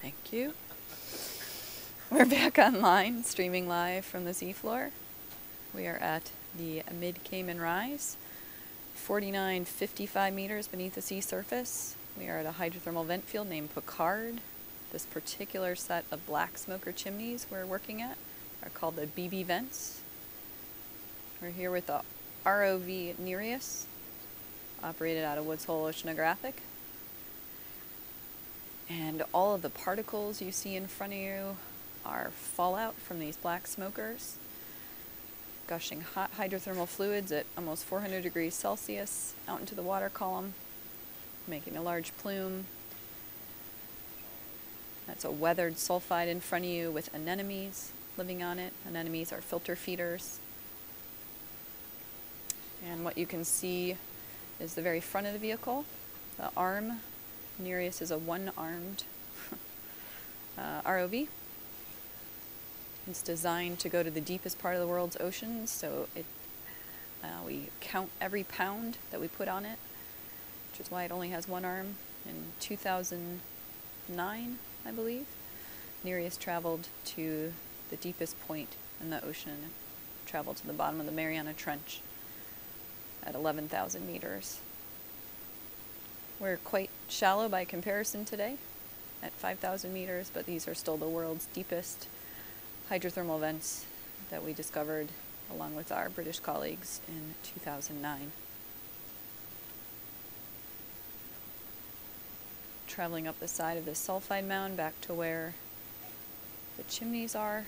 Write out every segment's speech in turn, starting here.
Thank you. We're back online, streaming live from the seafloor. We are at the Mid-Cayman Rise, 4955 meters beneath the sea surface. We are at a hydrothermal vent field named Piccard. This particular set of black smoker chimneys we're working at are called the BB vents. We're here with the HROV Nereus, operated out of Woods Hole Oceanographic. And all of the particles you see in front of you are fallout from these black smokers, gushing hot hydrothermal fluids at almost 400 degrees Celsius out into the water column, making a large plume. That's a weathered sulfide in front of you with anemones living on it. Anemones are filter feeders. And what you can see is the very front of the vehicle. The arm, Nereus is a one-armed ROV. It's designed to go to the deepest part of the world's oceans, so we count every pound that we put on it, which is why it only has one arm. In 2009, I believe, Nereus traveled to the deepest point in the ocean, traveled to the bottom of the Mariana Trench at 11,000 meters. We're quite shallow by comparison today at 5,000 meters, but these are still the world's deepest hydrothermal vents that we discovered along with our British colleagues in 2009. Traveling up the side of this sulfide mound back to where the chimneys are.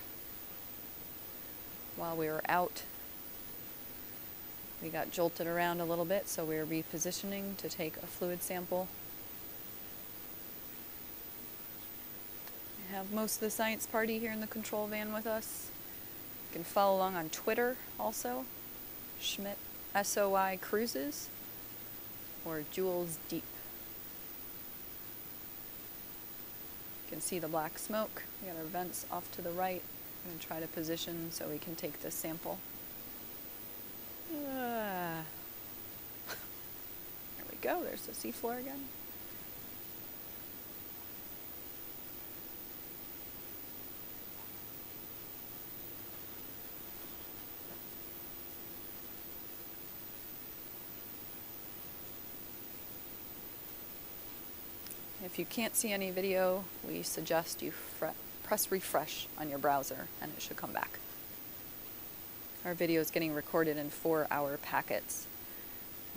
While we were out, we got jolted around a little bit, so we were repositioning to take a fluid sample. We have most of the science party here in the control van with us. You can follow along on Twitter also, Schmidt SOI Cruises, or Jules Deep. You can see the black smoke. We got our vents off to the right. I'm going to try to position so we can take this sample. There we go, there's the seafloor again. If you can't see any video, we suggest you press refresh on your browser and it should come back. Our video is getting recorded in 4-hour packets,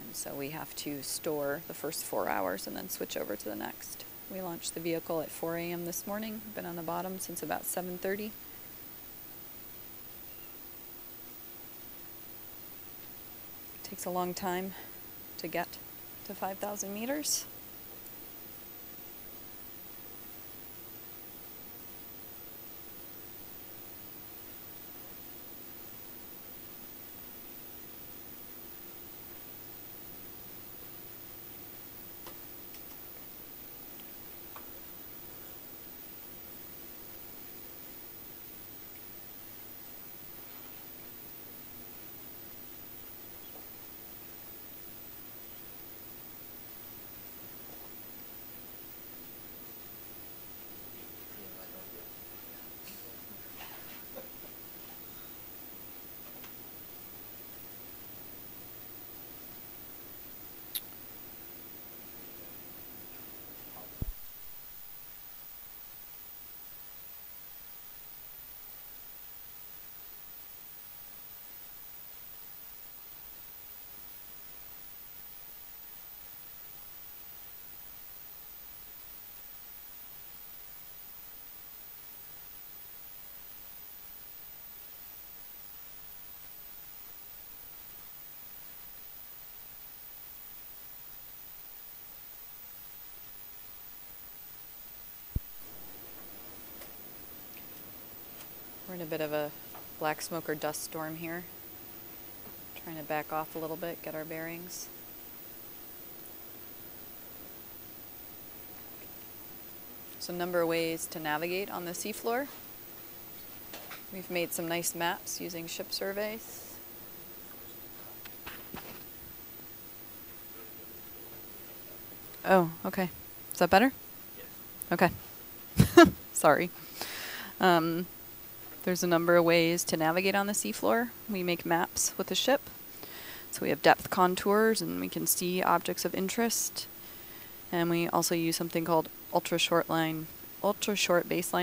and so we have to store the first 4 hours and then switch over to the next. We launched the vehicle at 4 a.m. this morning, been on the bottom since about 7:30. It takes a long time to get to 5,000 meters. We're in a bit of a black smoker dust storm here. Trying to back off a little bit, get our bearings. There's a number of ways to navigate on the seafloor. We've made some nice maps using ship surveys. Oh, okay. Is that better? Yes. Okay. Sorry. There's a number of ways to navigate on the seafloor. We make maps with the ship. So we have depth contours, and we can see objects of interest. And we also use something called ultra-short baseline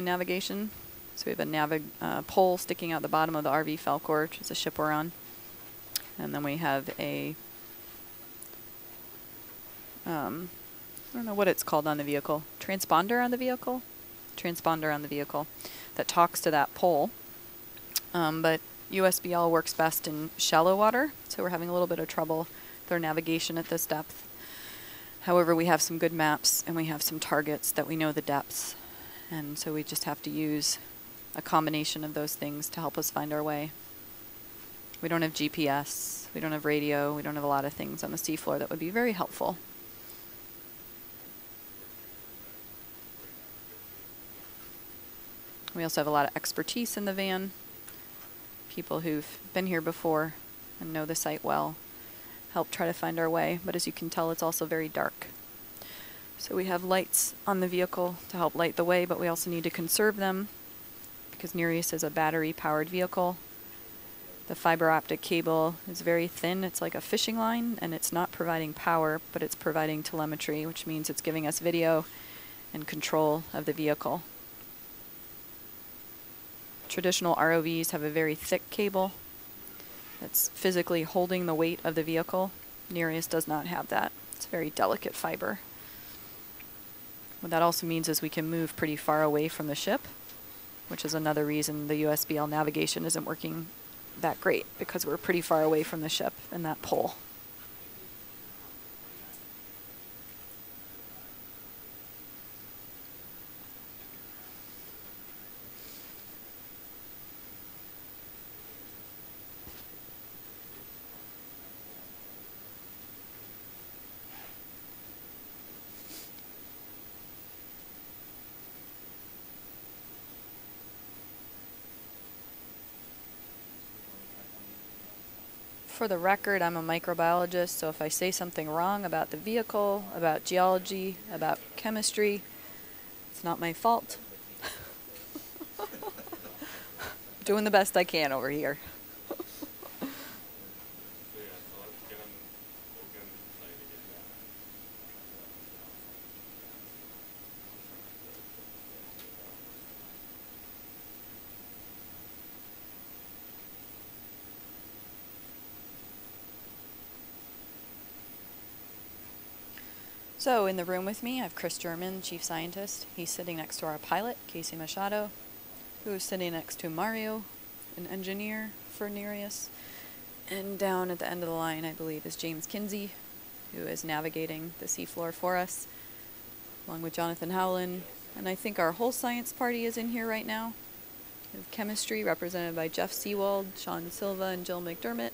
navigation. So we have a pole sticking out the bottom of the RV Falkor, which is the ship we're on. And then we have a, I don't know what it's called on the vehicle. Transponder on the vehicle? Transponder on the vehicle that talks to that pole. But USBL works best in shallow water, so we're having a little bit of trouble with our navigation at this depth. However, we have some good maps and we have some targets that we know the depths, and so we just have to use a combination of those things to help us find our way. We don't have GPS, we don't have radio, we don't have a lot of things on the seafloor that would be very helpful. We also have a lot of expertise in the van. People who've been here before and know the site well help try to find our way, but as you can tell, it's also very dark. So we have lights on the vehicle to help light the way, but we also need to conserve them because Nereus is a battery-powered vehicle. The fiber optic cable is very thin. It's like a fishing line, and it's not providing power, but it's providing telemetry, which means it's giving us video and control of the vehicle. Traditional ROVs have a very thick cable that's physically holding the weight of the vehicle. Nereus does not have that. It's very delicate fiber. What that also means is we can move pretty far away from the ship, which is another reason the USBL navigation isn't working that great, because we're pretty far away from the ship and that pole. For the record, I'm a microbiologist, so if I say something wrong about the vehicle, about geology, about chemistry, it's not my fault. Doing the best I can over here. So in the room with me, I have Chris German, chief scientist. He's sitting next to our pilot, Casey Machado, who is sitting next to Mario, an engineer for Nereus. And down at the end of the line, I believe, is James Kinsey, who is navigating the seafloor for us, along with Jonathan Howland. And I think our whole science party is in here right now. We have chemistry, represented by Jeff Seawald, Sean Silva, and Jill McDermott.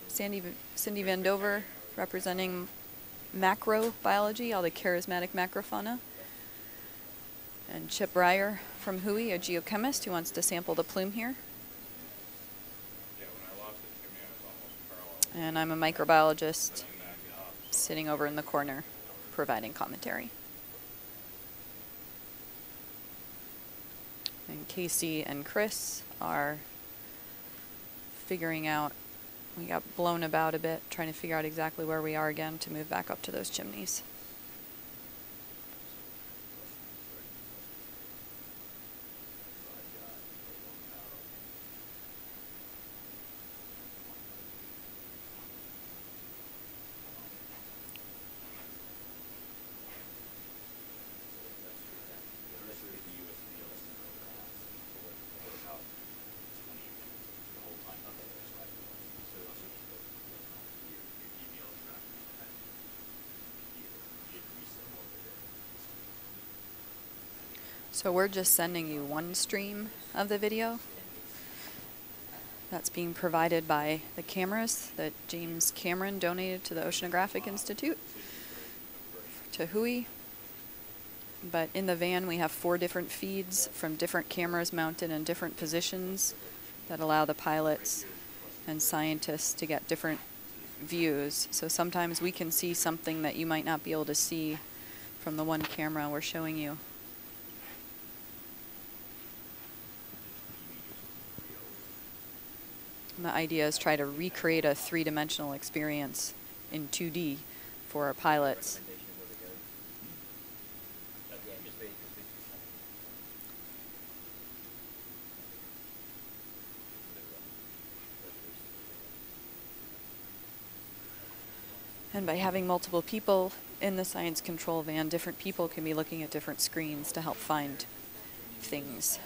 Cindy Van Dover, representing macrobiology, all the charismatic macrofauna. And Chip Breyer from Hui, a geochemist who wants to sample the plume here. And I'm a microbiologist sitting over in the corner providing commentary. And Casey and Chris are figuring out, we got blown about a bit, trying to figure out exactly where we are again to move back up to those chimneys. So we're just sending you one stream of the video that's being provided by the cameras that James Cameron donated to the Oceanographic Institute, to Hui. But in the van we have 4 different feeds from different cameras mounted in different positions that allow the pilots and scientists to get different views. So sometimes we can see something that you might not be able to see from the one camera we're showing you. And the idea is try to recreate a three-dimensional experience in 2D for our pilots. And by having multiple people in the science control van, different people can be looking at different screens to help find things.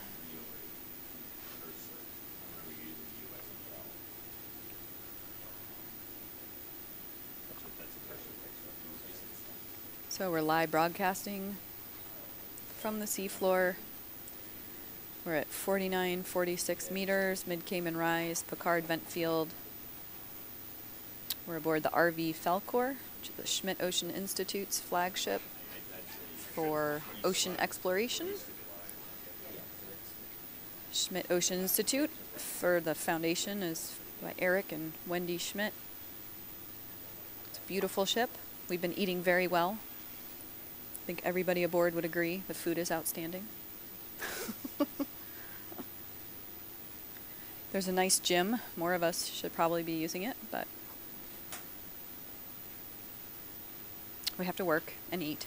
So we're live broadcasting from the seafloor. We're at 4946 meters, Mid-Cayman Rise, Piccard vent field. We're aboard the RV Falcor, which is the Schmidt Ocean Institute's flagship for ocean exploration. Schmidt Ocean Institute for the foundation is by Eric and Wendy Schmidt. It's a beautiful ship. We've been eating very well. I think everybody aboard would agree the food is outstanding. There's a nice gym. More of us should probably be using it, but we have to work and eat.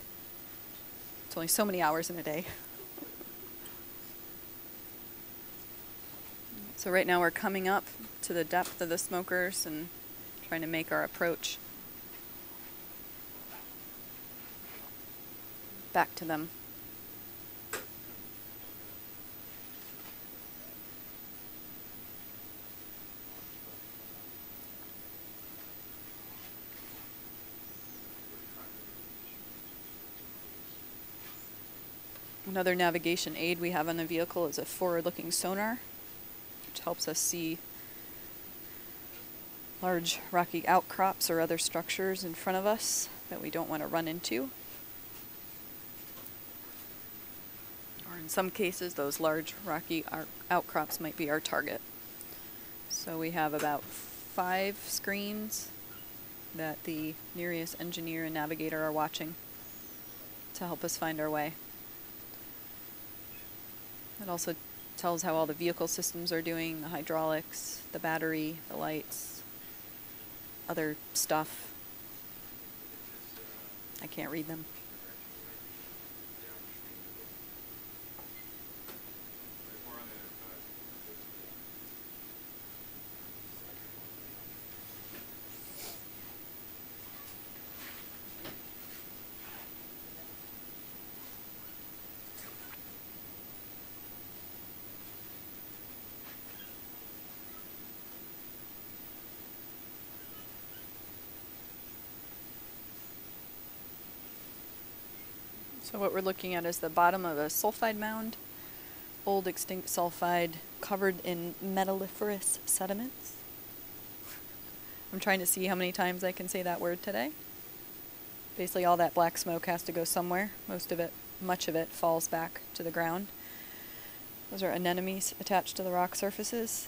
It's only so many hours in a day. So right now we're coming up to the depth of the smokers and trying to make our approach back to them. Another navigation aid we have on the vehicle is a forward-looking sonar, which helps us see large rocky outcrops or other structures in front of us that we don't want to run into. Or in some cases, those large rocky outcrops might be our target. So we have about 5 screens that the Nereus engineer and navigator are watching to help us find our way. It also tells how all the vehicle systems are doing, the hydraulics, the battery, the lights, other stuff. I can't read them. So what we're looking at is the bottom of a sulfide mound, old extinct sulfide covered in metalliferous sediments. I'm trying to see how many times I can say that word today. Basically all that black smoke has to go somewhere. Most of it, much of it, falls back to the ground. Those are anemones attached to the rock surfaces.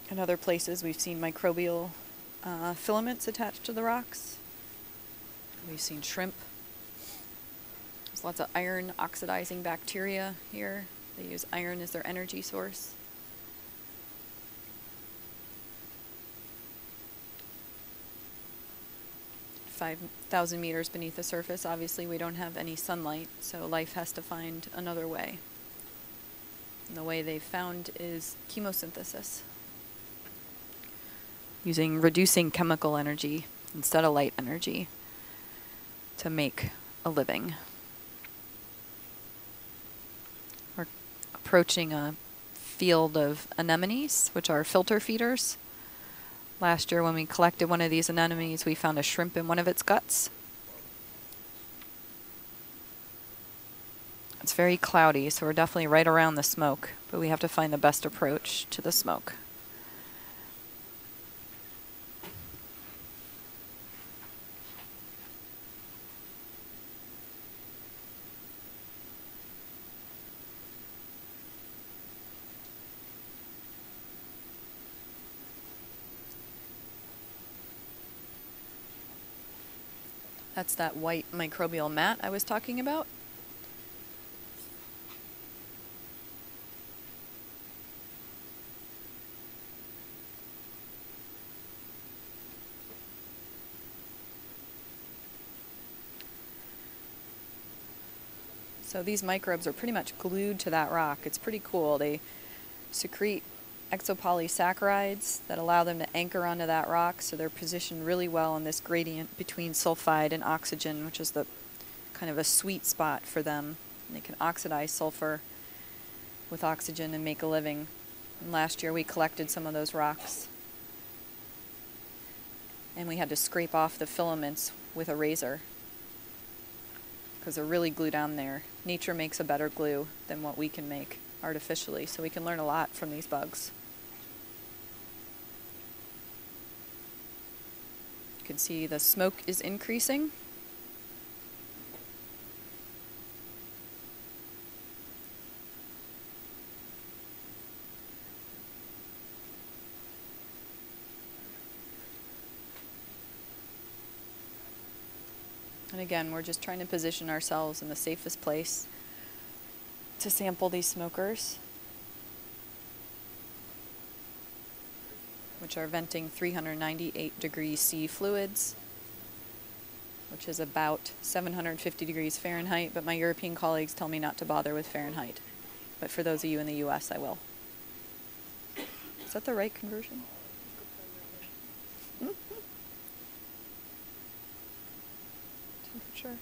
In other places we've seen microbial filaments attached to the rocks. We've seen shrimp. There's lots of iron oxidizing bacteria here. They use iron as their energy source. At 5,000 meters beneath the surface, obviously we don't have any sunlight, so life has to find another way. And the way they've found is chemosynthesis, using reducing chemical energy instead of light energy to make a living. We're approaching a field of anemones, which are filter feeders. Last year when we collected one of these anemones, we found a shrimp in one of its guts. It's very cloudy, so we're definitely right around the smoke, but we have to find the best approach to the smoke. That's that white microbial mat I was talking about. So these microbes are pretty much glued to that rock. It's pretty cool. They secrete exopolysaccharides that allow them to anchor onto that rock, so they're positioned really well in this gradient between sulfide and oxygen, which is the kind of a sweet spot for them. And they can oxidize sulfur with oxygen and make a living. And last year we collected some of those rocks, and we had to scrape off the filaments with a razor because they're really glued down there. Nature makes a better glue than what we can make artificially, so we can learn a lot from these bugs. You can see the smoke is increasing. And again, we're just trying to position ourselves in the safest place to sample these smokers, which are venting 398 degrees C fluids, which is about 750 degrees Fahrenheit, but my European colleagues tell me not to bother with Fahrenheit. But for those of you in the US, I will. Is that the right conversion? Temperature.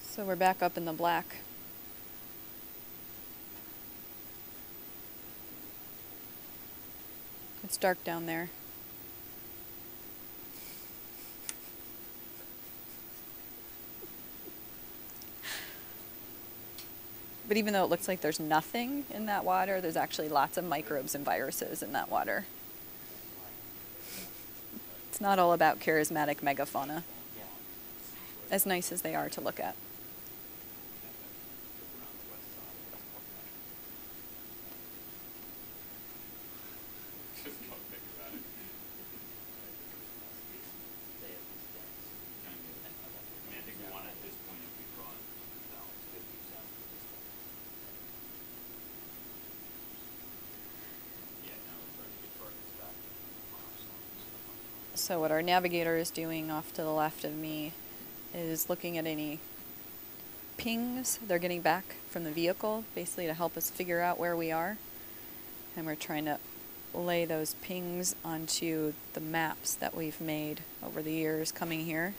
So we're back up in the black. It's dark down there. But even though it looks like there's nothing in that water, there's actually lots of microbes and viruses in that water. It's not all about charismatic megafauna, as nice as they are to look at. So what our navigator is doing off to the left of me is looking at any pings they're getting back from the vehicle, basically to help us figure out where we are. And we're trying to lay those pings onto the maps that we've made over the years coming here.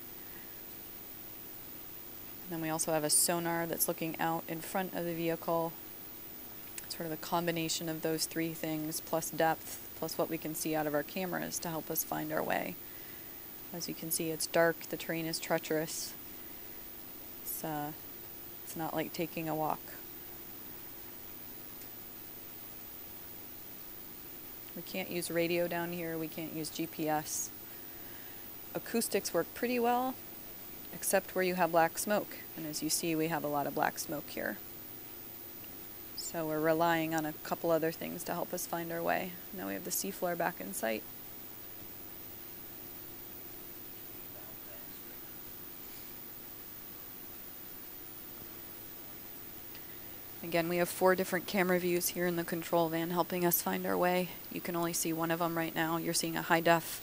And then we also have a sonar that's looking out in front of the vehicle. Sort of a combination of those three things, plus depth, plus what we can see out of our cameras to help us find our way. As you can see, it's dark, the terrain is treacherous. It's not like taking a walk. We can't use radio down here, we can't use GPS. Acoustics work pretty well, except where you have black smoke. And as you see, we have a lot of black smoke here. So we're relying on a couple other things to help us find our way. Now we have the seafloor back in sight. Again, we have 4 different camera views here in the control van helping us find our way. You can only see one of them right now. You're seeing a high-def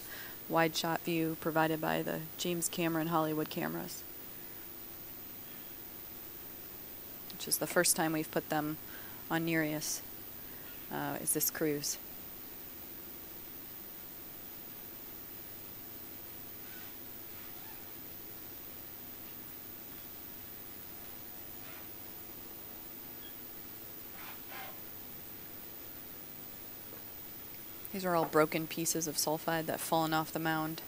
wide shot view provided by the James Cameron Hollywood cameras, which is the first time we've put them on Nereus, is this cruise. These are all broken pieces of sulfide that have fallen off the mound.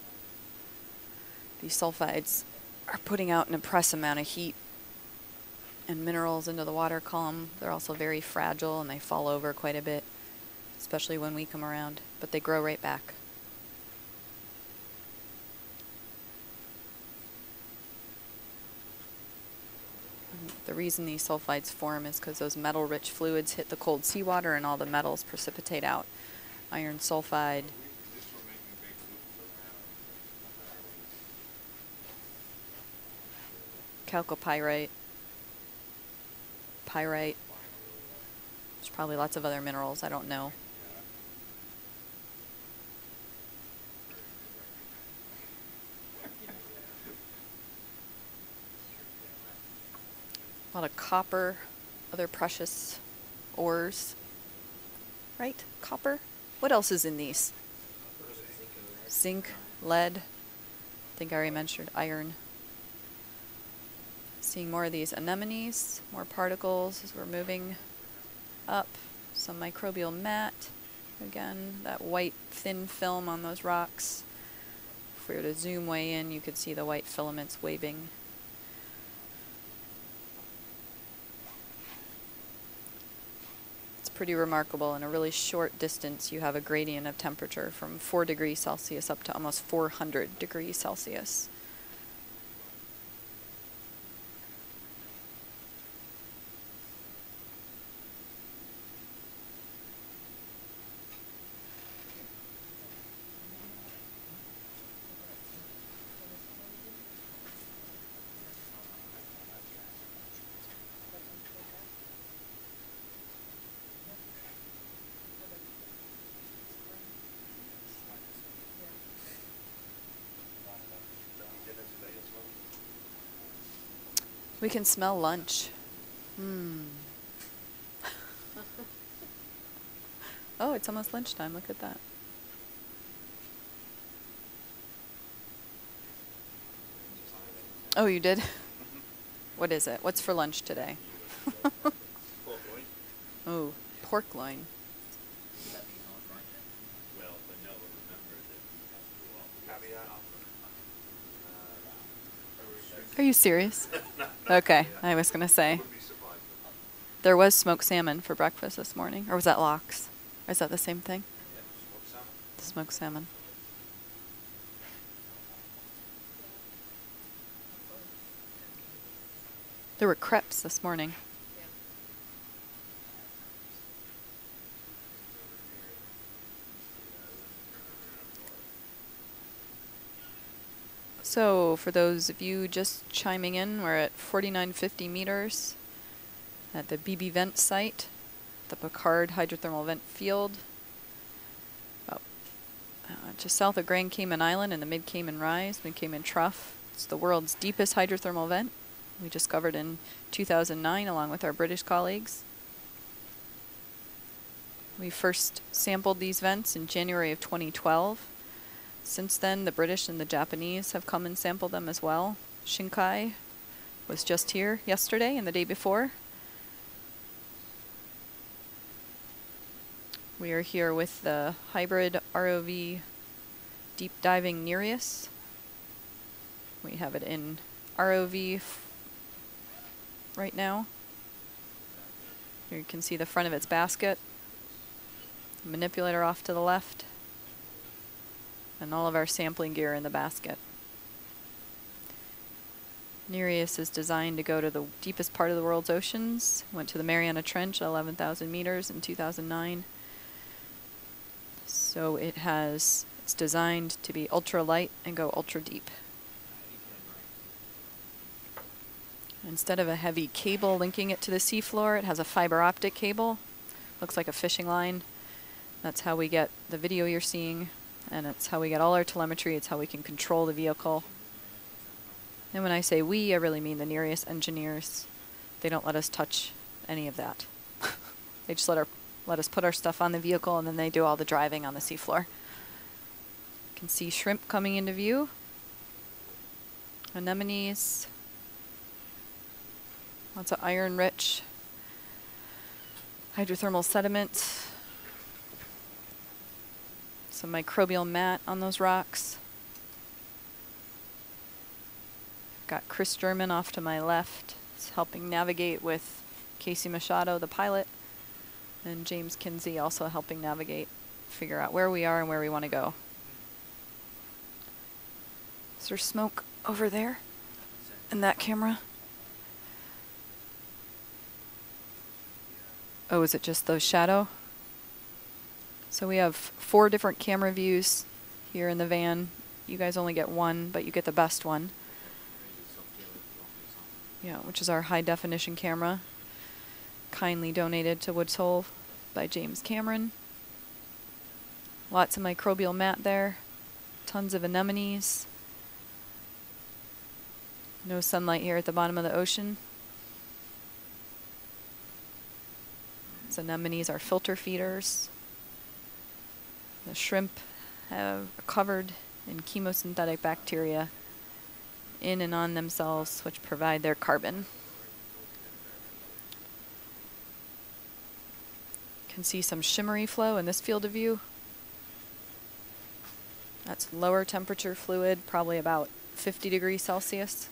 These sulfides are putting out an impressive amount of heat and minerals into the water column. They're also very fragile and they fall over quite a bit, especially when we come around, but they grow right back. The reason these sulfides form is because those metal-rich fluids hit the cold seawater and all the metals precipitate out. Iron sulfide. chalcopyrite, pyrite. There's probably lots of other minerals I don't know. A lot of copper, other precious ores. Right? Copper? What else is in these? Zinc, lead. I think I already mentioned iron. Seeing more of these anemones, more particles as we're moving up. Some microbial mat. Again, that white thin film on those rocks. If we were to zoom way in, you could see the white filaments waving. It's pretty remarkable. In a really short distance, you have a gradient of temperature from 4 degrees Celsius up to almost 400 degrees Celsius. We can smell lunch. Oh, it's almost lunchtime. Look at that. Oh, you did? What is it? What's for lunch today? Oh, pork loin. Are you serious? Okay, I was going to say. There was smoked salmon for breakfast this morning. Or was that lox? Or is that the same thing? Smoked salmon. There were crepes this morning. So for those of you just chiming in, we're at 4950 meters at the BB vent site, the Piccard hydrothermal vent field, about just south of Grand Cayman Island in the Mid-Cayman Rise, Mid-Cayman Trough. It's the world's deepest hydrothermal vent. We discovered in 2009 along with our British colleagues. We first sampled these vents in January of 2012. Since then, the British and the Japanese have come and sampled them as well. Shinkai was just here yesterday and the day before. We are here with the hybrid ROV deep diving Nereus. We have it in ROV right now. Here you can see the front of its basket. The manipulator off to the left. And all of our sampling gear in the basket. Nereus is designed to go to the deepest part of the world's oceans. Went to the Mariana Trench at 11,000 meters in 2009. So it's designed to be ultra light and go ultra deep. Instead of a heavy cable linking it to the seafloor, it has a fiber optic cable. Looks like a fishing line. That's how we get the video you're seeing. And it's how we get all our telemetry. It's how we can control the vehicle. And when I say we, I really mean the Nereus engineers. They don't let us touch any of that. They just let us put our stuff on the vehicle, and then they do all the driving on the seafloor. You can see shrimp coming into view. Anemones. Lots of iron-rich hydrothermal sediment. Some microbial mat on those rocks. Got Chris German off to my left. He's helping navigate with Casey Machado, the pilot, and James Kinsey also helping navigate, figure out where we are and where we want to go. Is there smoke over there in that camera? Oh, is it just those shadow? So we have 4 different camera views here in the van. You guys only get one, but you get the best one. which is our high definition camera, kindly donated to Woods Hole by James Cameron. Lots of microbial mat there, tons of anemones. No sunlight here at the bottom of the ocean. These anemones are filter feeders. The shrimp are covered in chemosynthetic bacteria in and on themselves, which provide their carbon. You can see some shimmery flow in this field of view. That's lower temperature fluid, probably about 50 degrees Celsius,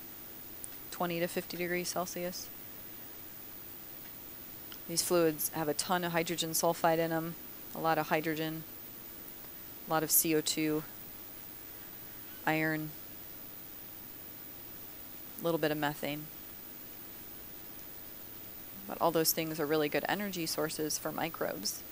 20 to 50 degrees Celsius. These fluids have a ton of hydrogen sulfide in them, a lot of hydrogen, a lot of CO2, iron, a little bit of methane. But all those things are really good energy sources for microbes.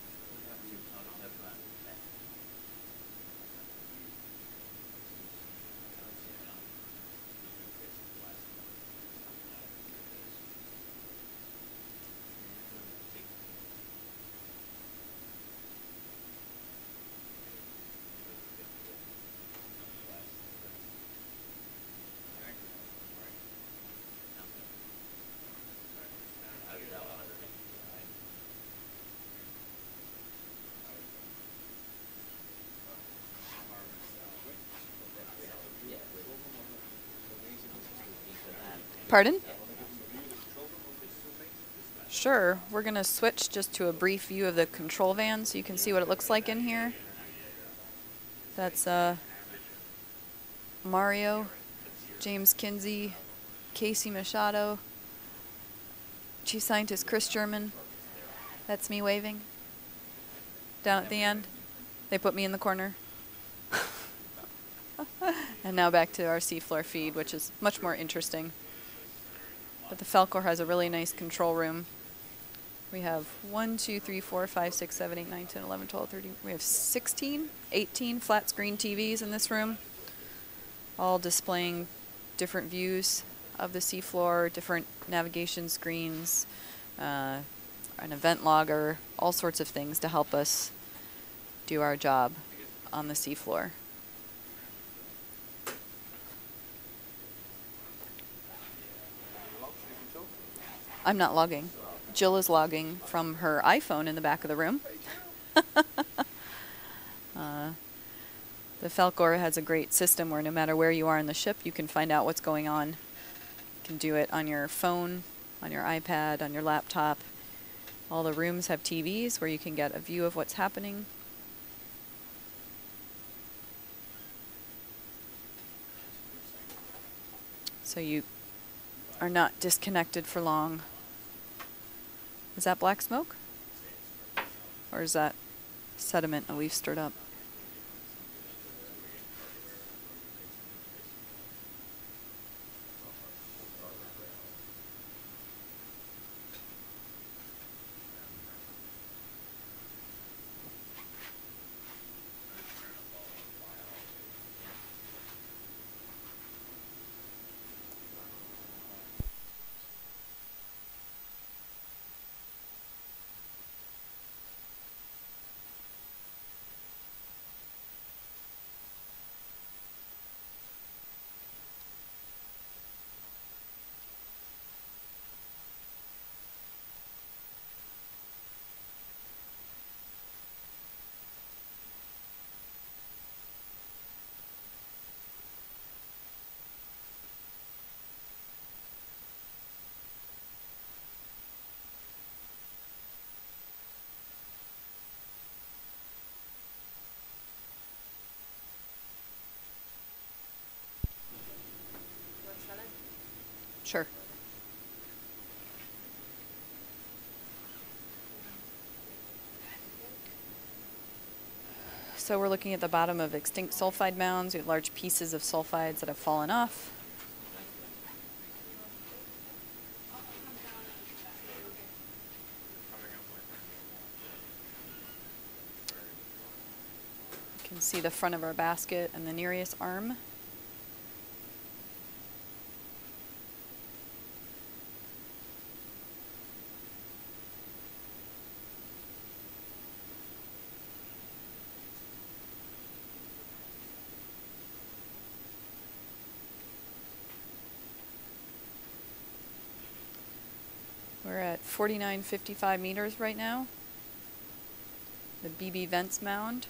Pardon? Sure. We're going to switch just to a brief view of the control van so you can see what it looks like in here. That's Mario, James Kinsey, Casey Machado, Chief Scientist Chris German. That's me waving. Down at the end. They put me in the corner. And now back to our seafloor feed, which is much more interesting. But the Falcor has a really nice control room. We have 1, 2, 3, 4, 5, 6, 7, 8, 9, 10, 11, 12, 13. We have 18 flat screen TVs in this room, all displaying different views of the seafloor, different navigation screens, an event logger, all sorts of things to help us do our job on the seafloor. I'm not logging. Jill is logging from her iPhone in the back of the room. The Falcor has a great system where no matter where you are in the ship, you can find out what's going on. You can do it on your phone, on your iPad, on your laptop. All the rooms have TVs where you can get a view of what's happening. So you are not disconnected for long. Is that black smoke? Or is that sediment that we've stirred up? Sure. So we're looking at the bottom of extinct sulfide mounds. We have large pieces of sulfides that have fallen off. You can see the front of our basket and the Nereus arm. We're at 49.55 meters right now. The BB Vents Mound.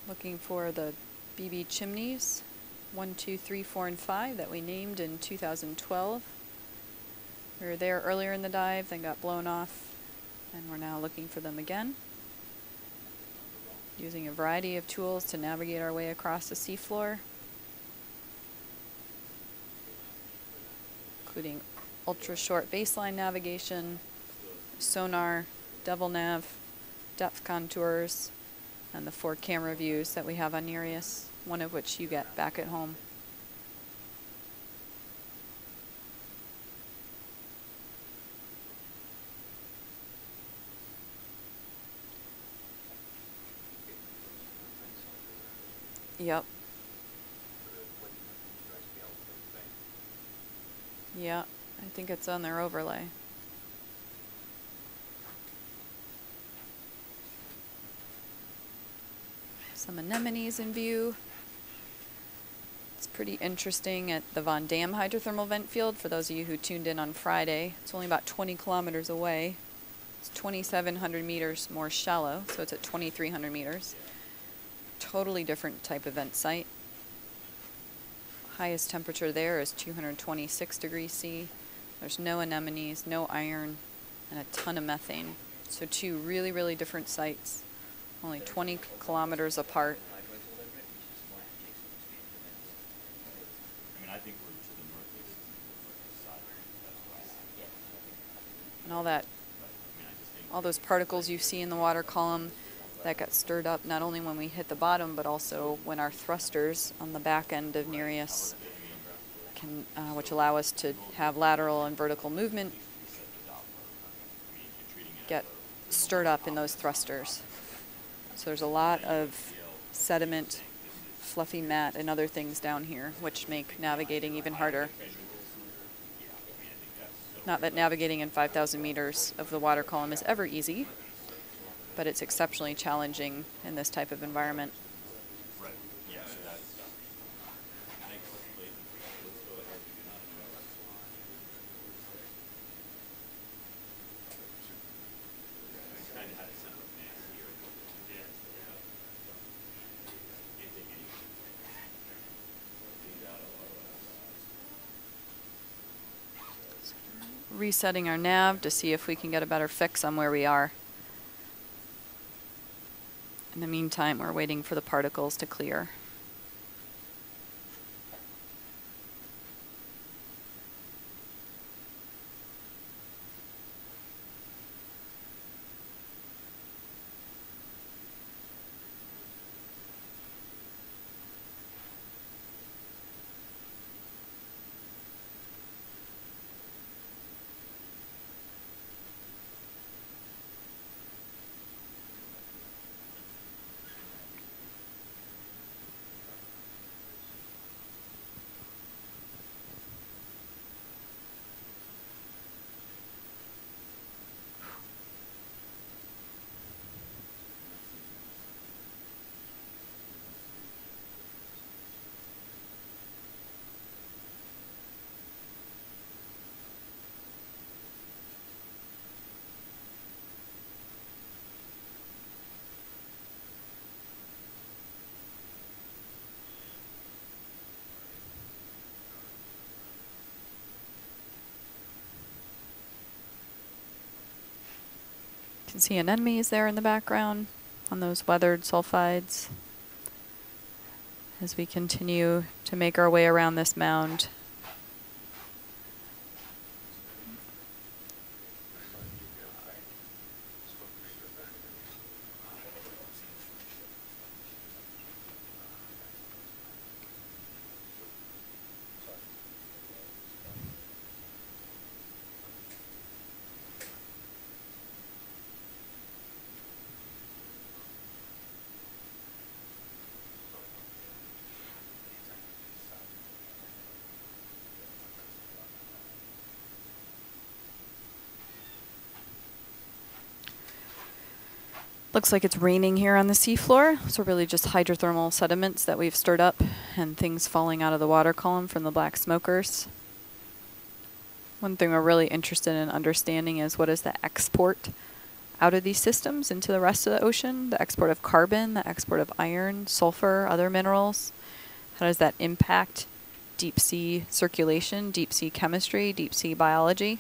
Looking for the BB Chimneys, 1, 2, 3, 4, and 5 that we named in 2012. We were there earlier in the dive, then got blown off, and we're now looking for them again. Using a variety of tools to navigate our way across the seafloor, including ultra-short baseline navigation, sonar, devil nav, depth contours, and the 4 camera views that we have on Nereus, one of which you get back at home. Yep. Yeah, I think it's on their overlay. Some anemones in view. It's pretty interesting at the Von Dam hydrothermal vent field. For those of you who tuned in on Friday, it's only about 20 kilometers away. It's 2,700 meters more shallow, so it's at 2,300 meters. Totally different type of vent site. Highest temperature there is 226 degrees C. There's no anemones, no iron, and a ton of methane. So 2 really, really different sites, only 20 kilometers apart. And all those particles you see in the water column, that got stirred up not only when we hit the bottom, but also when our thrusters on the back end of Nereus, which allow us to have lateral and vertical movement, get stirred up in those thrusters. So there's a lot of sediment, fluffy mat, and other things down here, which make navigating even harder. Not that navigating in 5,000 meters of the water column is ever easy, but it's exceptionally challenging in this type of environment. Resetting our nav to see if we can get a better fix on where we are. In the meantime, we're waiting for the particles to clear. You can see anemones there in the background on those weathered sulfides as we continue to make our way around this mound. Looks like it's raining here on the seafloor, so really just hydrothermal sediments that we've stirred up and things falling out of the water column from the black smokers. One thing we're really interested in understanding is what is the export out of these systems into the rest of the ocean, the export of carbon, the export of iron, sulfur, other minerals. How does that impact deep sea circulation, deep sea chemistry, deep sea biology?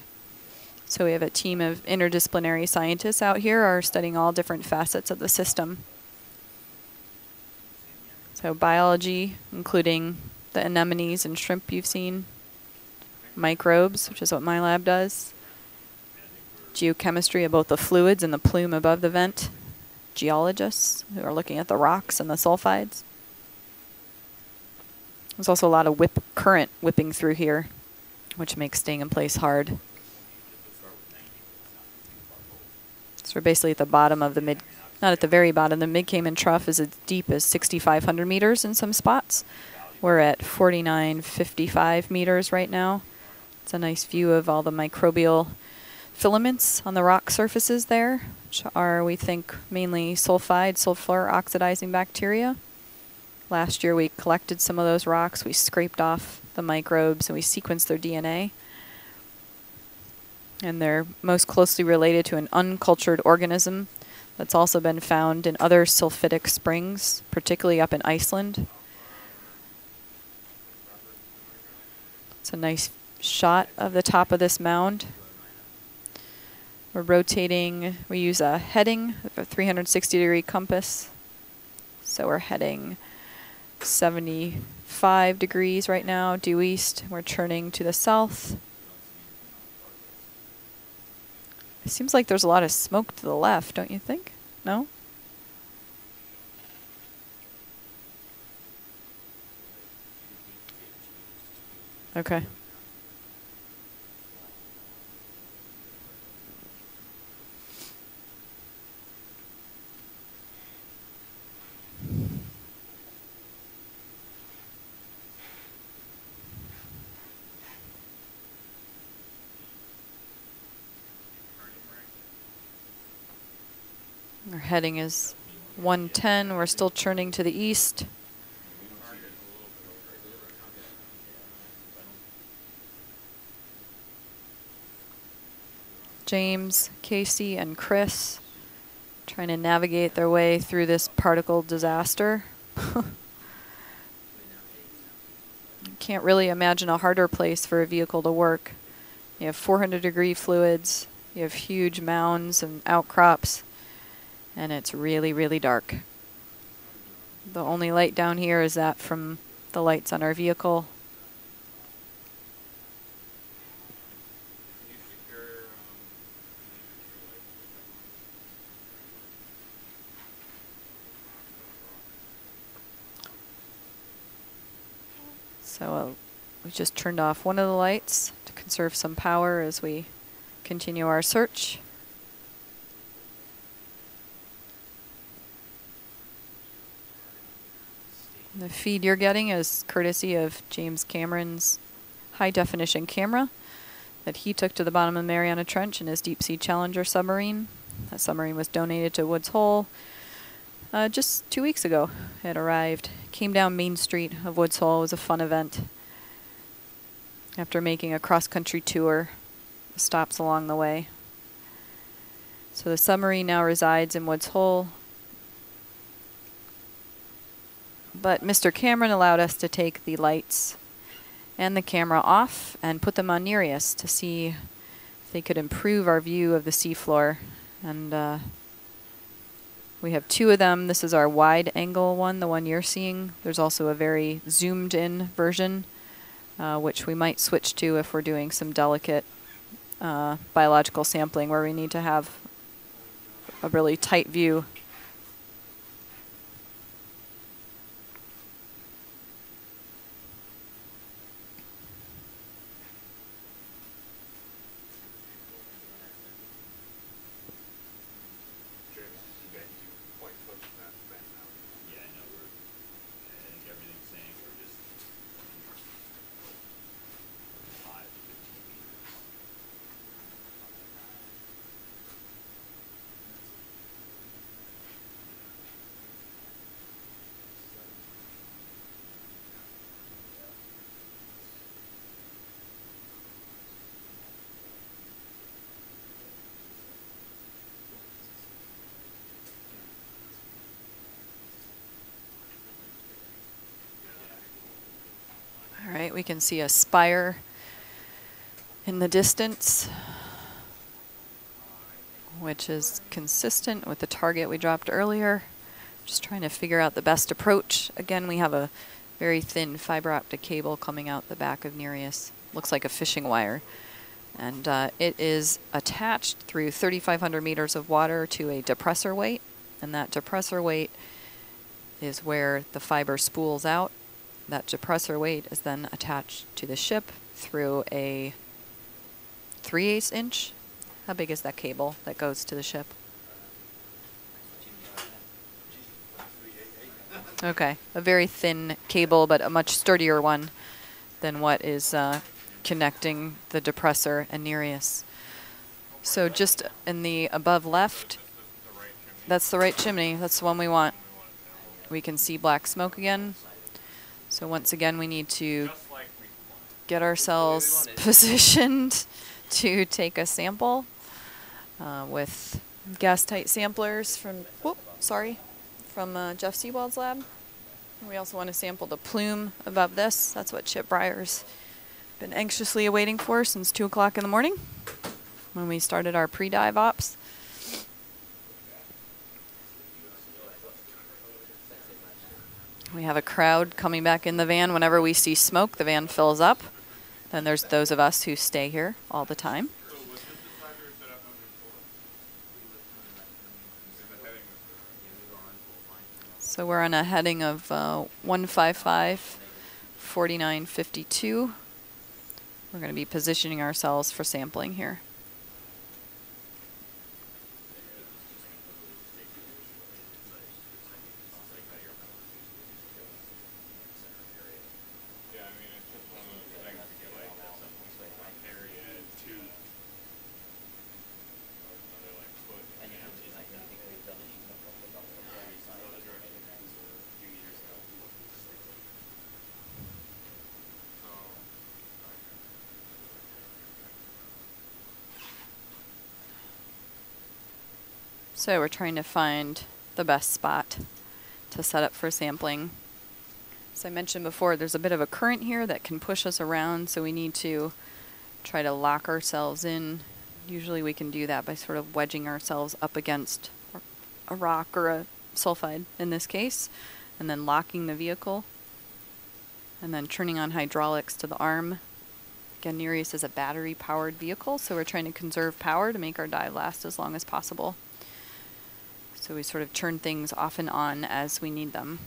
So we have a team of interdisciplinary scientists out here are studying all different facets of the system. So biology, including the anemones and shrimp you've seen, microbes, which is what my lab does, geochemistry of both the fluids and the plume above the vent, geologists who are looking at the rocks and the sulfides. There's also a lot of current whipping through here, which makes staying in place hard. So we're basically at the bottom of the not at the very bottom, the Mid-Cayman Trough is as deep as 6,500 meters in some spots. We're at 4,955 meters right now. It's a nice view of all the microbial filaments on the rock surfaces there, which are, we think, mainly sulfur oxidizing bacteria. Last year we collected some of those rocks, we scraped off the microbes, and we sequenced their DNA. And they're most closely related to an uncultured organism that's also been found in other sulfidic springs, particularly up in Iceland. It's a nice shot of the top of this mound. We're rotating, we use a heading, a 360-degree compass. So we're heading 75 degrees right now, due east. We're turning to the south. It seems like there's a lot of smoke to the left, don't you think? No? Okay. Our heading is 110. We're still churning to the east. James, Casey, and Chris trying to navigate their way through this particle disaster. Can't really imagine a harder place for a vehicle to work. You have 400-degree fluids, you have huge mounds and outcrops, and it's really, really dark. The only light down here is that from the lights on our vehicle. So we just turned off one of the lights to conserve some power as we continue our search. The feed you're getting is courtesy of James Cameron's high-definition camera that he took to the bottom of the Mariana Trench in his deep-sea Challenger submarine. That submarine was donated to Woods Hole just 2 weeks ago. It arrived, came down Main Street of Woods Hole. It was a fun event. After making a cross-country tour, stops along the way. So the submarine now resides in Woods Hole. But Mr. Cameron allowed us to take the lights and the camera off and put them on Nereus to see if they could improve our view of the seafloor. And we have two of them. This is our wide angle one, the one you're seeing. There's also a very zoomed in version, which we might switch to if we're doing some delicate biological sampling where we need to have a really tight view. right, we can see a spire in the distance, which is consistent with the target we dropped earlier. Just trying to figure out the best approach. Again, we have a very thin fiber optic cable coming out the back of Nereus. Looks like a fishing wire. And it is attached through 3,500 meters of water to a depressor weight. And that depressor weight is where the fiber spools out. That depressor weight is then attached to the ship through a 3/8 inch. How big is that cable that goes to the ship? Okay, a very thin cable, but a much sturdier one than what is connecting the depressor and Nereus. So just in the above left, that's the right chimney. That's the one we want. We can see black smoke again. So once again, we need to get ourselves positioned to take a sample with gas-tight samplers from, Jeff Seawald's lab. We also want to sample the plume above this. That's what Chip Breyer's been anxiously awaiting for since 2 o'clock in the morning when we started our pre-dive ops. We have a crowd coming back in the van. Whenever we see smoke, the van fills up. Then there's those of us who stay here all the time. So we're on a heading of 155, 4952. We're going to be positioning ourselves for sampling here. So we're trying to find the best spot to set up for sampling. As I mentioned before, there's a bit of a current here that can push us around, so we need to try to lock ourselves in. Usually we can do that by sort of wedging ourselves up against a rock or a sulfide in this case, and then locking the vehicle, and then turning on hydraulics to the arm. Again, Nereus is a battery-powered vehicle, so we're trying to conserve power to make our dive last as long as possible. So we sort of turn things off and on as we need them.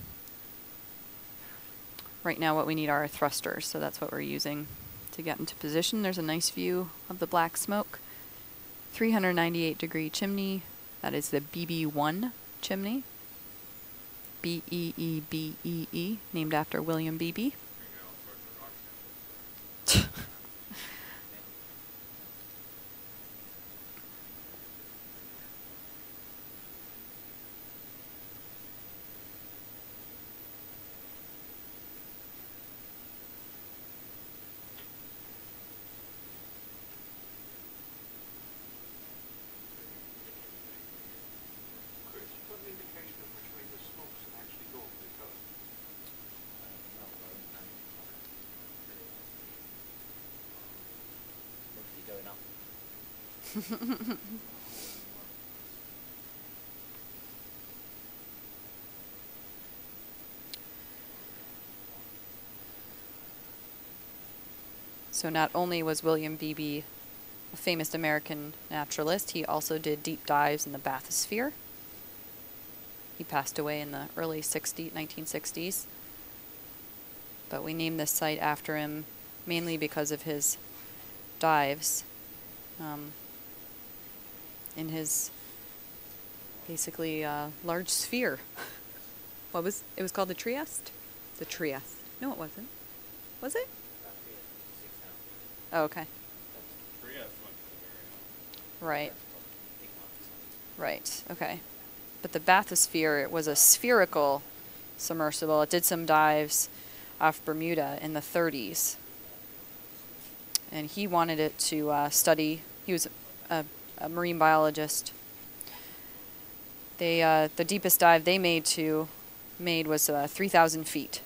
Right now what we need are our thrusters, so that's what we're using to get into position. There's a nice view of the black smoke. 398-degree chimney. That is the BB1 chimney. B-E-E-B-E-E, named after William Beebe. So not only was William Beebe a famous American naturalist, he also did deep dives in the bathysphere. He passed away in the early 1960s. But we named this site after him mainly because of his dives in his basically large sphere. It was called the Trieste? The Trieste. No, it wasn't. Was it? Oh, okay. Right. Right, okay. But the bathysphere, it was a spherical submersible. It did some dives off Bermuda in the 30s. And he wanted it to study. He was a marine biologist. The deepest dive they made was 3,000 feet.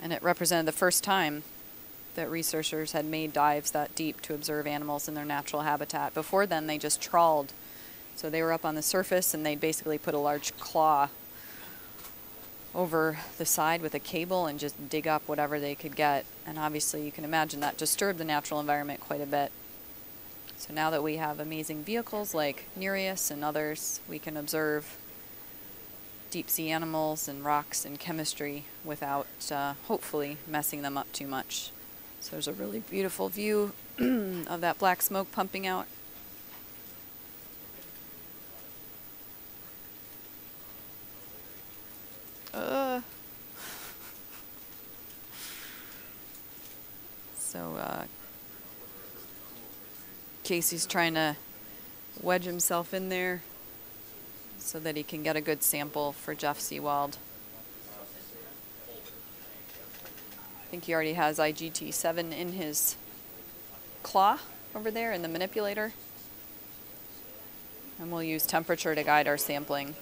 And it represented the first time that researchers had made dives that deep to observe animals in their natural habitat. Before then, they just trawled. So they were up on the surface, and they'd basically put a large claw over the side with a cable and just dig up whatever they could get. And obviously, you can imagine that disturbed the natural environment quite a bit. So now that we have amazing vehicles like Nereus and others, we can observe deep sea animals and rocks and chemistry without hopefully messing them up too much. So there's a really beautiful view of that black smoke pumping out. So Casey's trying to wedge himself in there so that he can get a good sample for Jeff Seawald. I think he already has IGT-7 in his claw over there in the manipulator. And we'll use temperature to guide our sampling.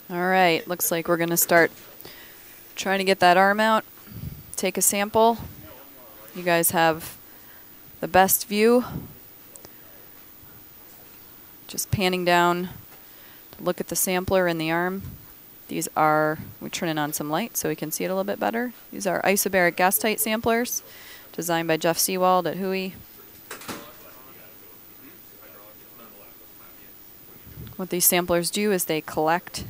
All right, looks like we're going to start trying to get that arm out, take a sample. You guys have the best view. Just panning down to look at the sampler and the arm. These are, we're turning on some light so we can see it a little bit better. These are isobaric gas tight samplers designed by Jeff Seawald at HROV. What these samplers do is they collect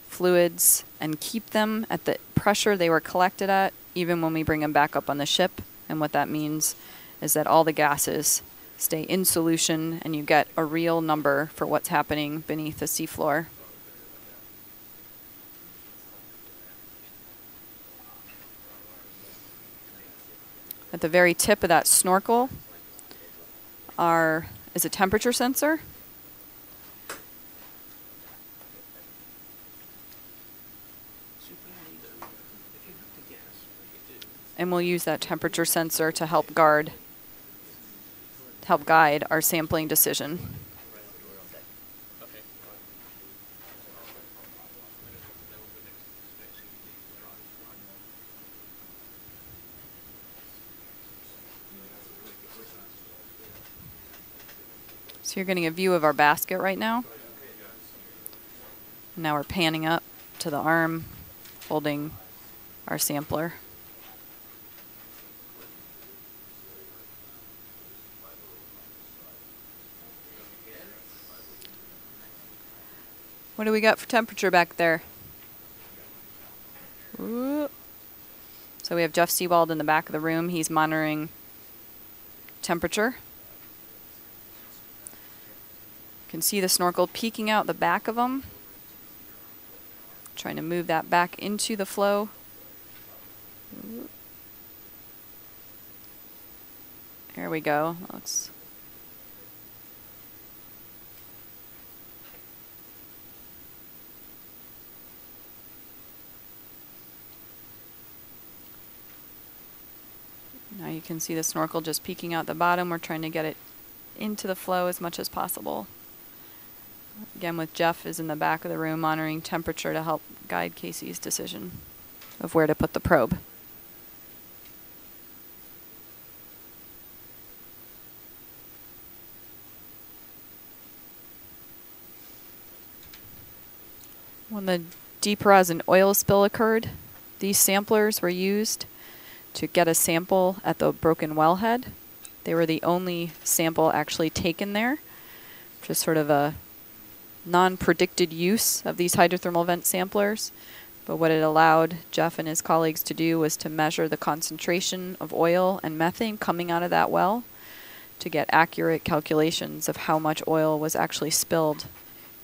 fluids and keep them at the pressure they were collected at, even when we bring them back up on the ship. And what that means is that all the gases stay in solution and you get a real number for what's happening beneath the seafloor. At the very tip of that snorkel is a temperature sensor. And we'll use that temperature sensor to help guide our sampling decision. So you're getting a view of our basket right now. Now we're panning up to the arm, holding our sampler. What do we got for temperature back there? Ooh. So we have Jeff Seawald in the back of the room. He's monitoring temperature. You can see the snorkel peeking out the back of him. Trying to move that back into the flow. Ooh. There we go. Now you can see the snorkel just peeking out the bottom. We're trying to get it into the flow as much as possible. Again, with Jeff is in the back of the room monitoring temperature to help guide Casey's decision of where to put the probe. When the deep rosin oil spill occurred, these samplers were used to get a sample at the broken wellhead. They were the only sample actually taken there, just sort of a non-predicted use of these hydrothermal vent samplers. But what it allowed Jeff and his colleagues to do was to measure the concentration of oil and methane coming out of that well to get accurate calculations of how much oil was actually spilled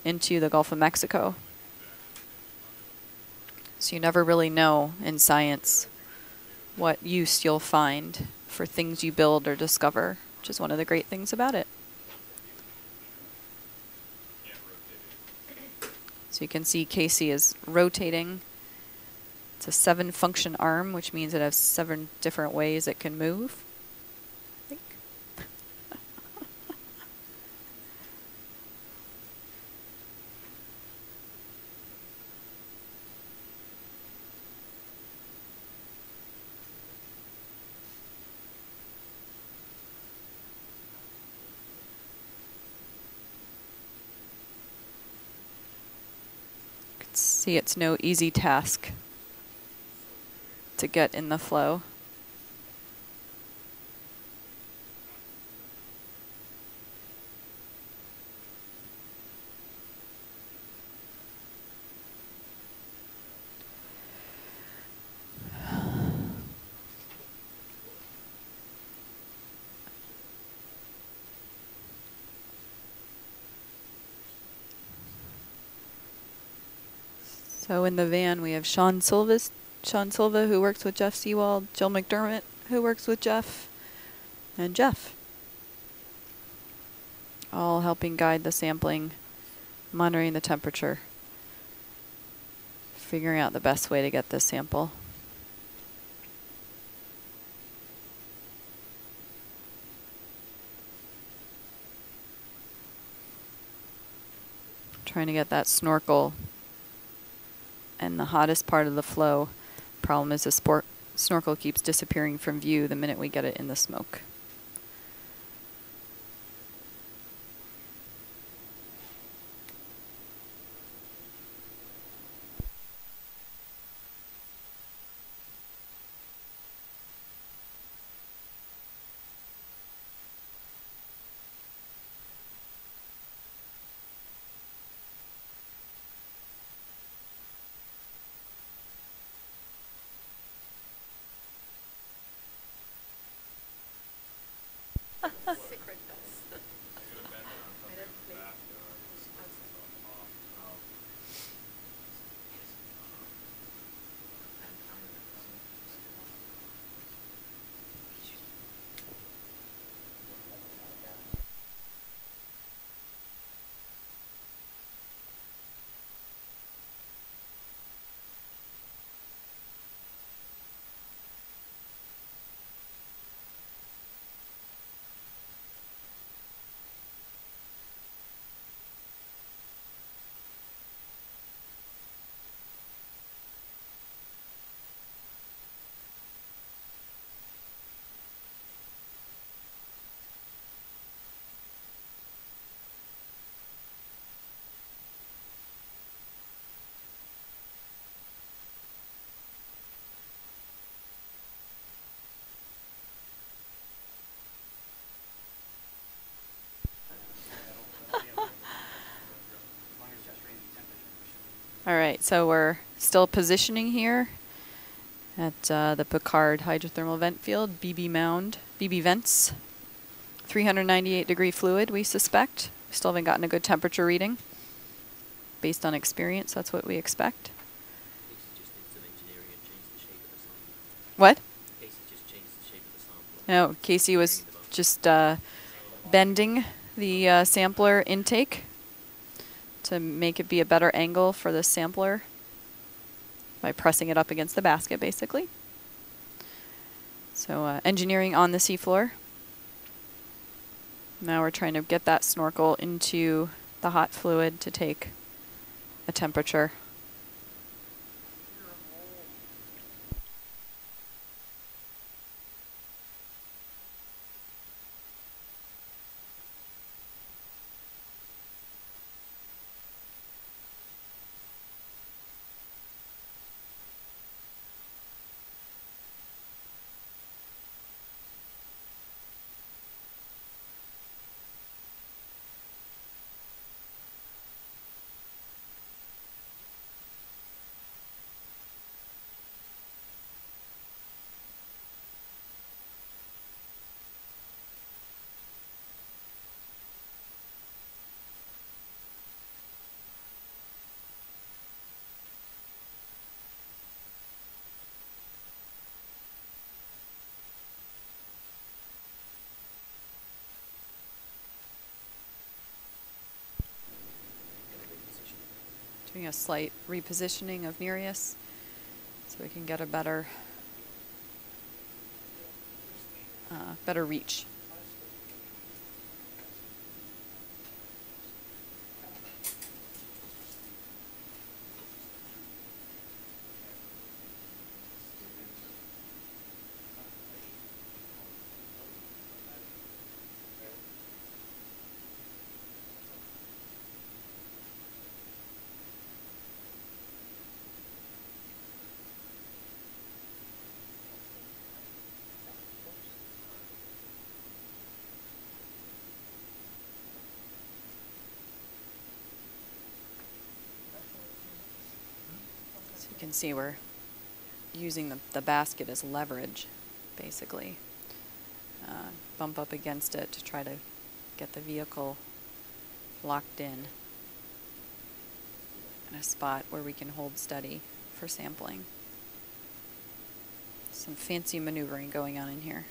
into the Gulf of Mexico. So you never really know in science what use you'll find for things you build or discover, which is one of the great things about it. So you can see Casey is rotating. It's a 7-function arm, which means it has 7 different ways it can move. I think. You can see it's no easy task to get in the flow. So in the van we have Sean Silva, who works with Jeff Seawald, Jill McDermott, who works with Jeff, and Jeff. All helping guide the sampling, monitoring the temperature, figuring out the best way to get this sample. Trying to get that snorkel and the hottest part of the flow. Problem is the snorkel keeps disappearing from view the minute we get it in the smoke. All right, so we're still positioning here at the Piccard hydrothermal vent field, BB vents, 398-degree fluid, we suspect. We still haven't gotten a good temperature reading. Based on experience, that's what we expect. What? No, Casey was just bending the sampler intake to make it be a better angle for the sampler by pressing it up against the basket, basically. So engineering on the seafloor. Now we're trying to get that snorkel into the hot fluid to take a temperature. Doing a slight repositioning of Nereus so we can get a better reach. So you can see we're using the basket as leverage, basically. Bump up against it to try to get the vehicle locked in a spot where we can hold steady for sampling. Some fancy maneuvering going on in here.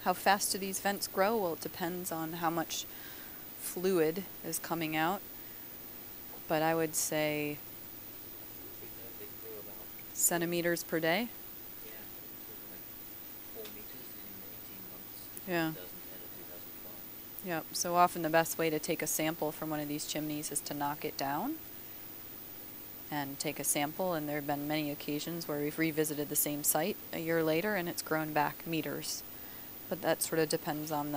How fast do these vents grow? Well, it depends on how much fluid is coming out, but I would say centimeters per day. Yeah. Yep. So often the best way to take a sample from one of these chimneys is to knock it down and take a sample, and there have been many occasions where we've revisited the same site a year later and it's grown back meters. But that sort of depends on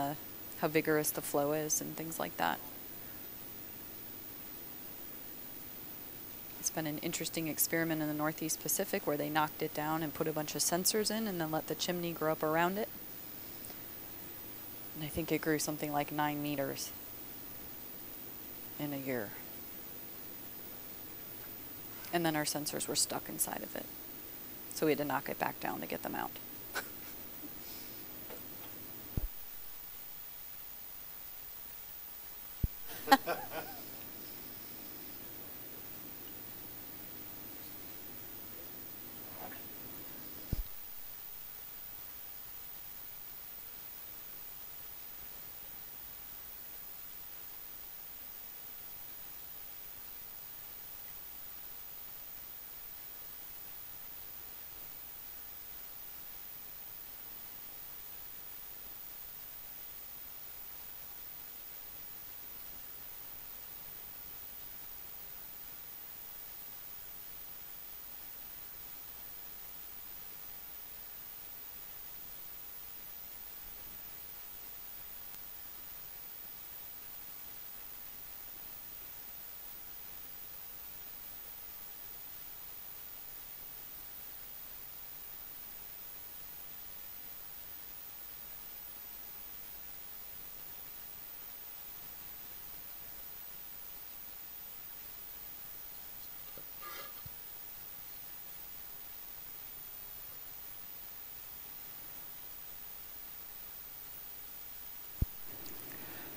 how vigorous the flow is and things like that. It's been an interesting experiment in the Northeast Pacific where they knocked it down and put a bunch of sensors in and then let the chimney grow up around it. And I think it grew something like 9 meters in a year. And then our sensors were stuck inside of it. So we had to knock it back down to get them out.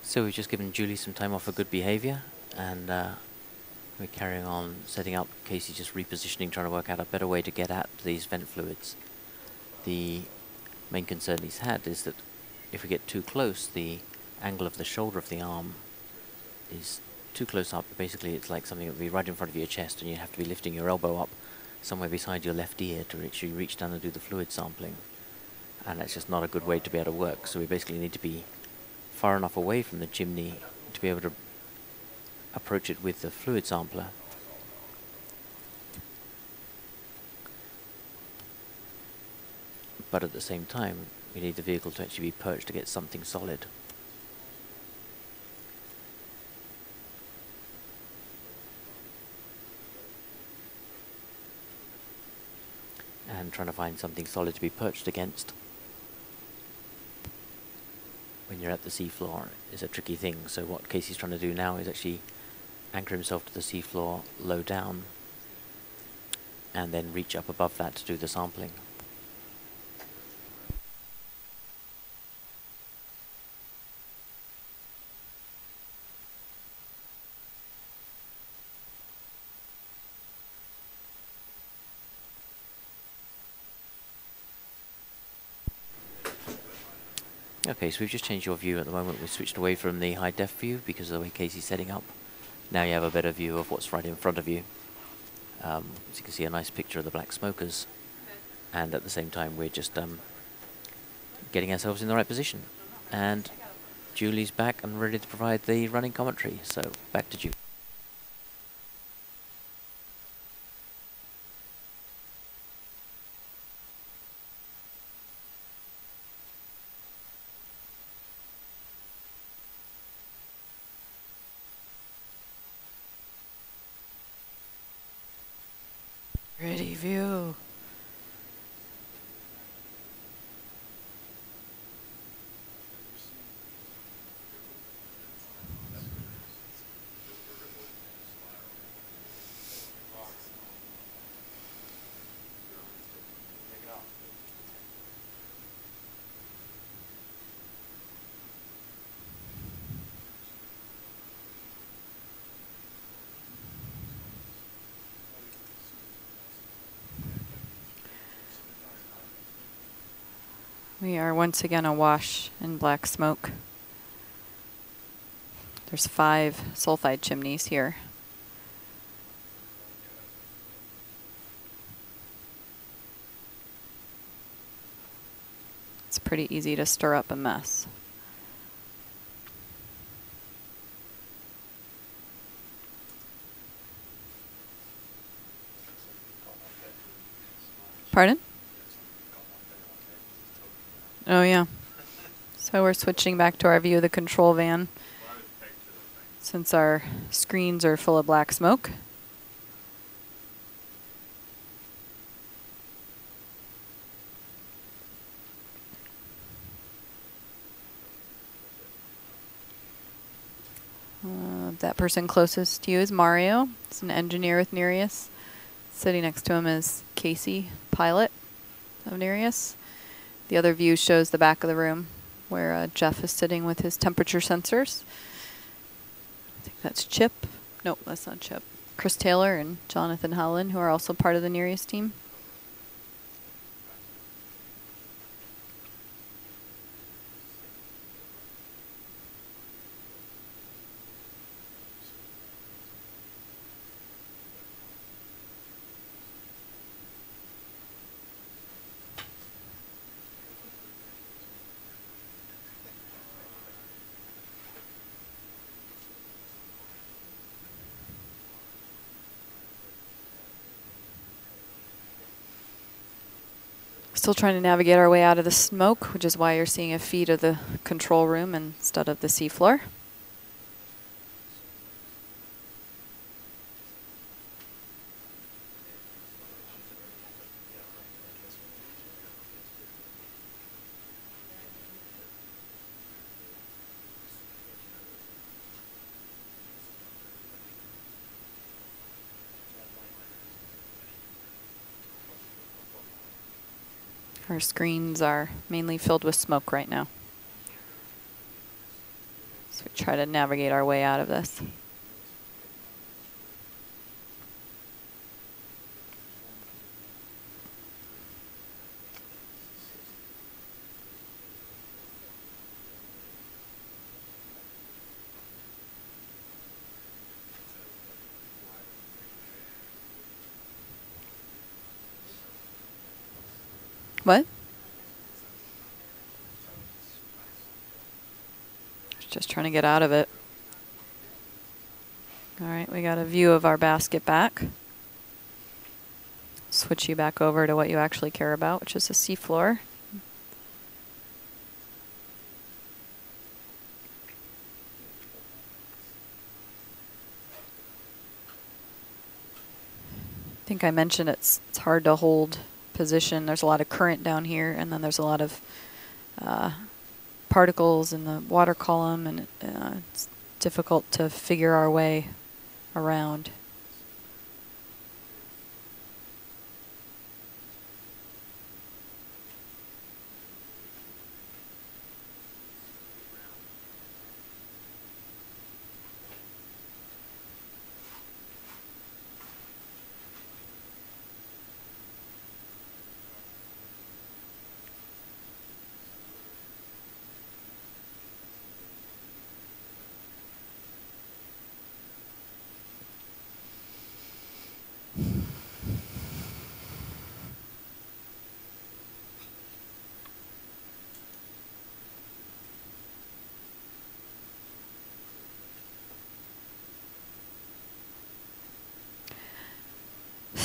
So we've just given Julie some time off for good behaviour, and we're carrying on setting up. Casey's just repositioning, trying to work out a better way to get at these vent fluids. The main concern he's had is that if we get too close, the angle of the shoulder of the arm is too close up. Basically, it's like something that would be right in front of your chest, and you have to be lifting your elbow up somewhere beside your left ear to actually reach down and do the fluid sampling. And that's just not a good way to be able to work. So we basically need to be far enough away from the chimney to be able to approach it with the fluid sampler. But at the same time, we need the vehicle to actually be perched to get something solid. And trying to find something solid to be perched against when you're at the seafloor is a tricky thing. So what Casey's trying to do now is actually anchor himself to the seafloor low down and then reach up above that to do the sampling. Okay, so we've just changed your view at the moment. We've switched away from the high def view because of the way Casey's setting up. Now you have a better view of what's right in front of you. So you can see a nice picture of the black smokers. And at the same time, we're just getting ourselves in the right position. And Julie's back and ready to provide the running commentary. So back to Julie. Ready view. We are once again awash in black smoke. There's 5 sulfide chimneys here. It's pretty easy to stir up a mess. Pardon? Oh yeah. So we're switching back to our view of the control van since our screens are full of black smoke. That person closest to you is Mario. He's an engineer with Nereus. Sitting next to him is Casey, pilot of Nereus. The other view shows the back of the room where Jeff is sitting with his temperature sensors. I think that's Chip. Nope, that's not Chip. Chris Taylor and Jonathan Howland, who are also part of the Nereus team. Still trying to navigate our way out of the smoke, which is why you're seeing a feed of the control room instead of the seafloor. Our screens are mainly filled with smoke right now. So we try to navigate our way out of this. What? Just trying to get out of it. All right, we got a view of our basket back. Switch you back over to what you actually care about, which is the seafloor. I think I mentioned it's hard to hold position. There's a lot of current down here, and then there's a lot of particles in the water column, and it's difficult to figure our way around.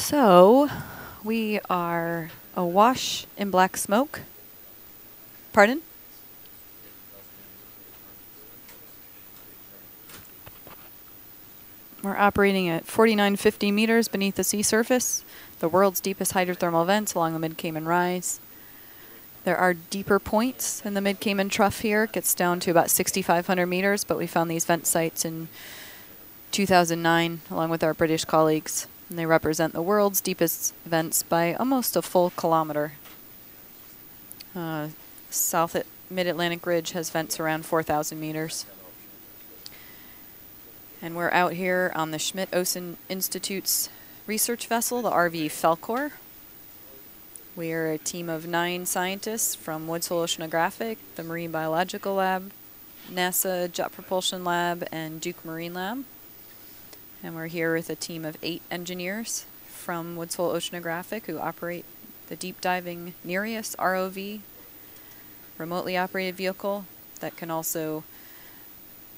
So, we are awash in black smoke. Pardon? We're operating at 4950 meters beneath the sea surface, the world's deepest hydrothermal vents along the Mid-Cayman Rise. There are deeper points in the Mid-Cayman Trough here. It gets down to about 6,500 meters, but we found these vent sites in 2009 along with our British colleagues. And they represent the world's deepest vents by almost a full kilometer. South at Mid-Atlantic Ridge has vents around 4,000 meters. And we're out here on the Schmidt-Osen Institute's research vessel, the RV Falkor. We are a team of 9 scientists from Woods Hole Oceanographic, the Marine Biological Lab, NASA Jet Propulsion Lab, and Duke Marine Lab. And we're here with a team of 8 engineers from Woods Hole Oceanographic who operate the deep diving Nereus ROV remotely operated vehicle that can also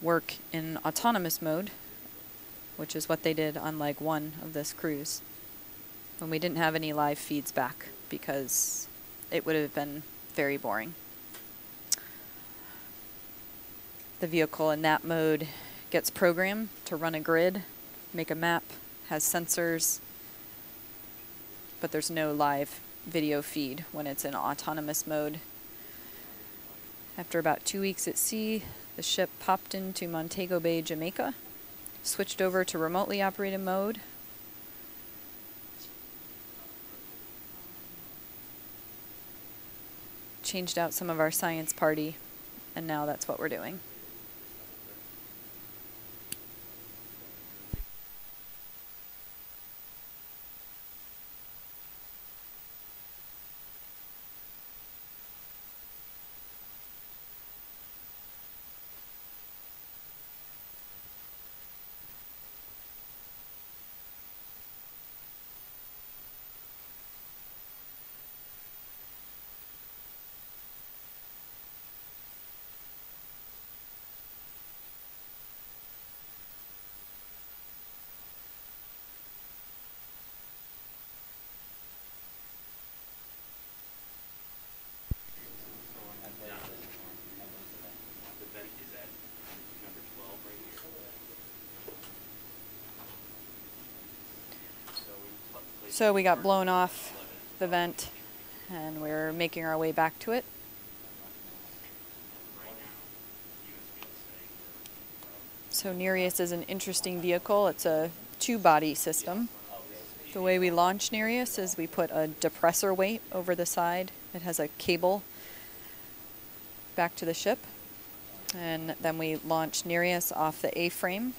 work in autonomous mode, which is what they did on leg 1 of this cruise, when we didn't have any live feeds back because it would have been very boring. The vehicle in that mode gets programmed to run a grid, make a map, has sensors, but there's no live video feed when it's in autonomous mode. After about 2 weeks at sea, the ship popped into Montego Bay, Jamaica, switched over to remotely operated mode. Changed out some of our science party, and now that's what we're doing. So we got blown off the vent and we're making our way back to it. So Nereus is an interesting vehicle. It's a 2-body system. The way we launch Nereus is we put a depressor weight over the side. It has a cable back to the ship. And then we launch Nereus off the A-frame.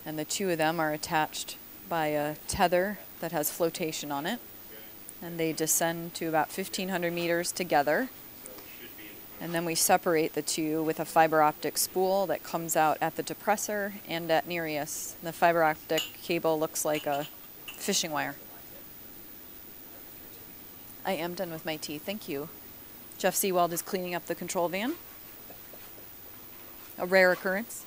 And the 2 of them are attached by a tether that has flotation on it. And they descend to about 1,500 meters together. And then we separate the 2 with a fiber optic spool that comes out at the depressor and at Nereus. The fiber optic cable looks like a fishing wire. I am done with my tea, thank you. Jeff Seawald is cleaning up the control van. A rare occurrence.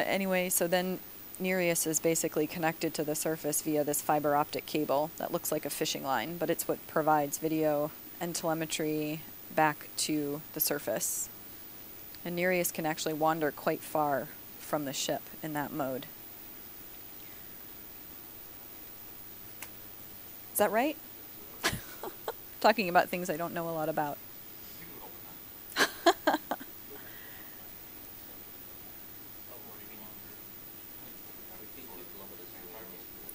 Anyway, so then Nereus is basically connected to the surface via this fiber optic cable that looks like a fishing line, but it's what provides video and telemetry back to the surface. And Nereus can actually wander quite far from the ship in that mode. Is that right? Talking about things I don't know a lot about.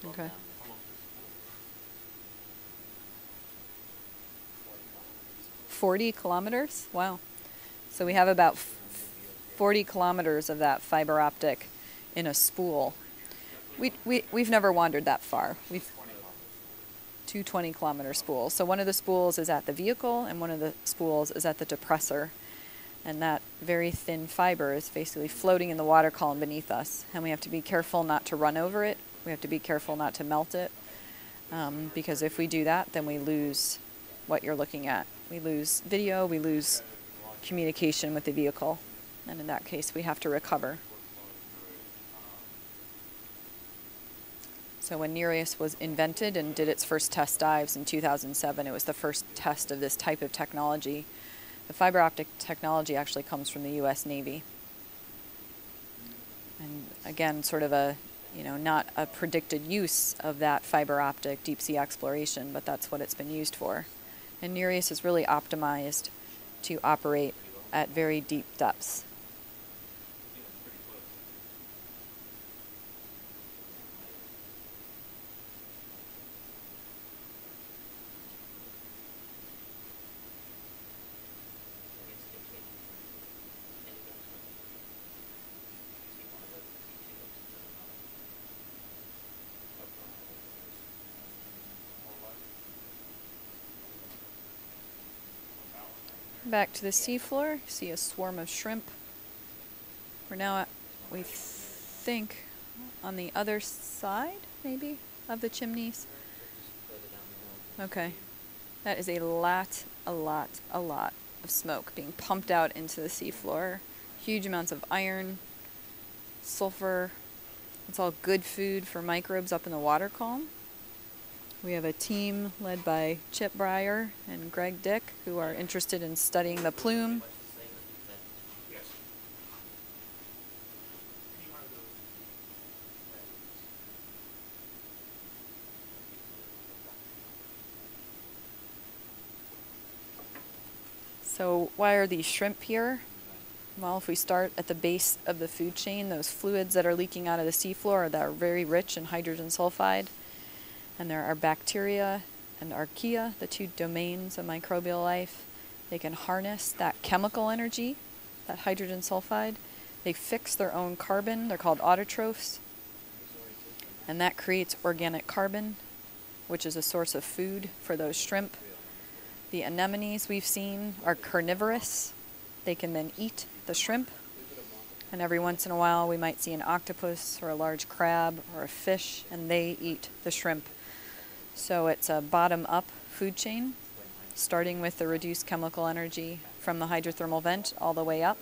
Okay. 40 kilometers? Wow. So we have about 40 kilometers of that fiber optic in a spool. We've never wandered that far. We've 220 kilometer spools. So one of the spools is at the vehicle and one of the spools is at the depressor. And that very thin fiber is basically floating in the water column beneath us. And we have to be careful not to run over it. We have to be careful not to melt it. Because if we do that, then we lose what you're looking at. We lose video, we lose communication with the vehicle. And in that case, we have to recover. So when Nereus was invented and did its first test dives in 2007, it was the first test of this type of technology. The fiber optic technology actually comes from the U.S. Navy. And again, sort of a, not a predicted use of that fiber optic deep sea exploration, but that's what it's been used for. And Nereus is really optimized to operate at very deep depths. Back to the seafloor, see a swarm of shrimp. We're now at, we think, on the other side, maybe, of the chimneys. Okay. That is a lot of smoke being pumped out into the seafloor. Huge amounts of iron, sulfur. It's all good food for microbes up in the water column. We have a team led by Chip Breyer and Greg Dick who are interested in studying the plume. So why are these shrimp here? Well, if we start at the base of the food chain, those fluids that are leaking out of the seafloor that are very rich in hydrogen sulfide. And there are bacteria and archaea, the two domains of microbial life. They can harness that chemical energy, that hydrogen sulfide. They fix their own carbon. They're called autotrophs. And that creates organic carbon, which is a source of food for those shrimp. The anemones we've seen are carnivorous. They can then eat the shrimp. And every once in a while we might see an octopus or a large crab or a fish, and they eat the shrimp. So it's a bottom-up food chain, starting with the reduced chemical energy from the hydrothermal vent all the way up.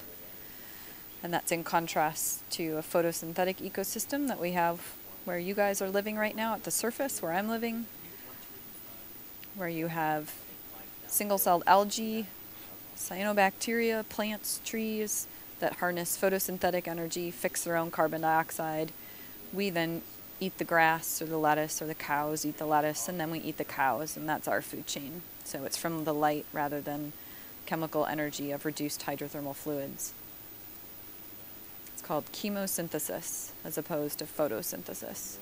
And that's in contrast to a photosynthetic ecosystem that we have where you guys are living right now at the surface, where I'm living, where you have single-celled algae, cyanobacteria, plants, trees that harness photosynthetic energy, fix their own carbon dioxide. We then eat the grass or the lettuce, or the cows eat the lettuce, and then we eat the cows, and that's our food chain. So it's from the light rather than chemical energy of reduced hydrothermal fluids. It's called chemosynthesis as opposed to photosynthesis.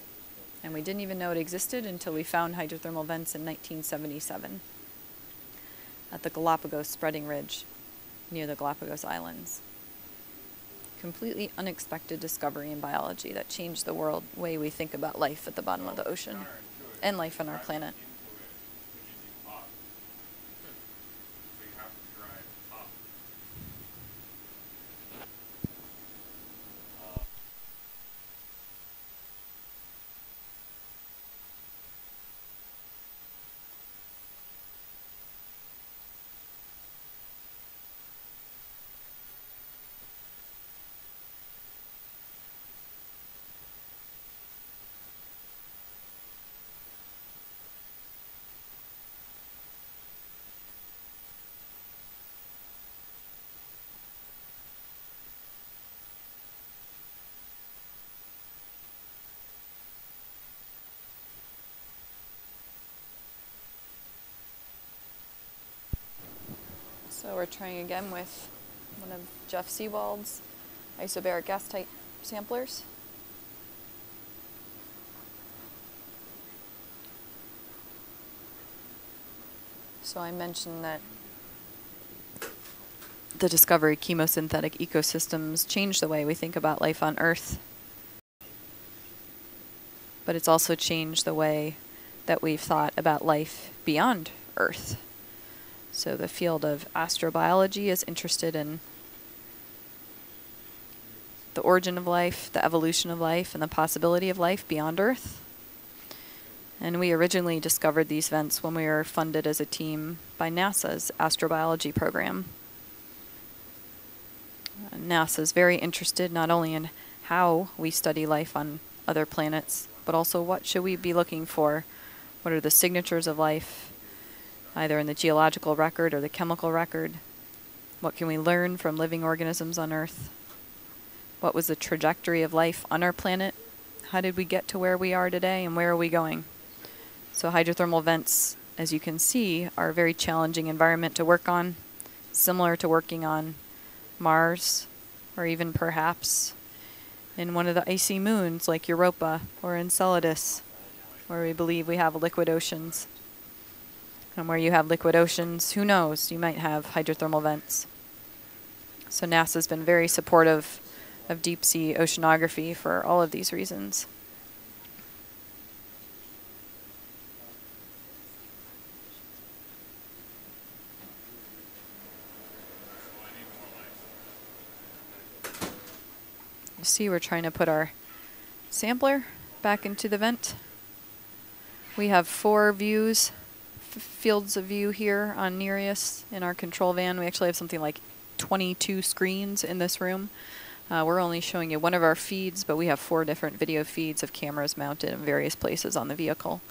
And we didn't even know it existed until we found hydrothermal vents in 1977 at the Galapagos spreading ridge near the Galapagos Islands. Completely unexpected discovery in biology that changed the way we think about life at the bottom of the ocean and life on our planet. So we're trying again with one of Jeff Seawald's isobaric gas type samplers. So I mentioned that the discovery of chemosynthetic ecosystems changed the way we think about life on Earth. But it's also changed the way that we've thought about life beyond Earth. So the field of astrobiology is interested in the origin of life, the evolution of life, and the possibility of life beyond Earth. And we originally discovered these vents when we were funded as a team by NASA's astrobiology program. NASA is very interested not only in how we study life on other planets, but also what should we be looking for? What are the signatures of life, either in the geological record or the chemical record? What can we learn from living organisms on Earth? What was the trajectory of life on our planet? How did we get to where we are today, and where are we going? So hydrothermal vents, as you can see, are a very challenging environment to work on, similar to working on Mars, or even perhaps in one of the icy moons like Europa or Enceladus, where we believe we have liquid oceans. And where you have liquid oceans, who knows, you might have hydrothermal vents. So NASA's been very supportive of deep sea oceanography for all of these reasons. You see, we're trying to put our sampler back into the vent. We have 4 views, fields of view here on Nereus in our control van. We actually have something like 22 screens in this room. We're only showing you one of our feeds, but we have 4 different video feeds of cameras mounted in various places on the vehicle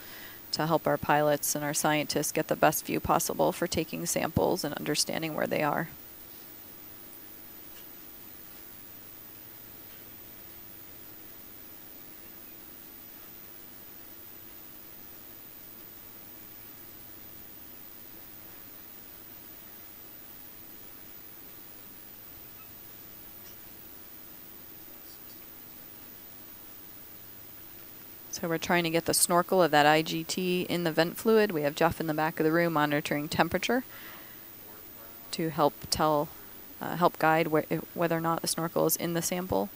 to help our pilots and our scientists get the best view possible for taking samples and understanding where they are. So we're trying to get the snorkel of that IGT in the vent fluid. We have Jeff in the back of the room monitoring temperature to help guide whether or not the snorkel is in the sample.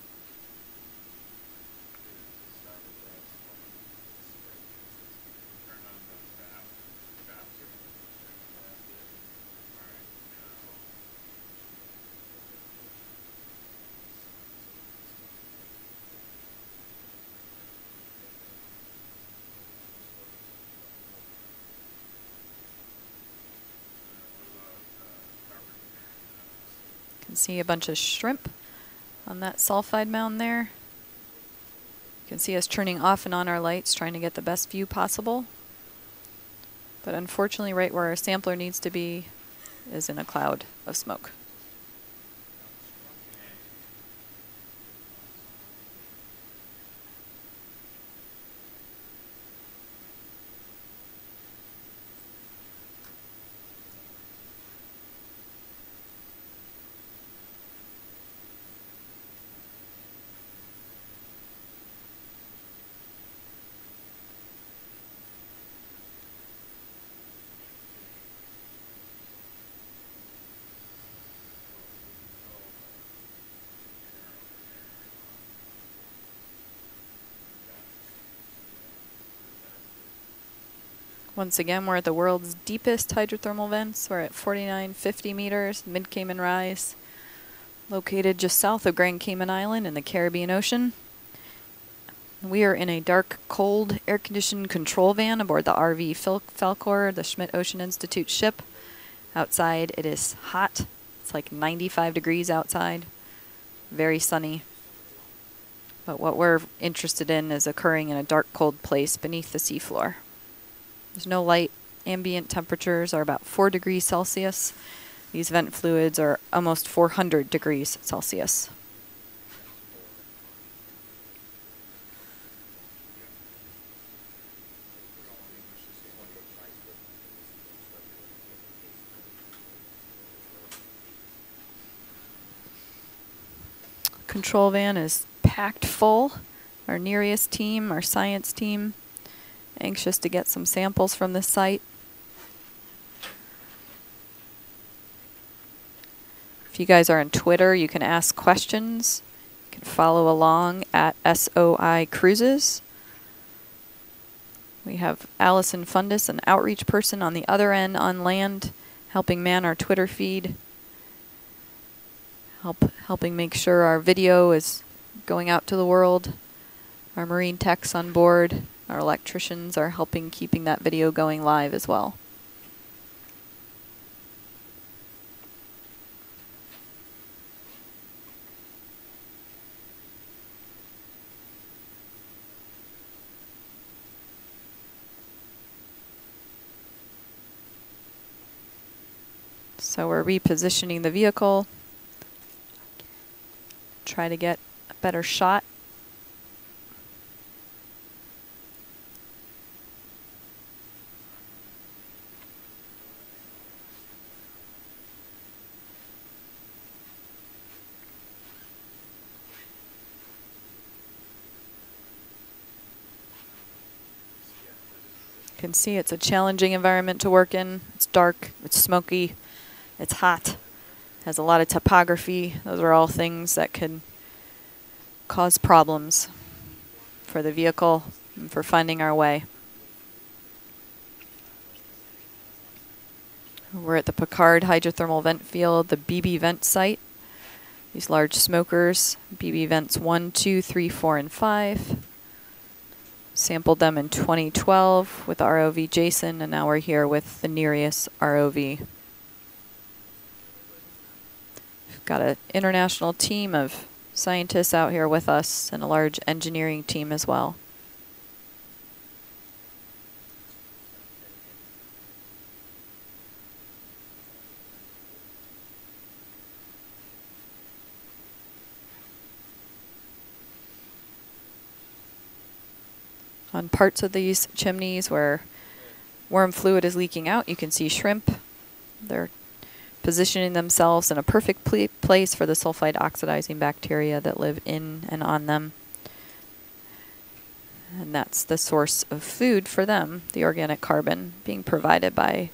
You can see a bunch of shrimp on that sulfide mound there. You can see us turning off and on our lights, trying to get the best view possible. But unfortunately, right where our sampler needs to be is in a cloud of smoke. Once again, we're at the world's deepest hydrothermal vents. We're at 4950 meters, Mid-Cayman Rise, located just south of Grand Cayman Island in the Caribbean Ocean. We are in a dark, cold, air-conditioned control van aboard the RV Falcor, the Schmidt Ocean Institute ship. Outside, it is hot. It's like 95 degrees outside, very sunny. But what we're interested in is occurring in a dark, cold place beneath the seafloor. There's no light. Ambient temperatures are about 4 degrees Celsius. These vent fluids are almost 400 degrees Celsius. Control van is packed full. Our Nereus team, our science team, anxious to get some samples from this site. If you guys are on Twitter, you can ask questions. You can follow along at SOI Cruises. We have Allison Fundus, an outreach person on the other end on land, helping man our Twitter feed, helping make sure our video is going out to the world. Our marine techs on board, our electricians are helping keeping that video going live as well. So we're repositioning the vehicle, try to get a better shot. You can see it's a challenging environment to work in. It's dark, it's smoky, it's hot, has a lot of topography. Those are all things that could cause problems for the vehicle and for finding our way. We're at the Piccard hydrothermal vent field, the BB vent site. These large smokers, BB vents 1, 2, 3, 4, and 5. Sampled them in 2012 with ROV Jason, and now we're here with the Nereus ROV. We've got an international team of scientists out here with us and a large engineering team as well. On parts of these chimneys where worm fluid is leaking out, you can see shrimp. They're positioning themselves in a perfect place for the sulfide oxidizing bacteria that live in and on them. And that's the source of food for them, the organic carbon being provided by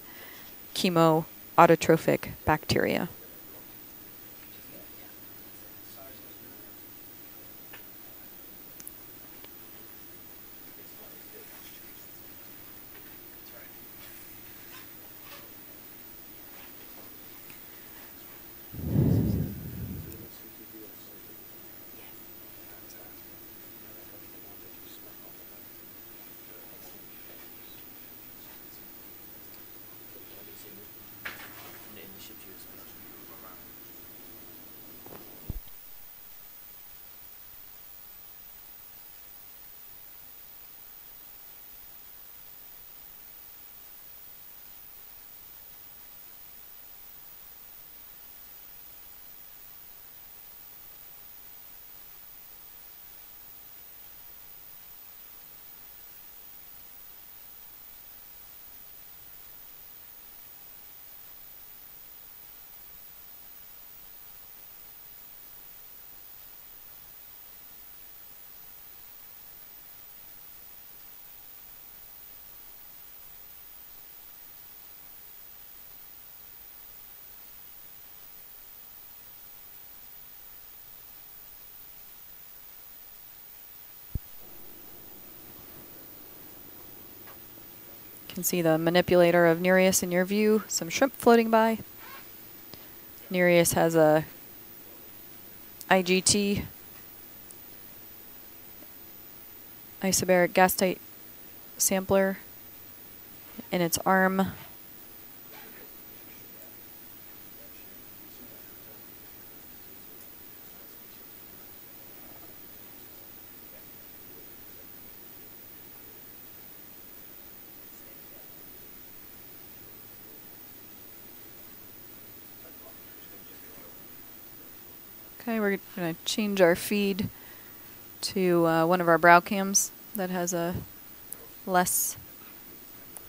chemoautotrophic bacteria. You can see the manipulator of Nereus in your view, some shrimp floating by. Nereus has a IGT, isobaric gas tight sampler in its arm. Okay, we're going to change our feed to one of our brow cams that has a less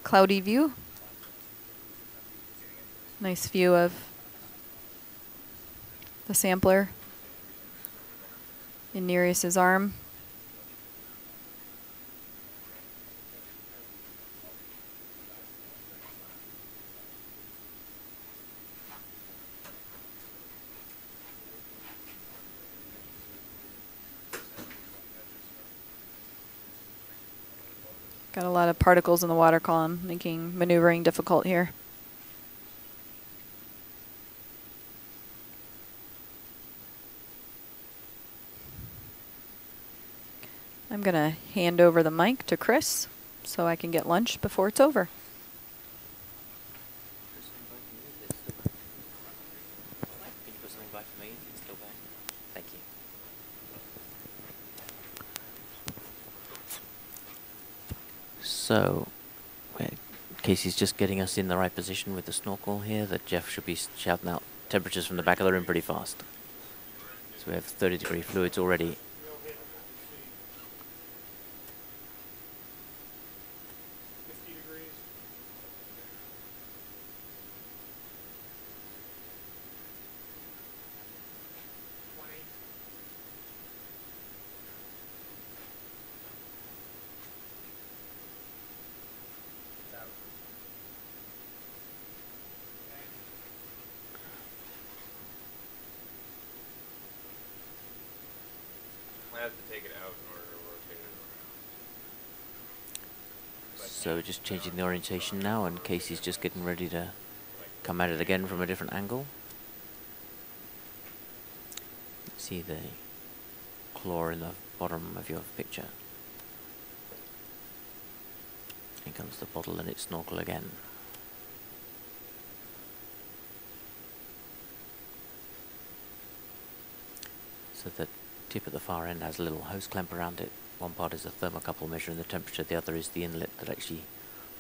cloudy view. Nice view of the sampler in Nereus's arm. Got a lot of particles in the water column, making maneuvering difficult here. I'm going to hand over the mic to Chris so I can get lunch before it's over. So, we had Casey's just getting us in the right position with the snorkel here, that Jeff should be shouting out temperatures from the back of the room pretty fast. So we have 30-degree fluids already. I have to take it out in order to rotate it around. So we're just changing the orientation now, and Casey's just getting ready to come at it again from a different angle. See the claw in the bottom of your picture. Here comes the bottle and its snorkel again. So the tip at the far end has a little hose clamp around it. One part is a thermocouple measuring the temperature, the other is the inlet that actually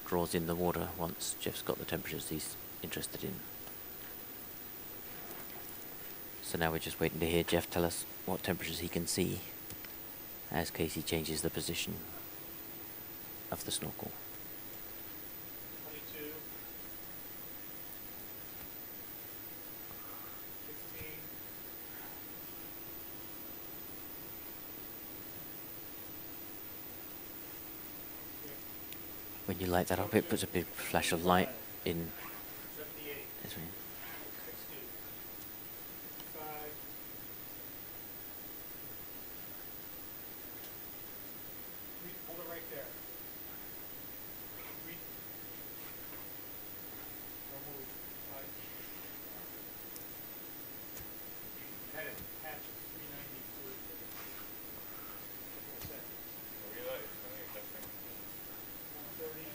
draws in the water once Jeff's got the temperatures he's interested in. So now we're just waiting to hear Jeff tell us what temperatures he can see as Casey changes the position of the snorkel. 22, 16, When you light that up, it puts a big flash of light in. 78, This way. 60, 5, hold it right there. 3, don't move, 5. You had a patch of 390 fluid there. Couple of seconds. 130.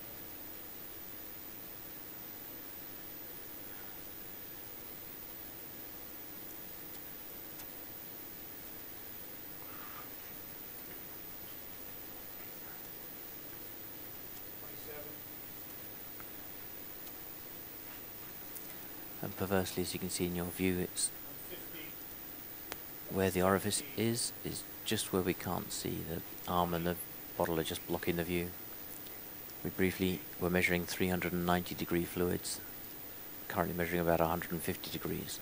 And perversely, as you can see in your view, it's where the orifice is just where we can't see. The arm and the bottle are just blocking the view. We're measuring 390 degree fluids, currently measuring about 150 degrees.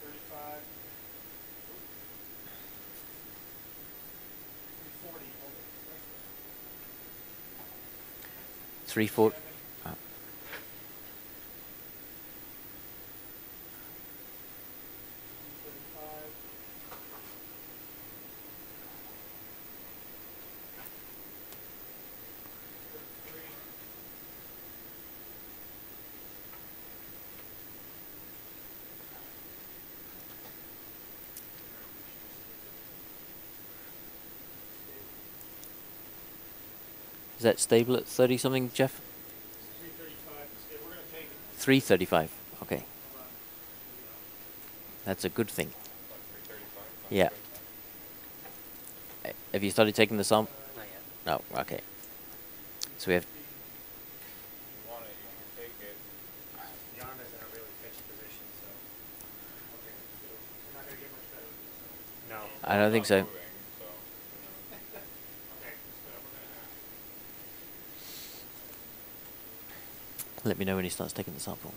35, 340, hold it. 340. 35, Is that stable at 30 something, Jeff? 335. We're going to take it. 335. Okay, Hold on. that's a good thing. 335. Yeah. Have you started taking the sample? Not yet. No. Okay. So we have. You want it, you can take it. The arm is in a really pitched position, so. Okay. It's not going to get much better. So. No. I don't think so. Okay. Let me know when he starts taking the sample.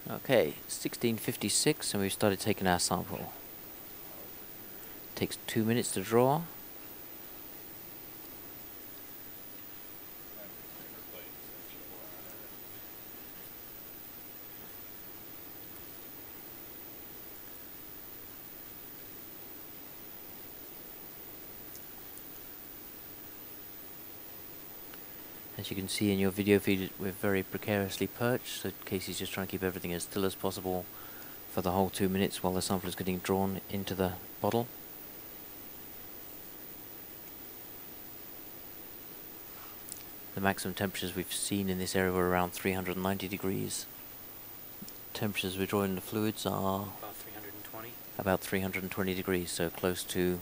Okay, 16:56, and we've started taking our sample. Takes 2 minutes to draw. As you can see in your video feed, we're very precariously perched, so Casey's just trying to keep everything as still as possible for the whole 2 minutes while the sample is getting drawn into the bottle. The maximum temperatures we've seen in this area were around 390 degrees. temperatures we're drawing the fluids are About 320. about 320 degrees, so close to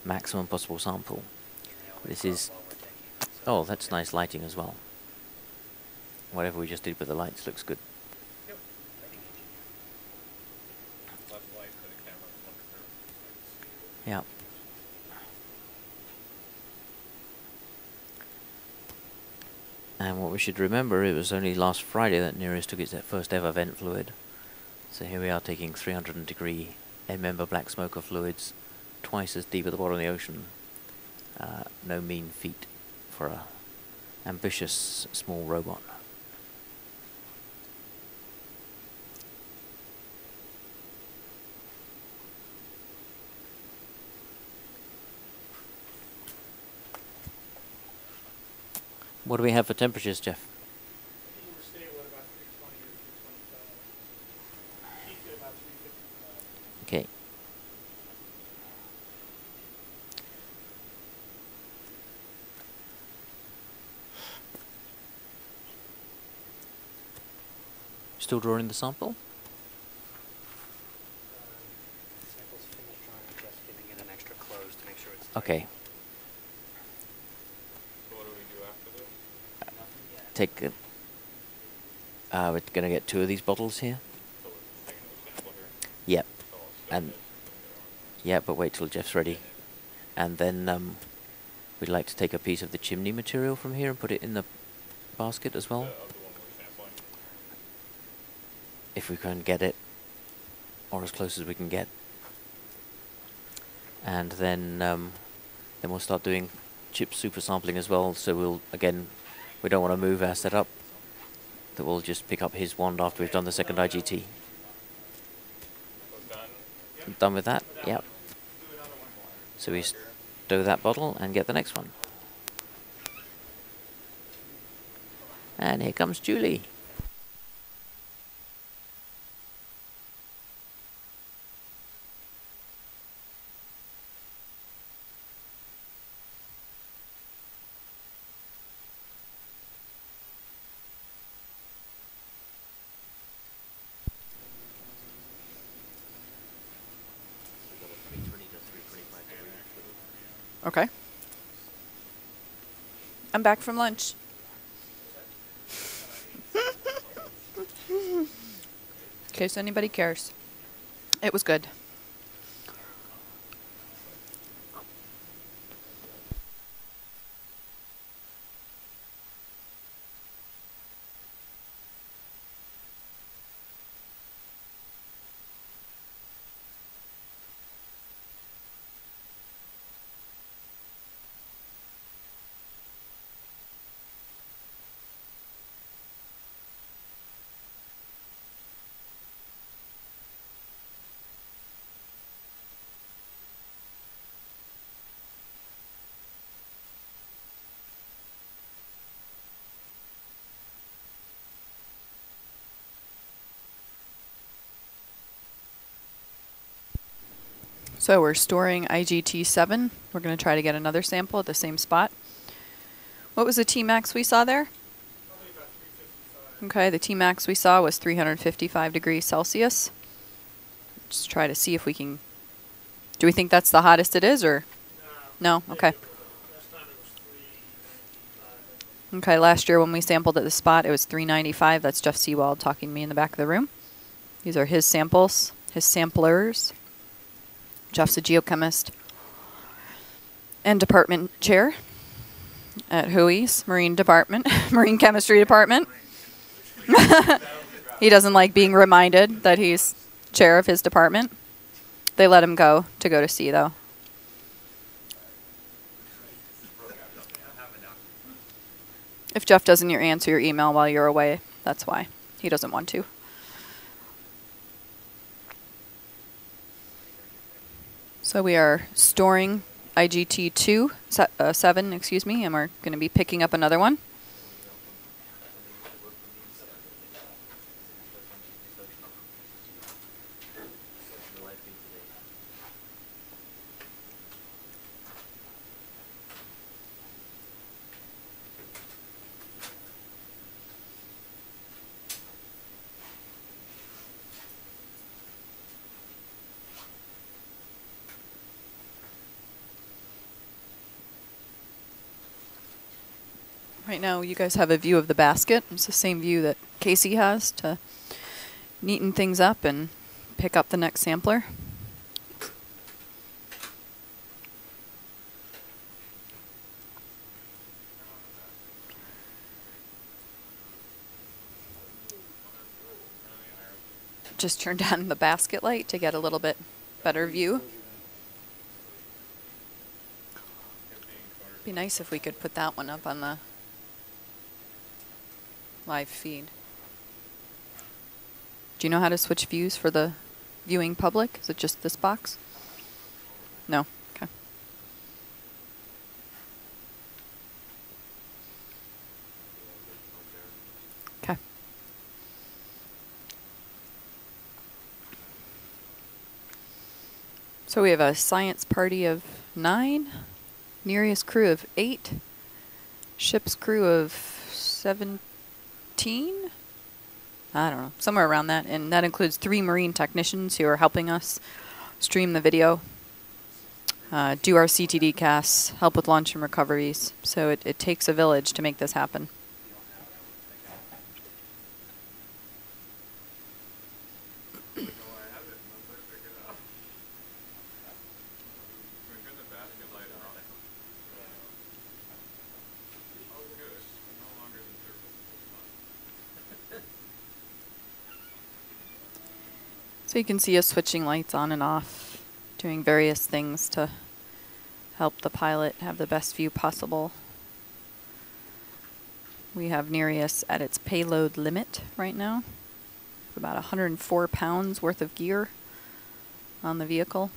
maximum possible sample. This is... Oh, that's nice lighting as well. Whatever we just did with the lights looks good. Yep. Left light for the camera. Yeah. And what we should remember, it was only last Friday that Nereus took its first ever vent fluid. So here we are taking 300 degree end-member black smoker fluids, twice as deep at the bottom of the ocean. No mean feat for a ambitious small robot. What do we have for temperatures, Jeff? We were stable at about 320 or 325. Peaked at about 355. Okay. Still drawing the sample? Sample's finished drawing, I'm just giving it an extra close to make sure it's Okay. So what do we do after this? nothing yet. Take a, we're gonna get 2 of these bottles here. So we're taking the sample here. Yep. So I'll stop And this. yeah, but wait till Jeff's ready. And then we'd like to take a piece of the chimney material from here and put it in the basket as well, Of the one we're sampling. if we can get it, or as close as we can get. And then we'll start doing chip super sampling as well. So we'll, again, we don't want to move our setup. That we'll just pick up his wand after we've done the second IGT. So done. Done with that? Yep. Do another one more. So we stow that bottle and get the next one. And here comes Julie. Okay. I'm back from lunch. In case anybody cares. It was good. So we're storing IGT-7. We're going to try to get another sample at the same spot. What was the Tmax we saw there? Probably about 355. Okay, the Tmax we saw was 355 degrees Celsius. Just try to see if we can... Do we think that's the hottest it is, or...? No? Okay. Last time it was 395. Okay, last year when we sampled at the spot, it was 395. That's Jeff Seawald talking to me in the back of the room. These are his samples, his samplers. Jeff's a geochemist and department chair at HROV's Marine Department, Marine Chemistry Department. He doesn't like being reminded that he's chair of his department. They let him go to sea, though. If Jeff doesn't answer your email while you're away, that's why. He doesn't want to. So we are storing IGT-7, excuse me, and we're going to be picking up another one. Right now you guys have a view of the basket. It's the same view that Casey has to neaten things up and pick up the next sampler. Just turn down the basket light to get a little bit better view. Be nice if we could put that one up on the live feed. Do you know how to switch views for the viewing public? Is it just this box? No. Okay. Okay. So we have a science party of 9, Nereus crew of 8, ship's crew of 17? I don't know, somewhere around that. And that includes 3 marine technicians who are helping us stream the video, do our CTD casts, help with launch and recoveries. So it takes a village to make this happen. So you can see us switching lights on and off, doing various things to help the pilot have the best view possible. We have Nereus at its payload limit right now. About 104 pounds worth of gear on the vehicle.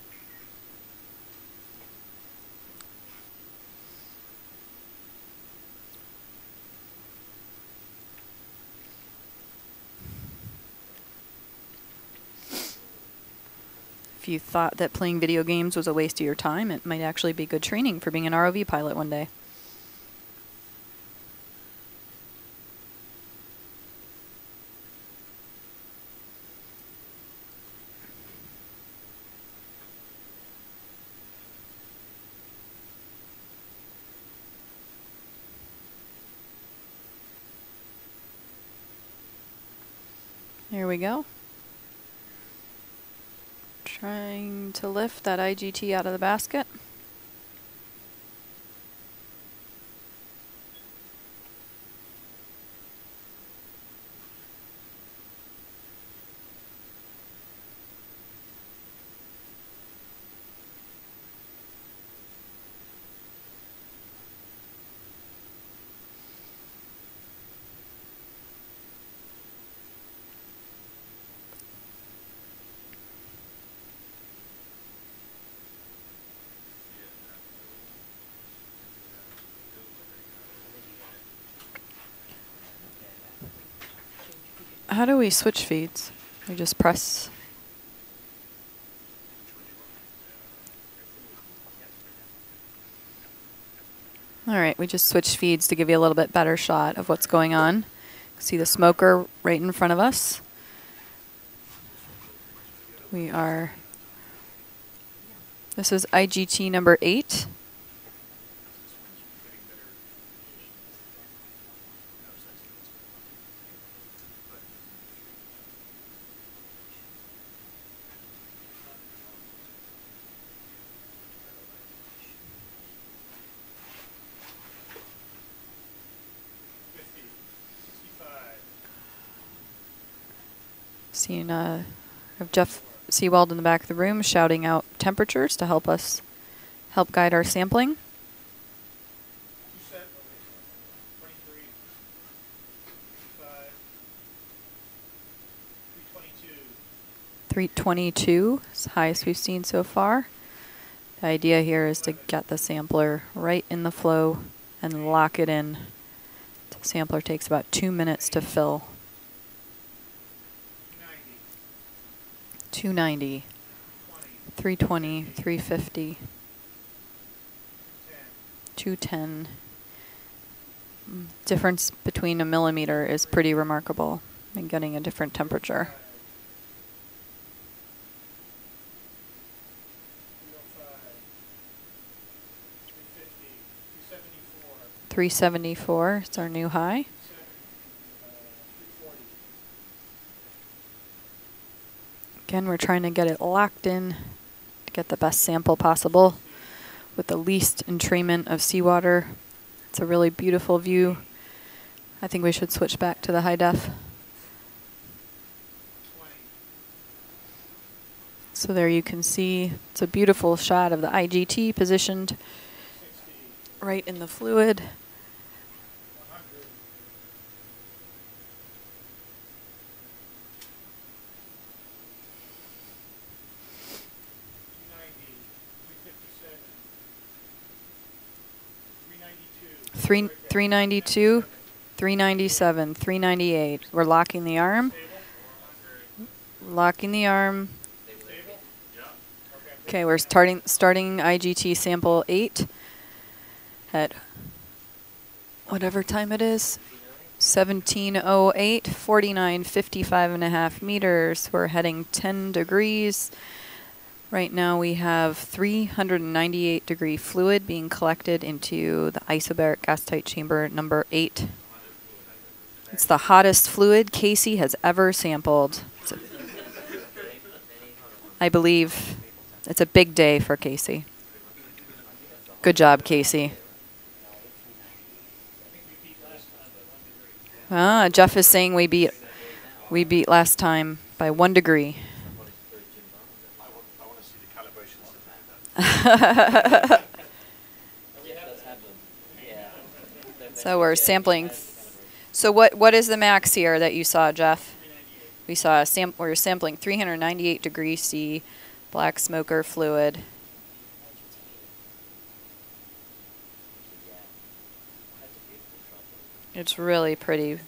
If you thought that playing video games was a waste of your time, it might actually be good training for being an ROV pilot one day. Here we go. Trying to lift that IGT out of the basket. How do we switch feeds? We just press. All right, we just switched feeds to give you a little bit better shot of what's going on. See the smoker right in front of us. This is IGT number 8. Seeing have Jeff Seawald in the back of the room shouting out temperatures to help guide our sampling. 322 is the highest we've seen so far. The idea here is to get the sampler right in the flow and lock it in. The sampler takes about 2 minutes to fill. 290, 320, 350, 210. Difference between a millimeter is pretty remarkable in getting a different temperature. 374. 374. It's our new high. Again, we're trying to get it locked in to get the best sample possible with the least entrainment of seawater. It's a really beautiful view. I think we should switch back to the high def. So there you can see it's a beautiful shot of the IGT positioned right in the fluid. Three 392, 397, 398. We're locking the arm. Locking the arm. Okay, we're starting IGT sample 8 at whatever time it is. 1708, 4955.5 meters. We're heading 10 degrees. Right now we have 398 degree fluid being collected into the isobaric gas tight chamber number 8. It's the hottest fluid Casey has ever sampled. I believe it's a big day for Casey. Good job, Casey. Jeff is saying we beat last time by 1 degree. So we're sampling. So what is the max here that you saw, Jeff? We saw we're sampling 398 degrees C, black smoker fluid. It's really pretty.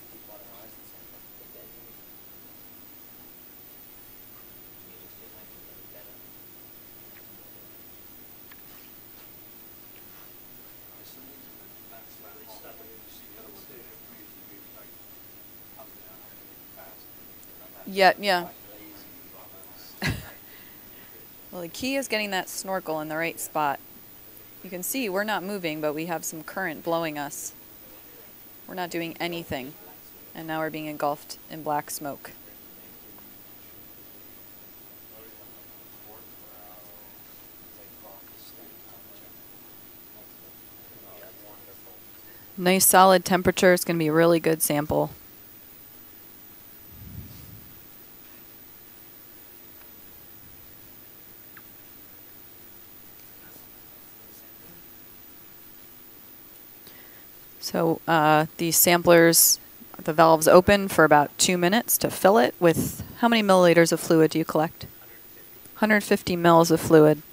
Yeah. Well, the key is getting that snorkel in the right spot. You can see we're not moving, but we have some current blowing us. We're not doing anything, and now we're being engulfed in black smoke. Nice solid temperature. It's going to be a really good sample. So these samplers, the valves open for about 2 minutes to fill it with, how many milliliters of fluid do you collect? 150 mils of fluid.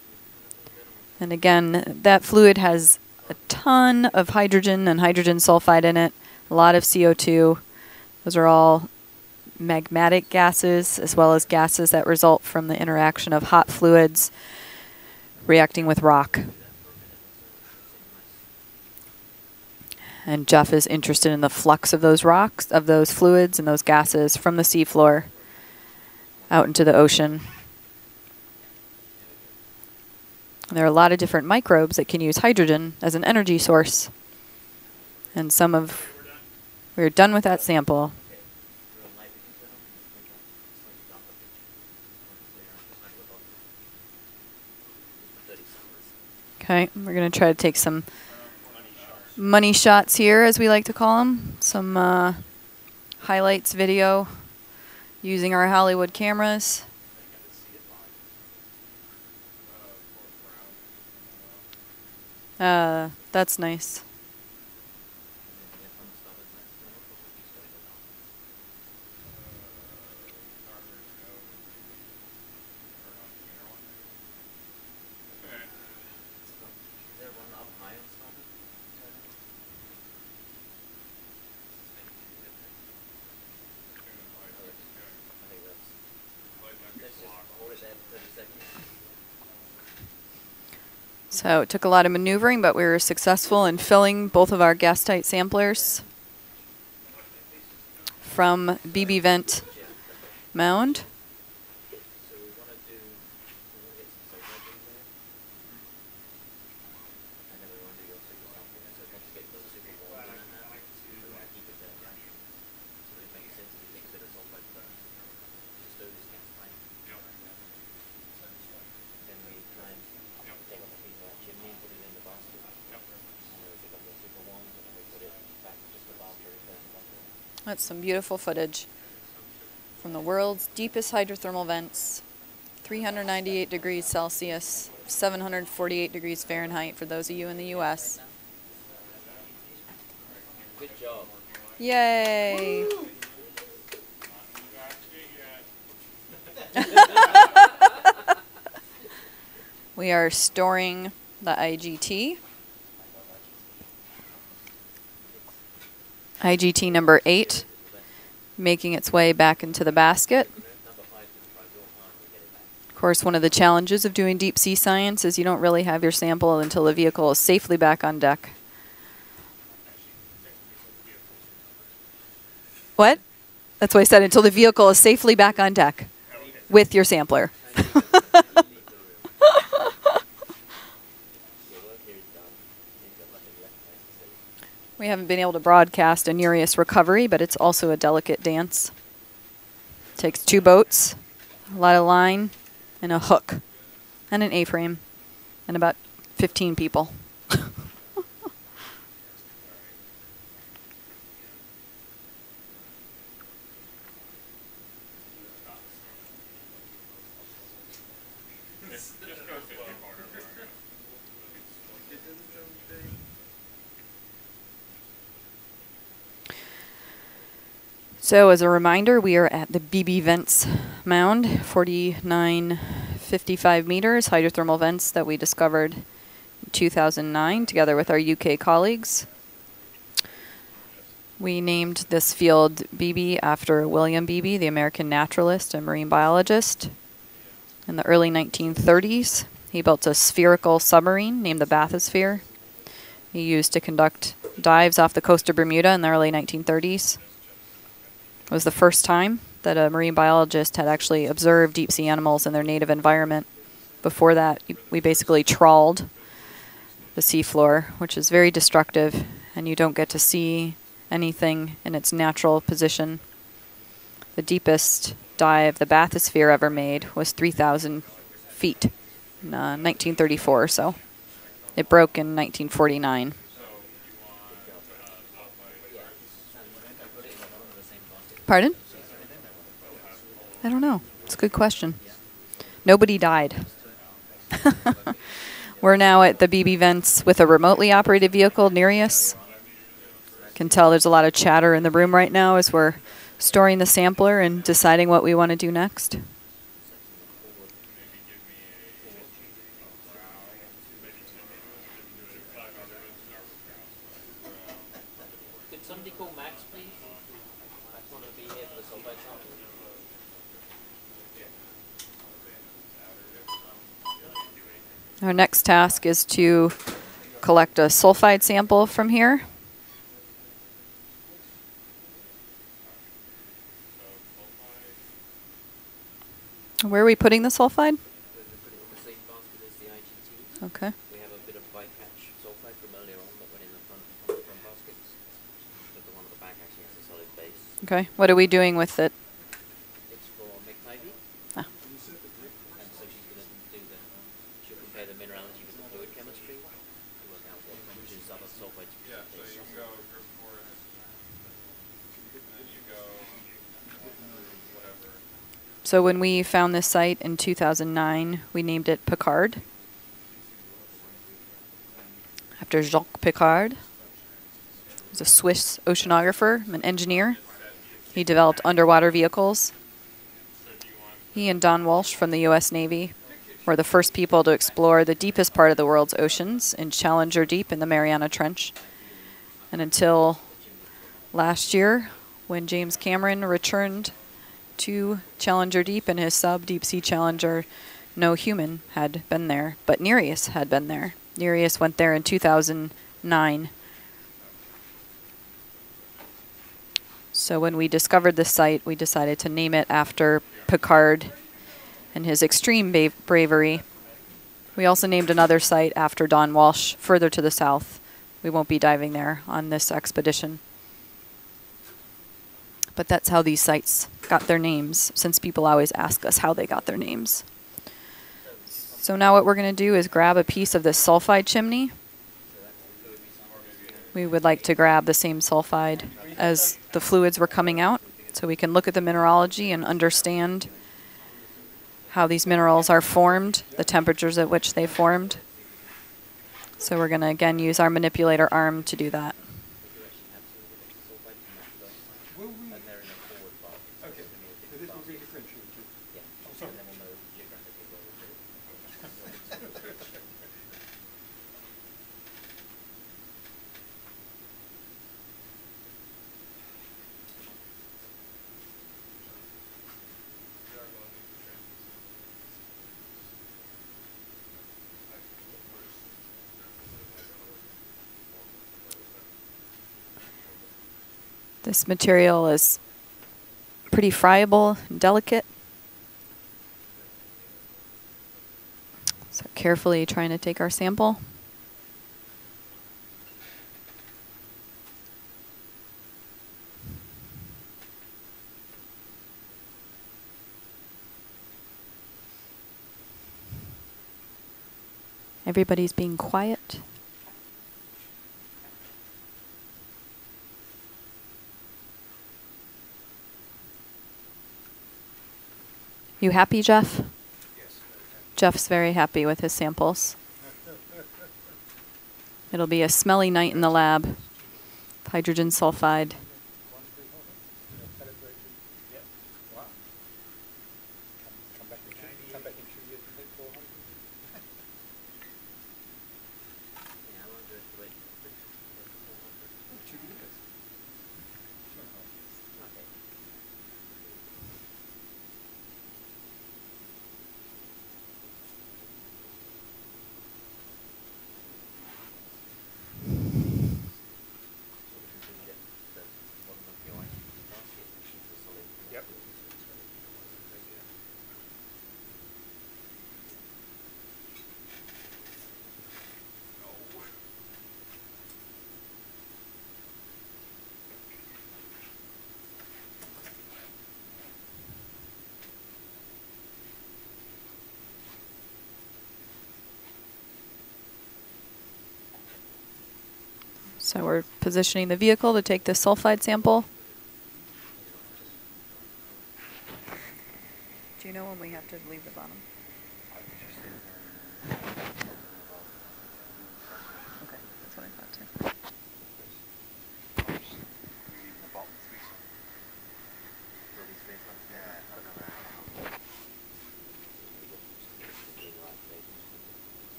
And again, that fluid has a ton of hydrogen and hydrogen sulfide in it, a lot of CO2. Those are all magmatic gases, as well as gases that result from the interaction of hot fluids reacting with rock. And Jeff is interested in the flux of those rocks, of those fluids and those gases from the seafloor out into the ocean. And there are a lot of different microbes that can use hydrogen as an energy source. And we're done with that sample. Okay, we're going to try to take some money shots here, as we like to call them. Some highlights video using our Hollywood cameras. That's nice. So it took a lot of maneuvering, but we were successful in filling both of our gas tight samplers from BB vent mound. That's some beautiful footage from the world's deepest hydrothermal vents, 398 degrees Celsius, 748 degrees Fahrenheit for those of you in the US. Good job. Yay! We are storing the IGT. IGT number 8, making its way back into the basket. Of course, one of the challenges of doing deep sea science is you don't really have your sample until the vehicle is safely back on deck. What? That's what I said, until the vehicle is safely back on deck with your sampler. We haven't been able to broadcast a Nereus recovery, but it's also a delicate dance. It takes 2 boats, a lot of line, and a hook, and an A-frame, and about 15 people. So as a reminder, we are at the BB Vents mound, 4955 meters, hydrothermal vents that we discovered in 2009 together with our UK colleagues. We named this field Beebe after William Beebe, the American naturalist and marine biologist. In the early 1930s, he built a spherical submarine named the Bathysphere. He used to conduct dives off the coast of Bermuda in the early 1930s. It was the first time that a marine biologist had actually observed deep sea animals in their native environment. Before that, we basically trawled the seafloor, which is very destructive, and you don't get to see anything in its natural position. The deepest dive the Bathysphere ever made was 3,000 feet in 1934 or so. It broke in 1949. Pardon? I don't know. It's a good question. Nobody died. We're now at the BB Vents with a remotely operated vehicle, Nereus. Can tell there's a lot of chatter in the room right now as we're storing the sampler and deciding what we want to do next. Could somebody call Max, please? Max wanted to be here for the sulfide sample. Our next task is to collect a sulfide sample from here. Where are we putting the sulfide? Okay. We have a bit of bycatch sulfide from earlier on that went in the front baskets. But the one at the back actually has a solid base. Okay. What are we doing with it? It's for Mid-Cayman. Ah. And so she's going to do she'll compare the mineralogy with the fluid chemistry to work out what changes other sulfides. Yeah, so you can go group 4 and then you go whatever. So when we found this site in 2009, we named it Piccard, after Jacques Piccard. He's a Swiss oceanographer, an engineer. He developed underwater vehicles. He and Don Walsh from the U.S. Navy were the first people to explore the deepest part of the world's oceans in Challenger Deep in the Mariana Trench. And until last year, when James Cameron returned to Challenger Deep in his sub Deep Sea Challenger, no human had been there, but Nereus had been there. Nereus went there in 2009. So when we discovered this site, we decided to name it after Piccard and his extreme bravery. We also named another site after Don Walsh, further to the south. We won't be diving there on this expedition. But that's how these sites got their names, since people always ask us how they got their names. So now what we're going to do is grab a piece of this sulfide chimney. we would like to grab the same sulfide as the fluids were coming out, so we can look at the mineralogy and understand how these minerals are formed, the temperatures at which they formed. So we're going to again use our manipulator arm to do that. Okay, so this will be differentiated. Oh, sorry. This material is pretty friable and delicate. So carefully trying to take our sample. Everybody's being quiet. You happy, Jeff? Yes, very happy. Jeff's very happy with his samples. It'll be a smelly night in the lab. Hydrogen sulfide. Yep. Wow. Come back in 2 years and hit 400. Yep. So we're positioning the vehicle to take this sulfide sample. Do you know when we have to leave the bottom? Okay, that's what I thought too.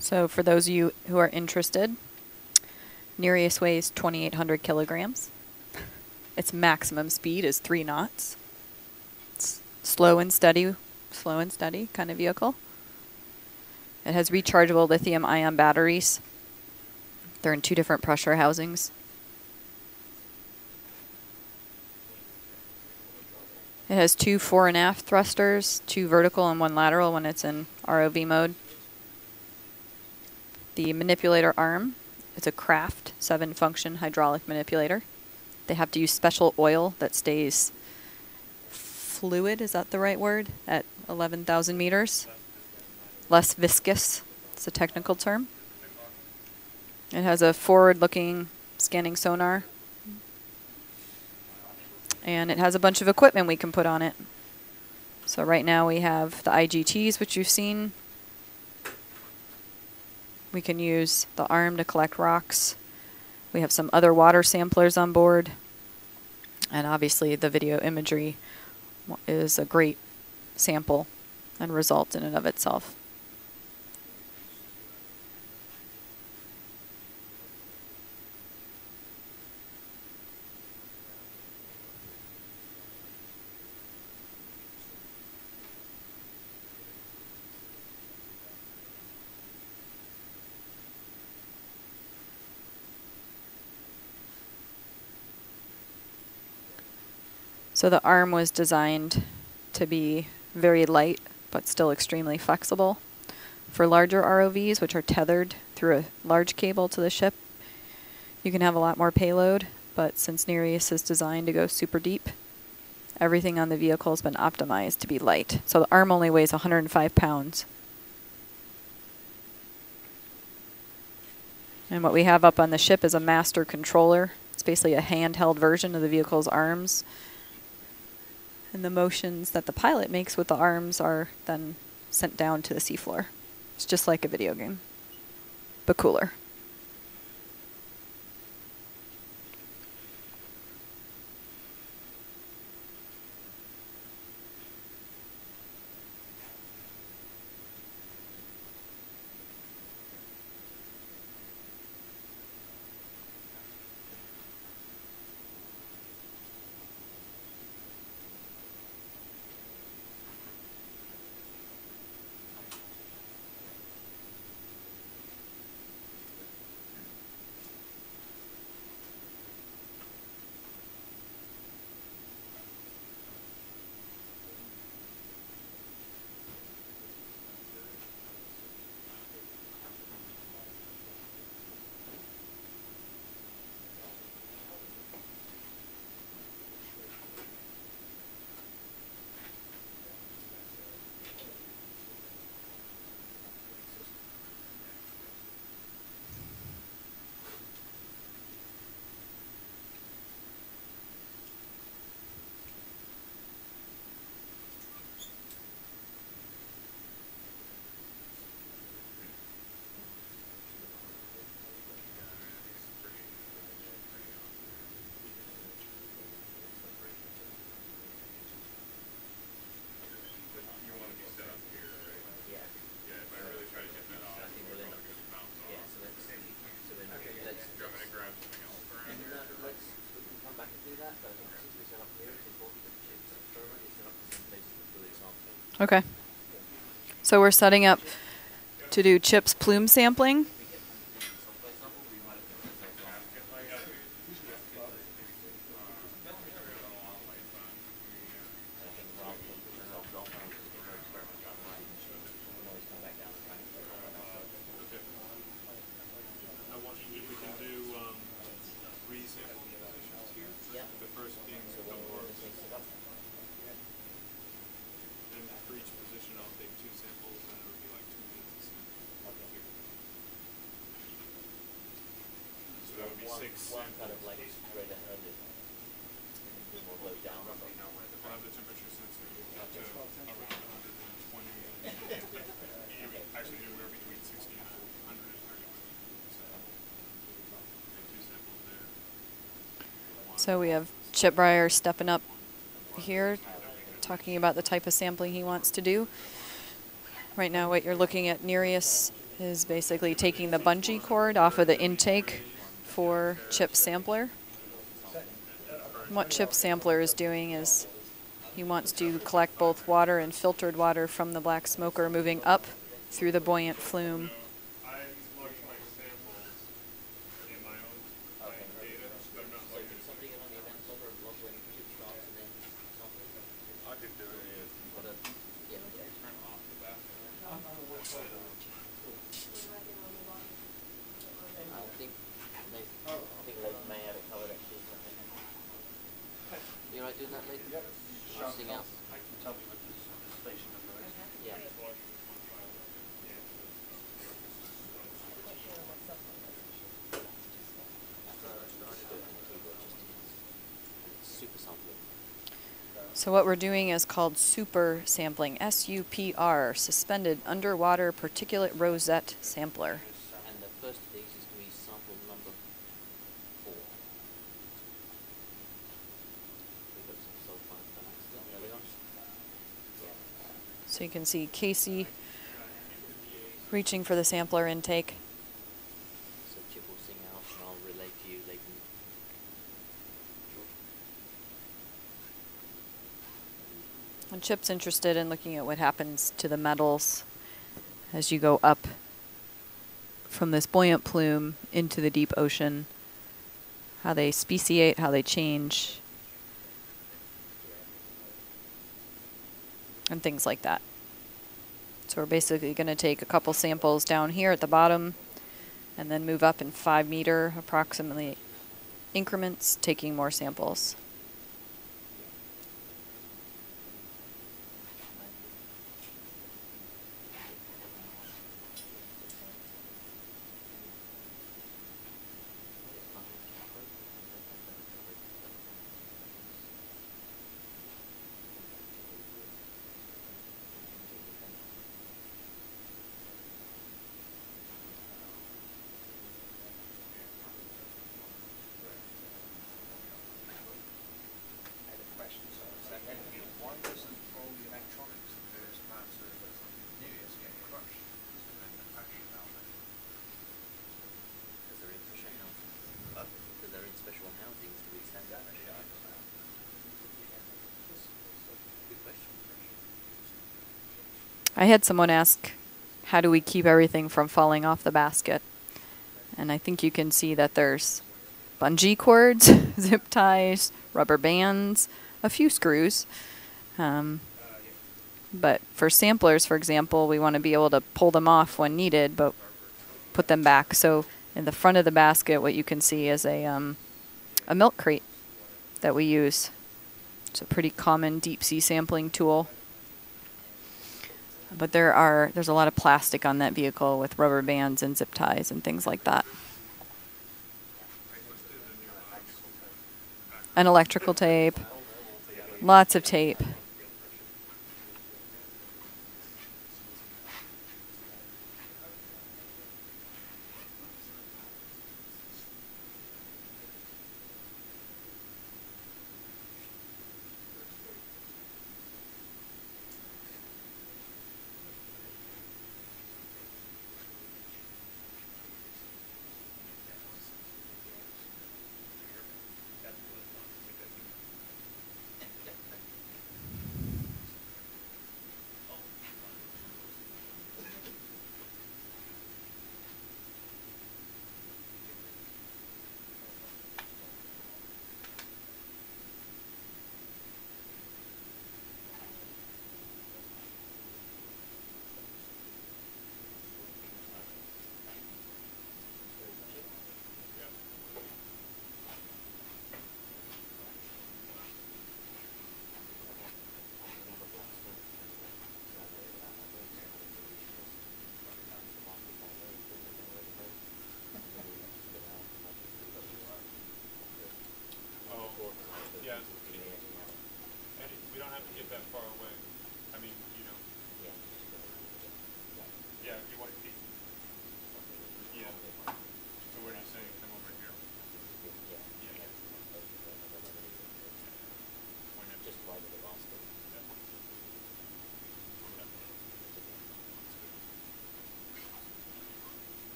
So for those of you who are interested, Nereus weighs 2,800 kilograms. Its maximum speed is 3 knots. It's slow and steady kind of vehicle. It has rechargeable lithium-ion batteries. They're in 2 different pressure housings. It has 2 fore and aft thrusters, 2 vertical and 1 lateral when it's in ROV mode. The manipulator arm, it's a Craft 7-function hydraulic manipulator. They have to use special oil that stays fluid, is that the right word, at 11,000 meters? Less viscous, it's a technical term. It has a forward-looking scanning sonar. And it has a bunch of equipment we can put on it. So right now we have the IGTs, which you've seen. We can use the arm to collect rocks. We have some other water samplers on board. And obviously the video imagery is a great sample and result in and of itself. So the arm was designed to be very light but still extremely flexible. For larger ROVs, which are tethered through a large cable to the ship, you can have a lot more payload, but since Nereus is designed to go super deep, everything on the vehicle has been optimized to be light. So the arm only weighs 105 pounds. And what we have up on the ship is a master controller. It's basically a handheld version of the vehicle's arms. And the motions that the pilot makes with the arms are then sent down to the seafloor. It's just like a video game, but cooler. Okay. So we're setting up to do Chip's plume sampling. So we have Chip Breyer stepping up here, talking about the type of sampling he wants to do. Right now what you're looking at, Nereus is basically taking the bungee cord off of the intake for Chip's sampler. And what Chip's sampler is doing is he wants to collect both water and filtered water from the black smoker moving up through the buoyant flume. So what we're doing is called super sampling, SUPR, Suspended Underwater Particulate Rosette Sampler. And the first of these is going to be sample number 4. We've got some sulfide done early on. So you can see Casey reaching for the sampler intake. So Chip will sing out and I'll relay to you later. And Chip's interested in looking at what happens to the metals as you go up from this buoyant plume into the deep ocean, how they speciate, how they change, and things like that. So we're basically going to take a couple samples down here at the bottom and then move up in 5-meter approximately increments, taking more samples. I had someone ask, how do we keep everything from falling off the basket? And I think you can see that there's bungee cords, zip ties, rubber bands, a few screws. But for samplers, for example, we want to be able to pull them off when needed, but put them back. So in the front of the basket, what you can see is a milk crate that we use. It's a pretty common deep sea sampling tool. But there's a lot of plastic on that vehicle with rubber bands and zip ties and things like that. And electrical tape, lots of tape.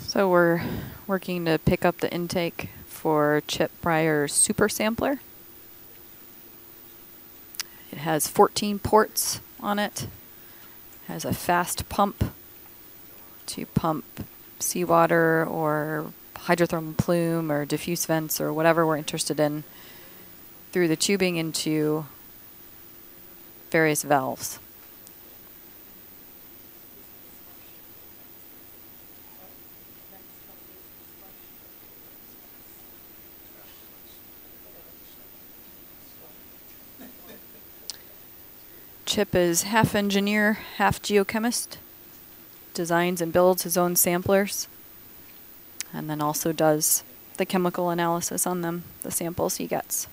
So we're working to pick up the intake for Chip Breyer's super sampler. It has 14 ports on it. Has a fast pump to pump seawater or hydrothermal plume or diffuse vents or whatever we're interested in through the tubing into various valves. Chip is half engineer, half geochemist, designs and builds his own samplers, and then also does the chemical analysis on them, the samples he gets.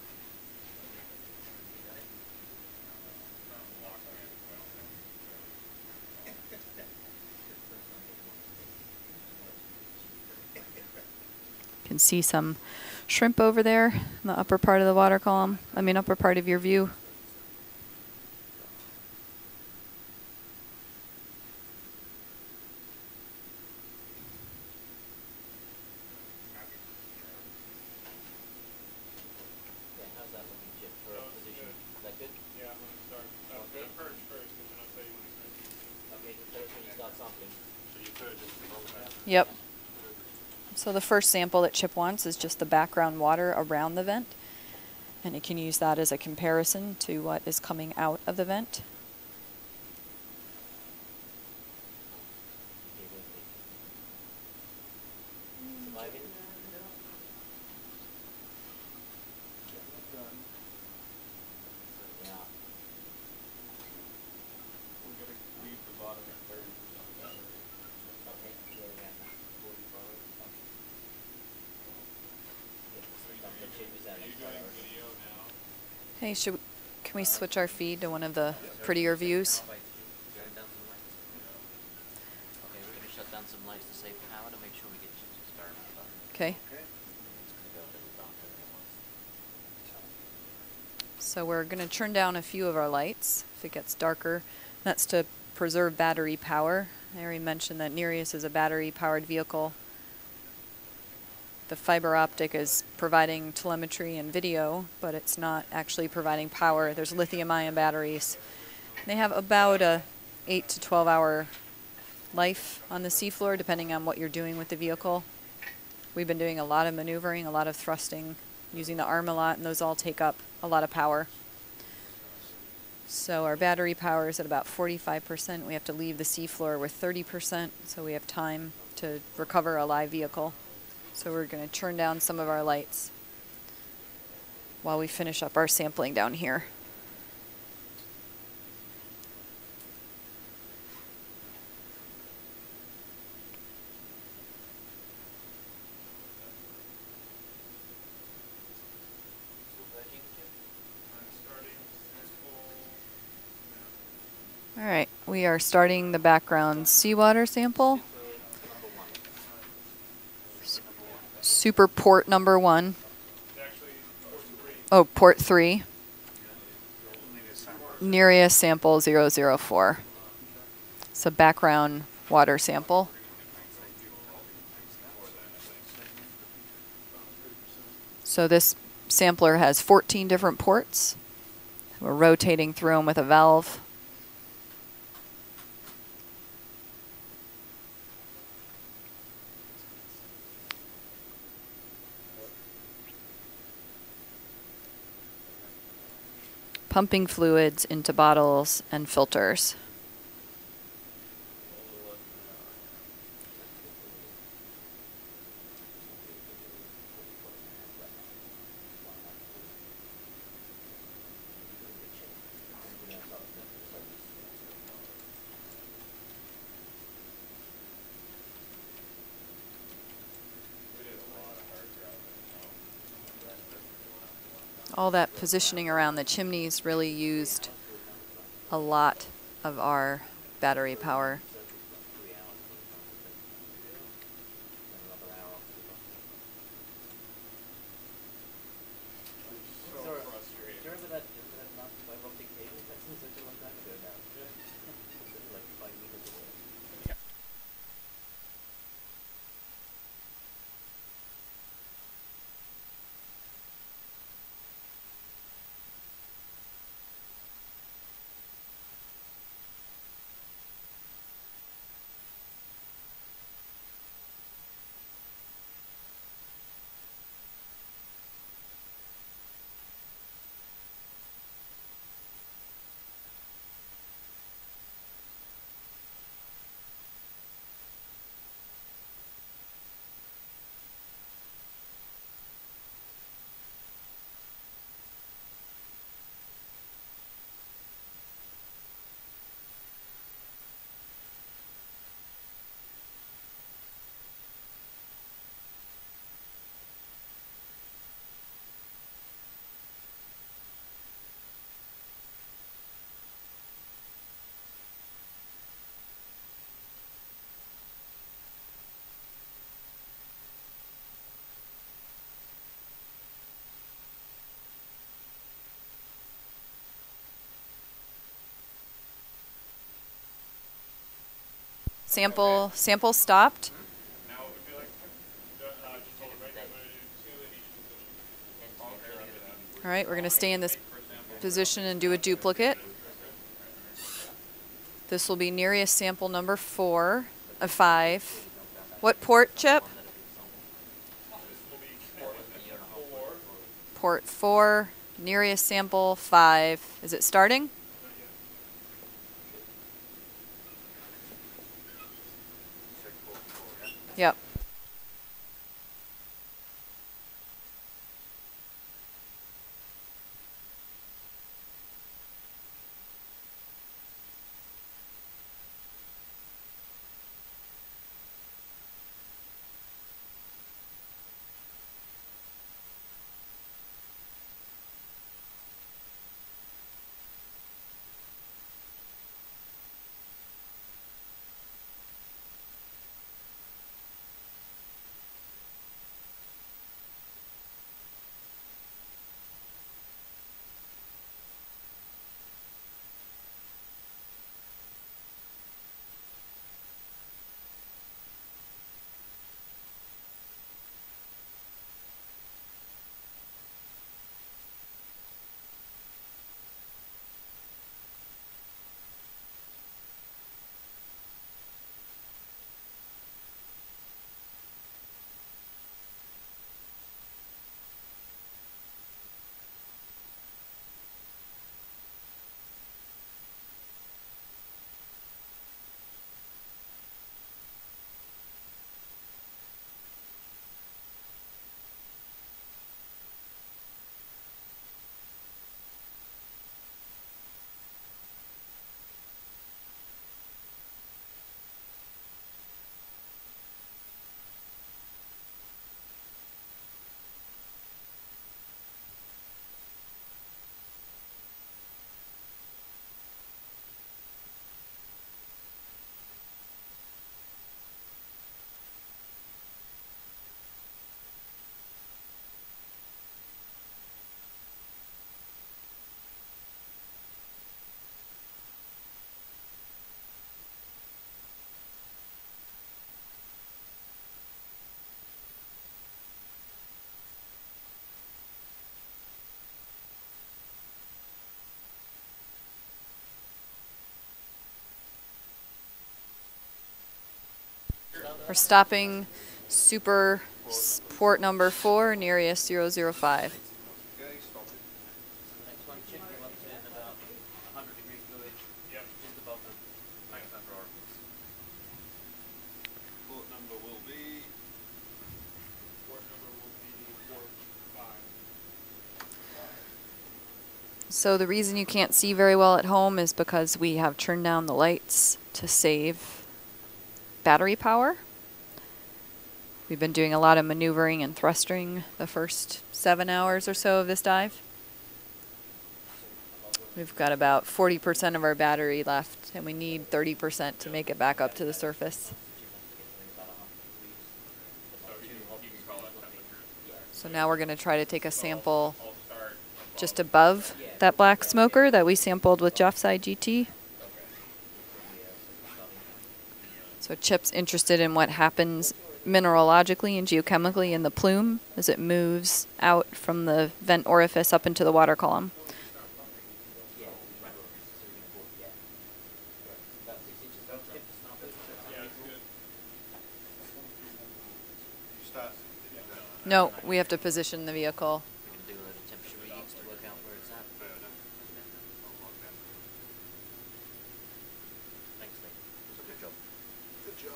You can see some shrimp over there in the upper part of the water column, upper part of your view. Yep. So the first sample that Chip wants is just the background water around the vent, and he can use that as a comparison to what is coming out of the vent. Hey, can we switch our feed to one of the prettier views? Okay, we're going to shut down some lights to save power to make sure we get Chip's experiment done. Okay. It's going to go a little darker than it was. So we're going to turn down a few of our lights if it gets darker. That's to preserve battery power. I already mentioned that Nereus is a battery-powered vehicle. The fiber optic is providing telemetry and video, but it's not actually providing power. There's lithium-ion batteries. They have about a 8 to 12 hour life on the seafloor, depending on what you're doing with the vehicle. We've been doing a lot of maneuvering, a lot of thrusting, using the arm a lot, and those all take up a lot of power. So our battery power is at about 45%. We have to leave the seafloor with 30%, so we have time to recover a live vehicle. So we're going to turn down some of our lights while we finish up our sampling down here. All right, we are starting the background seawater sample. Super port number 1. Oh, port 3. Nereus sample 004. It's a background water sample. So this sampler has 14 different ports. We're rotating through them with a valve. Pumping fluids into bottles and filters. All that positioning around the chimneys really used a lot of our battery power. Sample stopped. Now, would you like to just hold it right there? I'm going to do 2 in each position. All right, we're going to stay in this position and do a duplicate. This will be Nereus sample number 4 of 5. What port, Chip? Port 4, Nereus sample 5. Is it starting? Yep. We're stopping super port number 4, Nereus 005. The next one should come up to about 100 degree fluid, just above the magnifier orifice. Port number will be port 5. So the reason you can't see very well at home is because we have turned down the lights to save battery power. We've been doing a lot of maneuvering and thrusting the first 7 hours or so of this dive. We've got about 40% of our battery left, and we need 30% to make it back up to the surface. So now we're going to try to take a sample just above that black smoker that we sampled with Jeffside GT. So Chip's interested in what happens mineralogically and geochemically in the plume as it moves out from the vent orifice up into the water column. No, we have to position the vehicle. We can do a little temperature readings to work out where it's at. Thanks, Lee. That's a good job. Good job.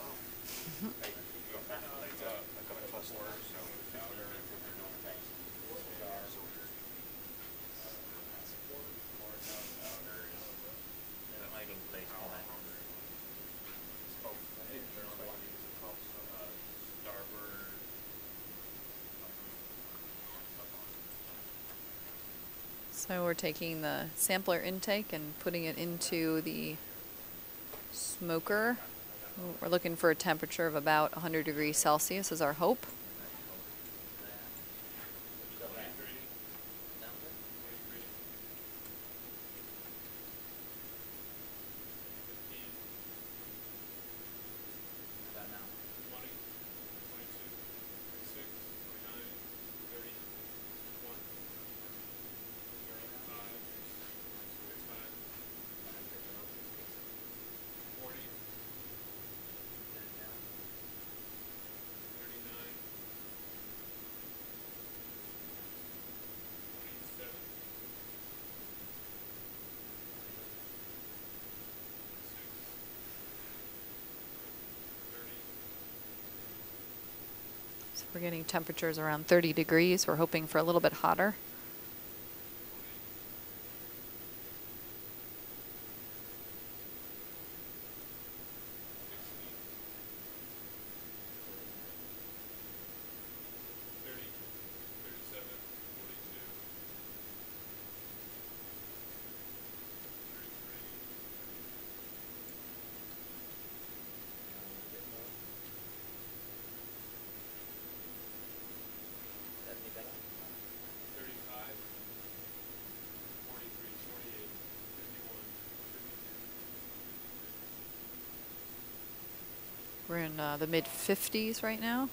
Hiding place comment. So we're taking the sampler intake and putting it into the smoker. We're looking for a temperature of about 100 degrees Celsius is our hope. We're getting temperatures around 30 degrees. We're hoping for a little bit hotter. We're in the mid-50s right now.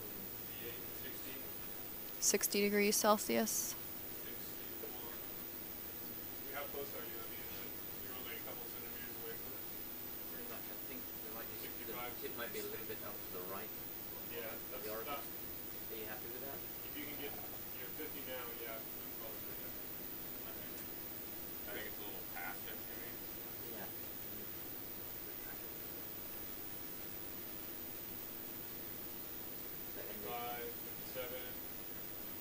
60 degrees Celsius. How close are you? I mean, you're only a couple centimeters away from it. Pretty much, I think the 65, tip might be a little bit up to the right. Yeah, that's The origin. not. Are you happy with that? If you can get, you're 50 now, yeah, move closer, yeah. I think it's a little past 50, maybe. Yeah. 55, 57,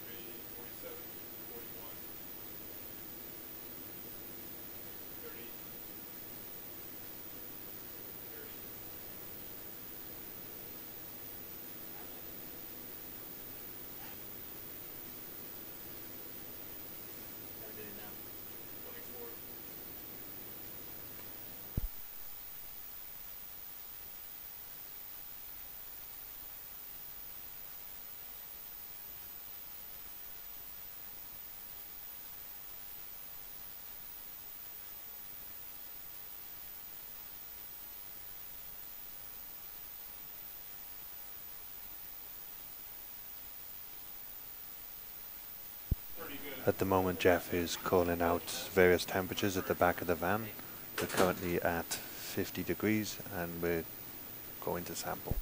53, 47, 41, 30, 30. How are we doing now? 24. At the moment, Jeff is calling out various temperatures at the back of the van. We're currently at 50 degrees and we're going to sample.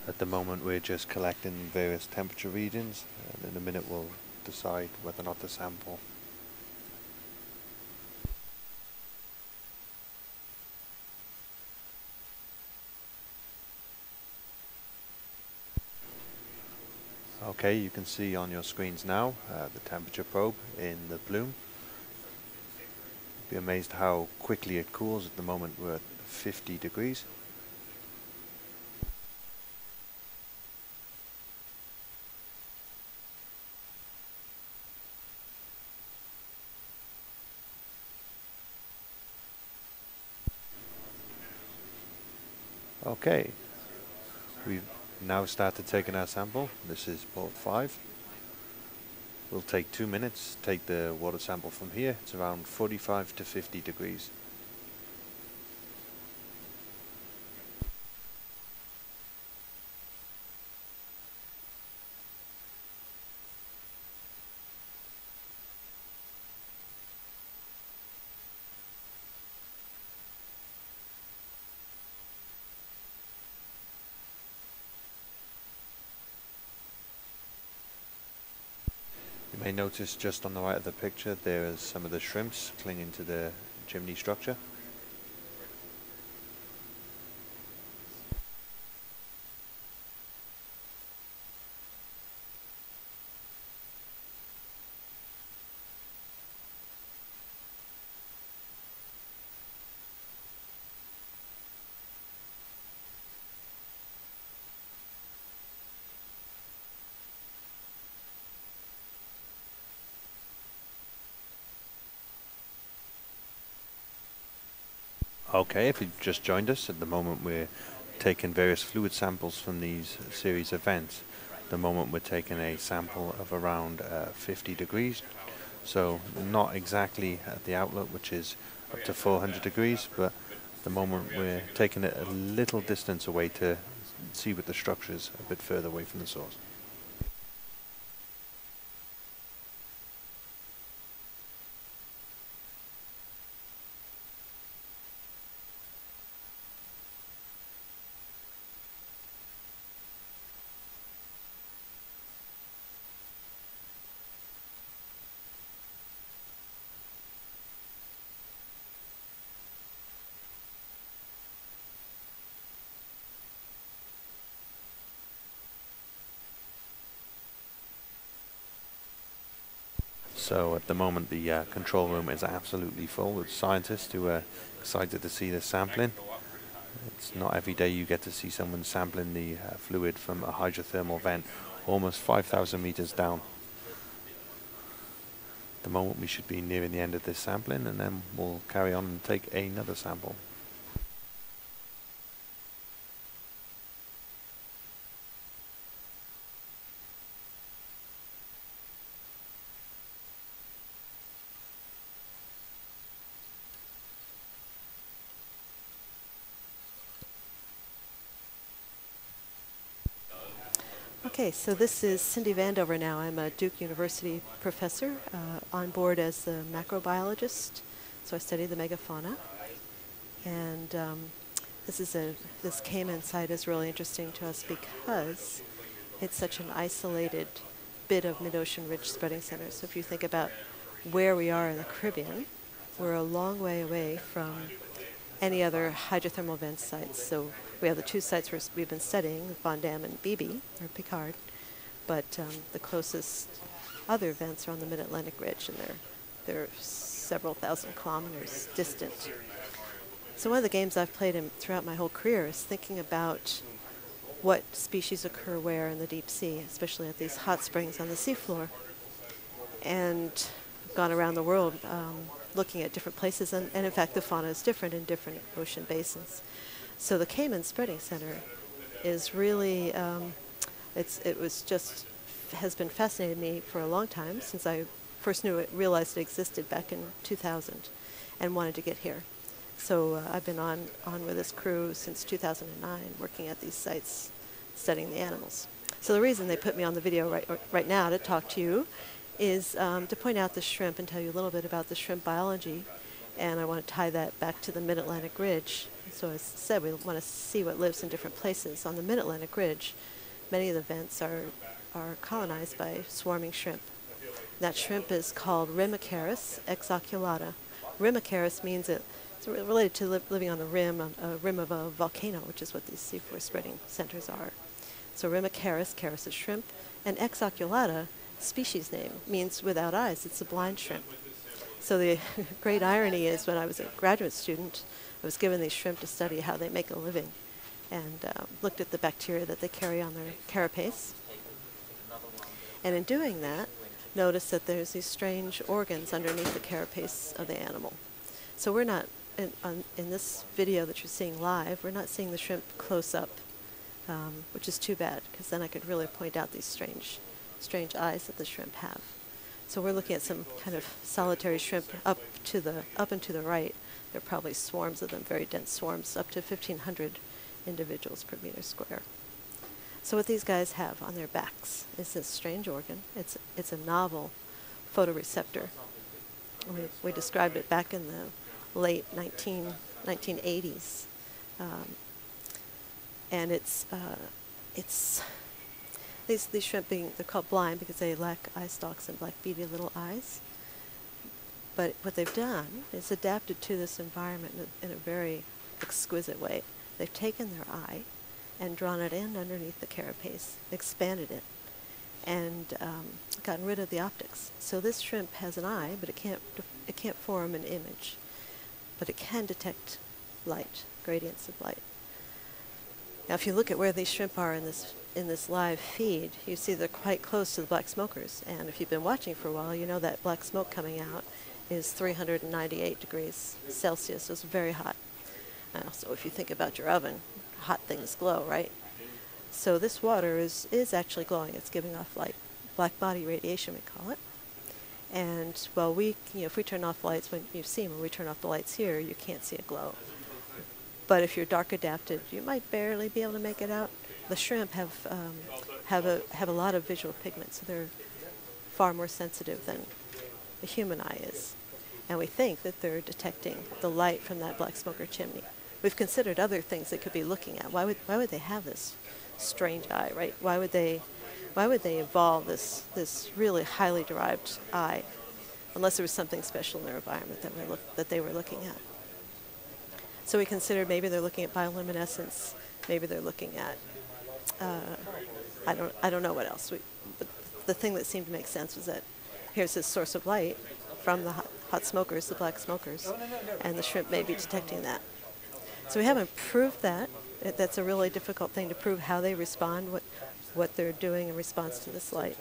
At the moment we're just collecting various temperature readings, and in a minute we'll decide whether or not to sample. Okay, you can see on your screens now the temperature probe in the bloom. You'd be amazed how quickly it cools. At the moment we're at 50 degrees. Okay, we've now started taking our sample. This is port 5. We'll take 2 minutes, take the water sample from here. It's around 45 to 50 degrees. You may notice just on the right of the picture there is some of the shrimps clinging to the chimney structure. Okay, if you've just joined us, at the moment we're taking various fluid samples from these series of vents. At the moment we're taking a sample of around 50 degrees, so not exactly at the outlet, which is up to 400 degrees, but at the moment we're taking it a little distance away to see what the structure is a bit further away from the source. So at the moment the control room is absolutely full with scientists who are excited to see this sampling. It's not every day you get to see someone sampling the fluid from a hydrothermal vent almost 5,000 meters down. At the moment we should be nearing the end of this sampling, and then we'll carry on and take another sample. Okay, so this is Cindy Vandover now. I'm a Duke University professor on board as a macrobiologist, so I study the megafauna. And this Cayman site is really interesting to us because it's such an isolated bit of mid-ocean ridge spreading center. So if you think about where we are in the Caribbean, we're a long way away from any other hydrothermal vent sites. So we have the two sites we've been studying, Von Dam and BB, or Piccard, but the closest other vents are on the mid-Atlantic ridge, and they're several thousand kilometers distant. So one of the games I've played throughout my whole career is thinking about what species occur where in the deep sea, especially at these hot springs on the seafloor. And I've gone around the world looking at different places, and in fact the fauna is different in different ocean basins. So the Cayman Spreading Center is really, has been fascinating me for a long time, since I first realized it existed back in 2000 and wanted to get here. So I've been on with this crew since 2009, working at these sites, studying the animals. So the reason they put me on the video right now to talk to you is to point out the shrimp and tell you a little bit about the shrimp biology. And I want to tie that back to the Mid-Atlantic Ridge. So as I said, we want to see what lives in different places. On the Mid-Atlantic Ridge, many of the vents are colonized by swarming shrimp. That shrimp is called Remicaris exoculata. Remicaris means it's related to living on the rim of a volcano, which is what these seafloor spreading centers are. So Remicaris, caris is shrimp, and exoculata, species name, means without eyes. It's a blind shrimp. So the great irony is, when I was a graduate student, I was given these shrimp to study how they make a living, and looked at the bacteria that they carry on their carapace. And in doing that, noticed that there's these strange organs underneath the carapace of the animal. So we're not, in this video that you're seeing live, we're not seeing the shrimp close up, which is too bad, because then I could really point out these strange eyes that the shrimp have. So we're looking at some kind of solitary shrimp up and to the right. There are probably swarms of them, very dense swarms, up to 1,500 individuals per meter square. So what these guys have on their backs is this strange organ. It's a novel photoreceptor. We described it back in the late 1980s, and these shrimp they're called blind because they lack eye stalks and black beady little eyes. But what they've done is adapted to this environment in a very exquisite way. They've taken their eye and drawn it in underneath the carapace, expanded it, and gotten rid of the optics. So this shrimp has an eye, but it can't form an image, but it can detect light, gradients of light. Now, if you look at where these shrimp are in this live feed, you see they're quite close to the black smokers. And if you've been watching for a while, you know that black smoke coming out is 398 degrees Celsius. So it's very hot. So if you think about your oven, hot things glow, right? So this water is actually glowing. It's giving off light, black body radiation, we call it. And well, if we turn off lights, when we turn off the lights here, you can't see a glow. But if you're dark adapted, you might barely be able to make it out. The shrimp have a lot of visual pigment, so they're far more sensitive than the human eye is. And we think that they're detecting the light from that black smoker chimney. We've considered other things they could be looking at. Why would they have this strange eye, right? Why would they evolve this really highly derived eye, unless there was something special in their environment that they were looking at? So we considered maybe they're looking at bioluminescence, maybe they're looking at I don't know what else. But the thing that seemed to make sense was that here's this source of light from the hot smokers, the black smokers, and the shrimp may be detecting that. So we haven't proved that. That's a really difficult thing to prove, how they respond, what they're doing in response to this light.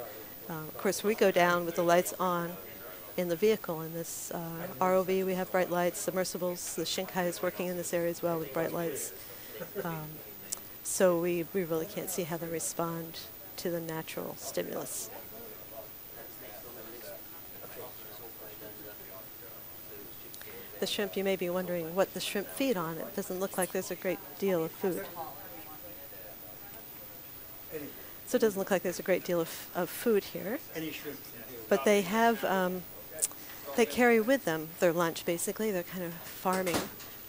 Of course, we go down with the lights on in the vehicle. In this ROV, we have bright lights. Submersibles, the Shinkai is working in this area as well with bright lights. So we really can't see how they respond to the natural stimulus. The shrimp, you may be wondering what the shrimp feed on. It doesn't look like there's a great deal of food. So it doesn't look like there's a great deal of food here. But they have, they carry with them their lunch, basically. They're kind of farming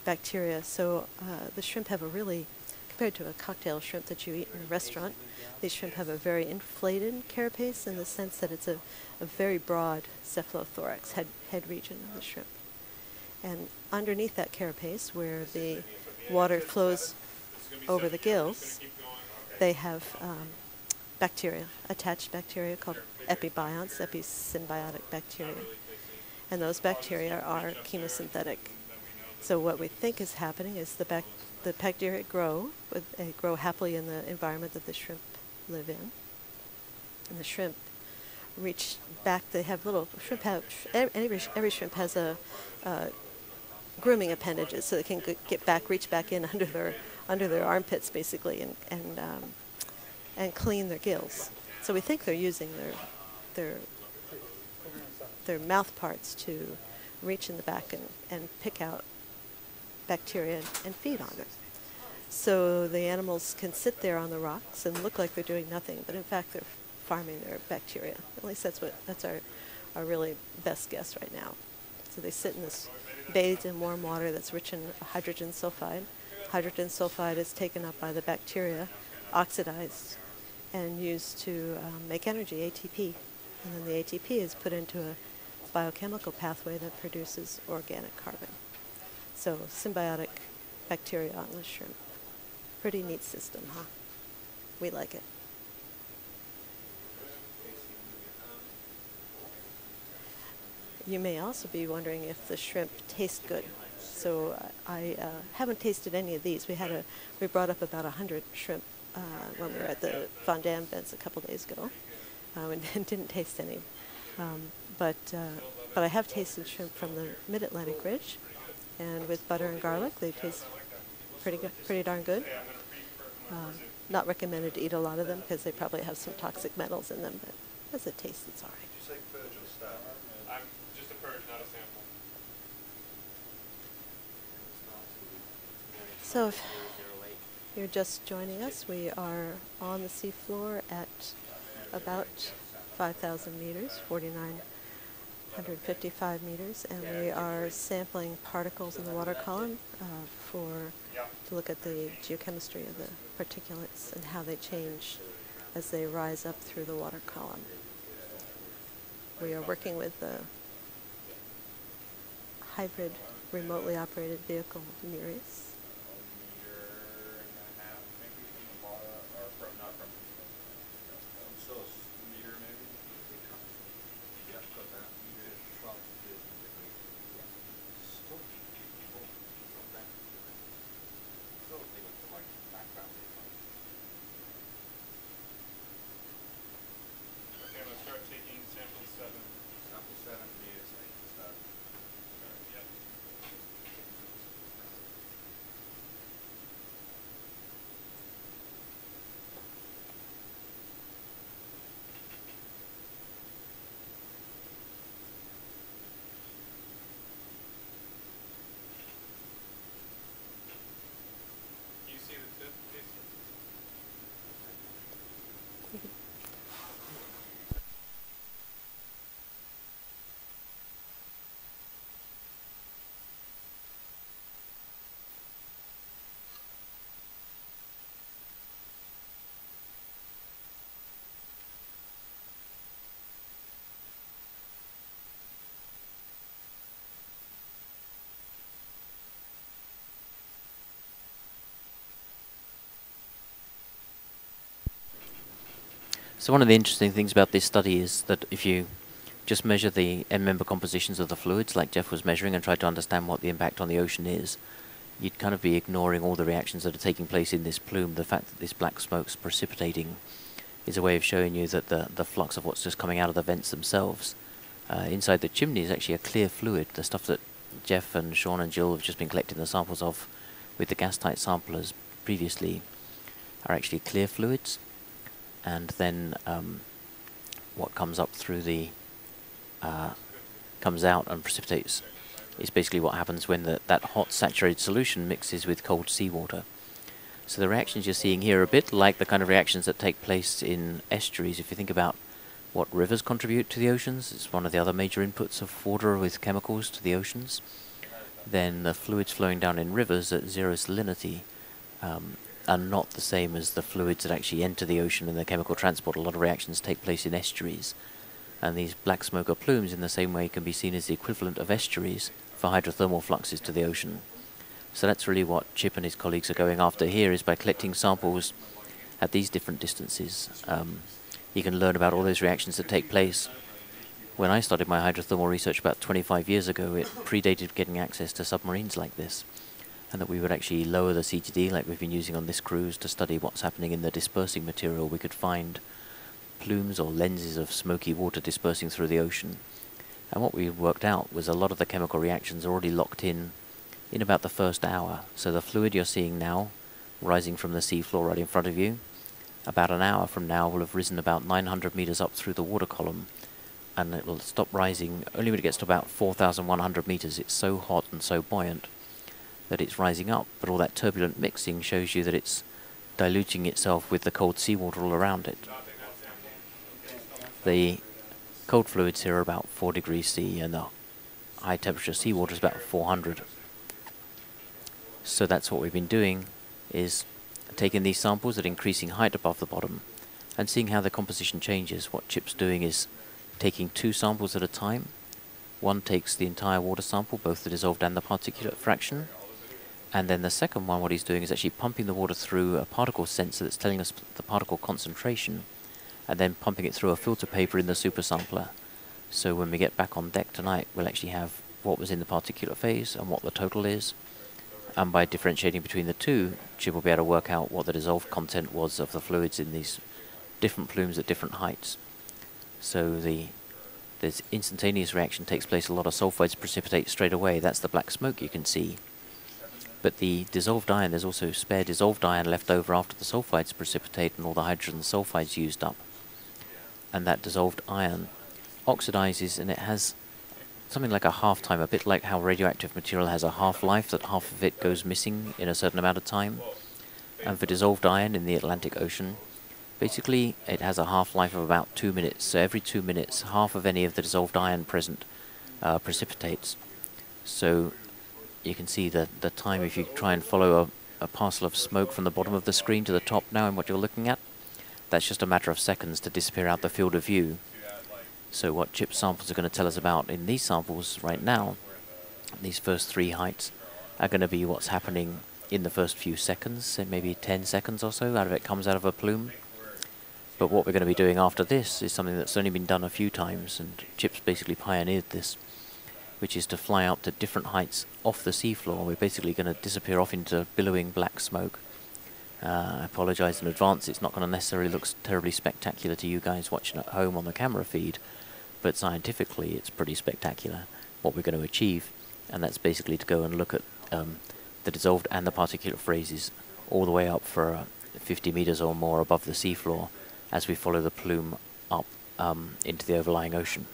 bacteria. So the shrimp have a really, compared to a cocktail shrimp that you eat in a restaurant, these shrimp have a very inflated carapace in the sense that it's a very broad cephalothorax, head region of the shrimp. And underneath that carapace, where the water flows over the gills, they have bacteria, attached bacteria called epibionts, episymbiotic bacteria. And those bacteria are chemosynthetic. So what we think is happening is the bacteria grow happily in the environment that the shrimp live in. And the shrimp reach back. They have little shrimp. Every shrimp has a grooming appendages, so they can reach back in under their armpits, basically, and clean their gills. So we think they're using their mouth parts to reach in the back and pick out bacteria and feed on it. So the animals can sit there on the rocks and look like they're doing nothing, but in fact they're farming their bacteria. At least that's our really best guess right now. So they sit in this bathed in warm water that's rich in hydrogen sulfide. Hydrogen sulfide is taken up by the bacteria, oxidized, and used to make energy, ATP. And then the ATP is put into a biochemical pathway that produces organic carbon. So symbiotic bacteria on the shrimp. Pretty neat system, huh? We like it. You may also be wondering if the shrimp taste good. So I haven't tasted any of these. We brought up about 100 shrimp when we were at the Van Dam vents a couple days ago, and didn't taste any. But I have tasted shrimp from the Mid-Atlantic Ridge, and with butter and garlic, they taste pretty darn good. Not recommended to eat a lot of them because they probably have some toxic metals in them, but as a taste, it's all right. I'm just a purge, not a sample. So if you're just joining us, we are on the seafloor at about 5,000 meters, 4,955 meters, and we are sampling particles in the water column to look at the geochemistry of the particulates and how they change as they rise up through the water column. We are working with the hybrid remotely operated vehicle Nereus. So one of the interesting things about this study is that if you just measure the end member compositions of the fluids like Jeff was measuring and try to understand what the impact on the ocean is, you'd kind of be ignoring all the reactions that are taking place in this plume. The fact that this black smoke's precipitating is a way of showing you that the flux of what's just coming out of the vents themselves inside the chimney is actually a clear fluid. The stuff that Jeff and Sean and Jill have just been collecting the samples of with the gas-tight samplers previously are actually clear fluids, and then what comes up through the comes out and precipitates is basically what happens when that hot saturated solution mixes with cold seawater. So the reactions you're seeing here are a bit like the kind of reactions that take place in estuaries. If you think about what rivers contribute to the oceans, it's one of the other major inputs of water with chemicals to the oceans. Then the fluids flowing down in rivers at zero salinity are not the same as the fluids that actually enter the ocean in the chemical transport. A lot of reactions take place in estuaries. And these black smoke or plumes in the same way can be seen as the equivalent of estuaries for hydrothermal fluxes to the ocean. So that's really what Chip and his colleagues are going after here, is by collecting samples at these different distances. You can learn about all those reactions that take place. When I started my hydrothermal research about 25 years ago, it predated getting access to submarines like this, and that we would actually lower the CTD like we've been using on this cruise to study what's happening in the dispersing material. We could find plumes or lenses of smoky water dispersing through the ocean. And what we worked out was a lot of the chemical reactions are already locked in about the first hour. So the fluid you're seeing now, rising from the seafloor right in front of you, about an hour from now will have risen about 900 meters up through the water column, and it will stop rising only when it gets to about 4,100 meters. It's so hot and so buoyant that it's rising up, but all that turbulent mixing shows you that it's diluting itself with the cold seawater all around it. The cold fluids here are about 4 degrees C, and the high temperature seawater is about 400. So that's what we've been doing, is taking these samples at increasing height above the bottom and seeing how the composition changes. What Chip's doing is taking 2 samples at a time. One takes the entire water sample, both the dissolved and the particulate fraction, and then the second one, what he's doing is actually pumping the water through a particle sensor that's telling us the particle concentration, and then pumping it through a filter paper in the super sampler. So when we get back on deck tonight, we'll actually have what was in the particulate phase and what the total is. And by differentiating between the two, Chip will be able to work out what the dissolved content was of the fluids in these different plumes at different heights. So this instantaneous reaction takes place. A lot of sulfides precipitate straight away. That's the black smoke you can see. But the dissolved iron, there's also spare dissolved iron left over after the sulfides precipitate and all the hydrogen sulfides used up. And that dissolved iron oxidizes, and it has something like a half-time, a bit like how radioactive material has a half-life, that half of it goes missing in a certain amount of time. And for dissolved iron in the Atlantic Ocean, basically it has a half-life of about 2 minutes. So every 2 minutes, half of any of the dissolved iron present precipitates. So you can see the time, if you try and follow a parcel of smoke from the bottom of the screen to the top now in what you're looking at, that's just a matter of seconds to disappear out the field of view. So what Chip's samples are going to tell us about in these samples right now, these first 3 heights, are going to be what's happening in the first few seconds, so maybe 10 seconds or so out of it comes out of a plume. But what we're going to be doing after this is something that's only been done a few times, and Chip's basically pioneered this, which is to fly up to different heights off the seafloor. We're basically going to disappear off into billowing black smoke. I apologize in advance, it's not going to necessarily look terribly spectacular to you guys watching at home on the camera feed, but scientifically it's pretty spectacular what we're going to achieve, and that's basically to go and look at the dissolved and the particulate phases all the way up for 50 meters or more above the seafloor as we follow the plume up into the overlying ocean.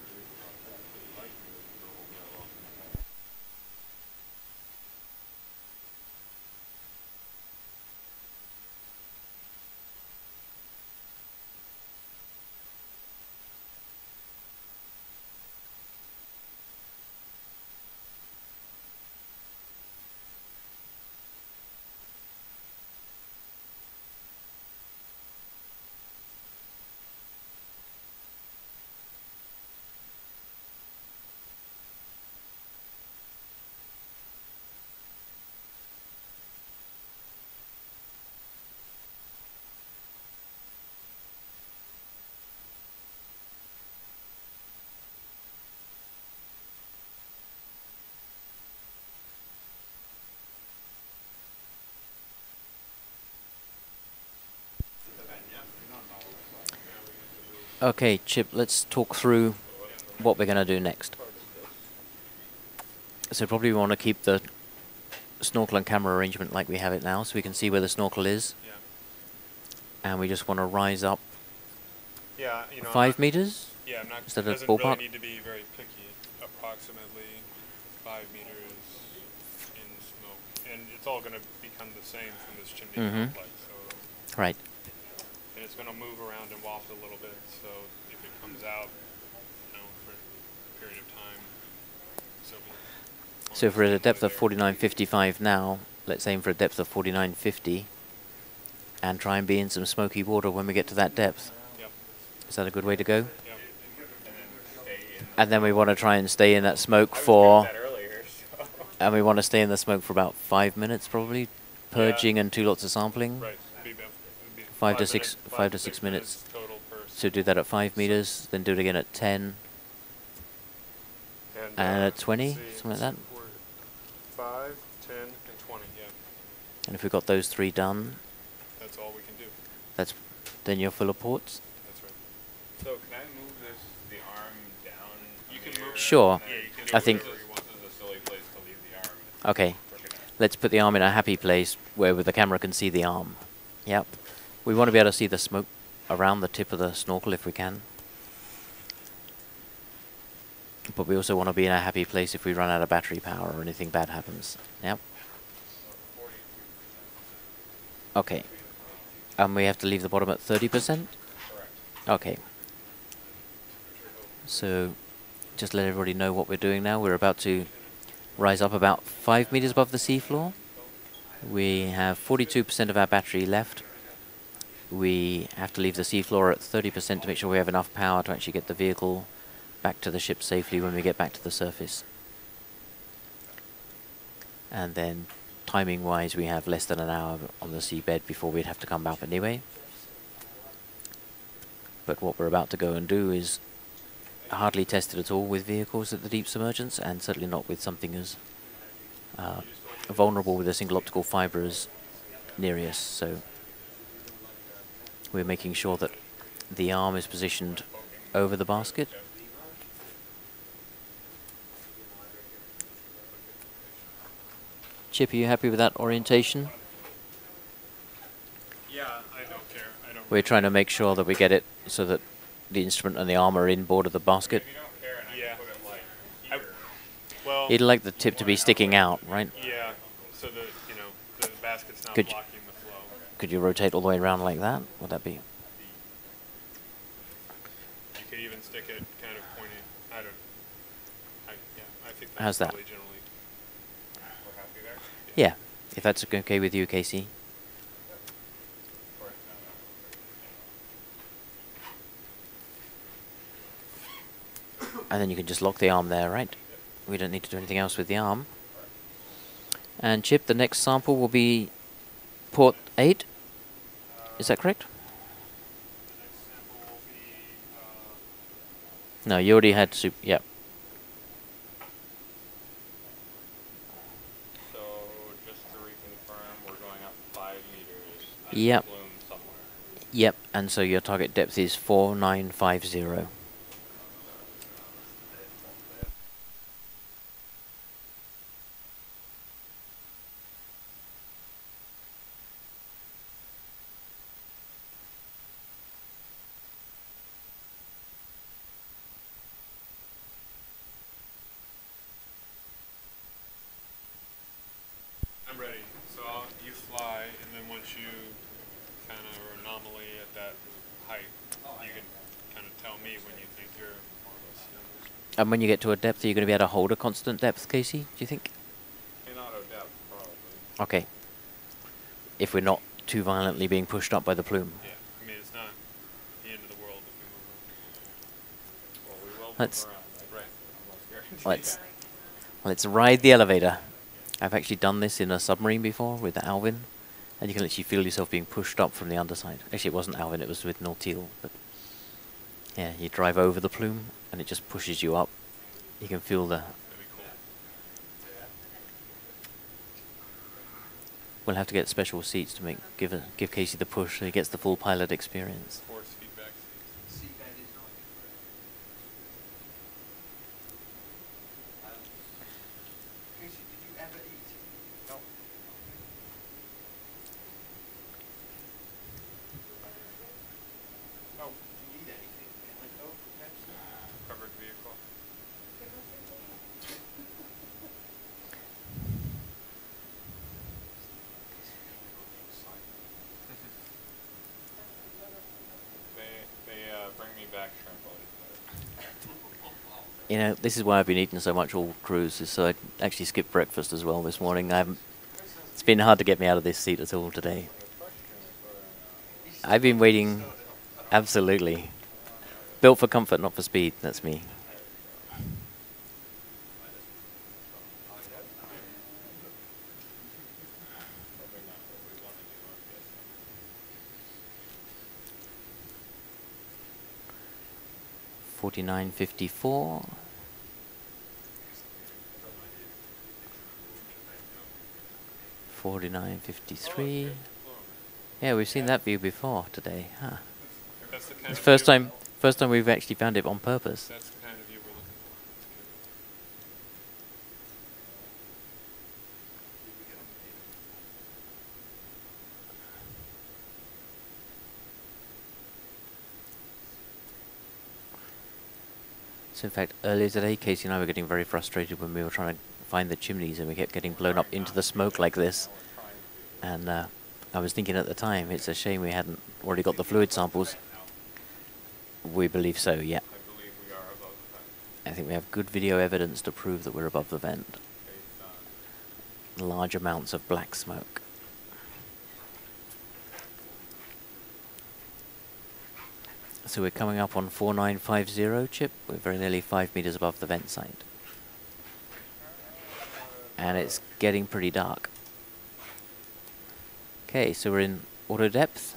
Okay, Chip, let's talk through what we're going to do next. So probably we want to keep the snorkel and camera arrangement like we have it now, so we can see where the snorkel is. Yeah. And we just want to rise up Yeah, you know. 5 meters? Yeah, I'm not. Is that It a doesn't ballpark? really need to be very picky. Approximately 5 meters in smoke, and it's all going to become the same from this chimney complex. So, Right. and it's going to move around and waft a little bit. So if it comes out, you know, for a period of time, so be it. So if we're at a depth of 49.55 now, let's aim for a depth of 49.50 and try and be in some smoky water when we get to that depth. Yep. Is that a good way to go? Yep. And then we want to try and stay in that smoke for... that earlier, so. And we want to stay in the smoke for about 5 minutes probably, purging and 2 lots of sampling. Right. Be 5 to 6 minutes. total per. So do that at 5 meters, then do it again at 10, and at 20, let's see, something like that. 5, 10, and 20. Yeah, And if we've got those 3 done, that's all we can do. then you're full of ports. That's right. So can I move the arm down? You can move. Sure. Yeah, you can I think- This is a silly place to leave the arm. Okay, Push it out. let's put the arm in a happy place where the camera can see the arm. Yep. We want to be able to see the smoke around the tip of the snorkel if we can. But we also want to be in a happy place if we run out of battery power or anything bad happens. Yep. Okay. And we have to leave the bottom at 30%? Okay. So, just let everybody know what we're doing now. We're about to rise up about 5 meters above the seafloor. We have 42% of our battery left. We have to leave the seafloor at 30% to make sure we have enough power to actually get the vehicle back to the ship safely when we get back to the surface. And then, timing-wise, we have less than an hour on the seabed before we'd have to come up anyway. But what we're about to go and do is hardly tested at all with vehicles at the deep submergence, and certainly not with something as vulnerable with a single optical fibre as Nereus. So we're making sure that the arm is positioned over the basket. Chip, are you happy with that orientation? Yeah, I don't care. I don't. We're trying to make sure that we get it so that the instrument and the arm are in board of the basket. If you don't care, and I Yeah. can put it like I, here. well. You'd like the tip to be sticking out, right? Yeah. So the the basket's not Could- blocking the flow. Could you rotate all the way around like that? Would that be? You could even stick it kind of pointing. I don't. I think that's How's that? probably generally. We're happy there. Yeah, if that's okay with you, Casey. And then you can just lock the arm there, right? We don't need to do anything else with the arm. And Chip, the next sample will be port 8. Is that correct? The next sample will be. No, you already had yeah. So just to reconfirm, we're going up 5 meters. Yep. Plume somewhere. Yep, and so your target depth is 4950. I'm ready. So you fly, and then once you kind of are anomaly at that height, you can kind of tell me when you think you're more or less. And when you get to a depth, are you going to be able to hold a constant depth, Casey, do you think? In auto depth, probably. Okay. If we're not too violently being pushed up by the plume. Yeah, I mean it's not the end of the world if we move Well, we will Let's- move around. Right. Almost guaranteed. Let's ride the elevator. I've actually done this in a submarine before with Alvin, and you can literally feel yourself being pushed up from the underside. Actually, it wasn't Alvin, it was with Nautil, but yeah, you drive over the plume, and it just pushes you up. You can feel the... That'd be cool. We'll have to get special seats to give Casey the push so he gets the full pilot experience. Force feedback. Covered vehicle. They bring me back shrimp always. You know, this is why I've been eating so much all cruises, so I actually skipped breakfast as well this morning. It's been hard to get me out of this seat at all today. I've been waiting, absolutely. Built for comfort, not for speed, that's me. $49.54. $49.53. Yeah, we've seen that view before today, huh? That's the kind It's of first view- time we've actually found it on purpose. That's the kind of view we're looking So in fact, earlier today, Casey and I were getting very frustrated when we were trying to find the chimneys and we kept getting blown up into the smoke like this. And I was thinking at the time, it's a shame we hadn't already got the fluid samples. We believe so, yeah. I believe we are above the vent. I think we have good video evidence to prove that we're above the vent. Based on Large amounts of black smoke. So we're coming up on 4950, Chip. We're very nearly 5 meters above the vent site. And it's getting pretty dark. Okay, so we're in auto depth.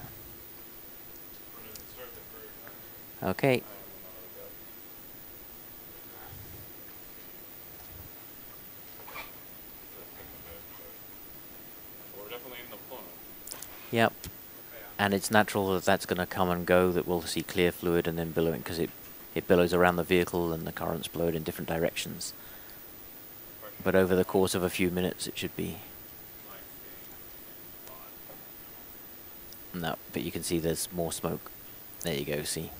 Okay. we're definitely in the plume. Yep. And it's natural that that's going to come and go, that we'll see clear fluid and then billowing, because it billows around the vehicle and the currents blow it in different directions. But over the course of a few minutes it should be... No, but you can see there's more smoke. There you go, see.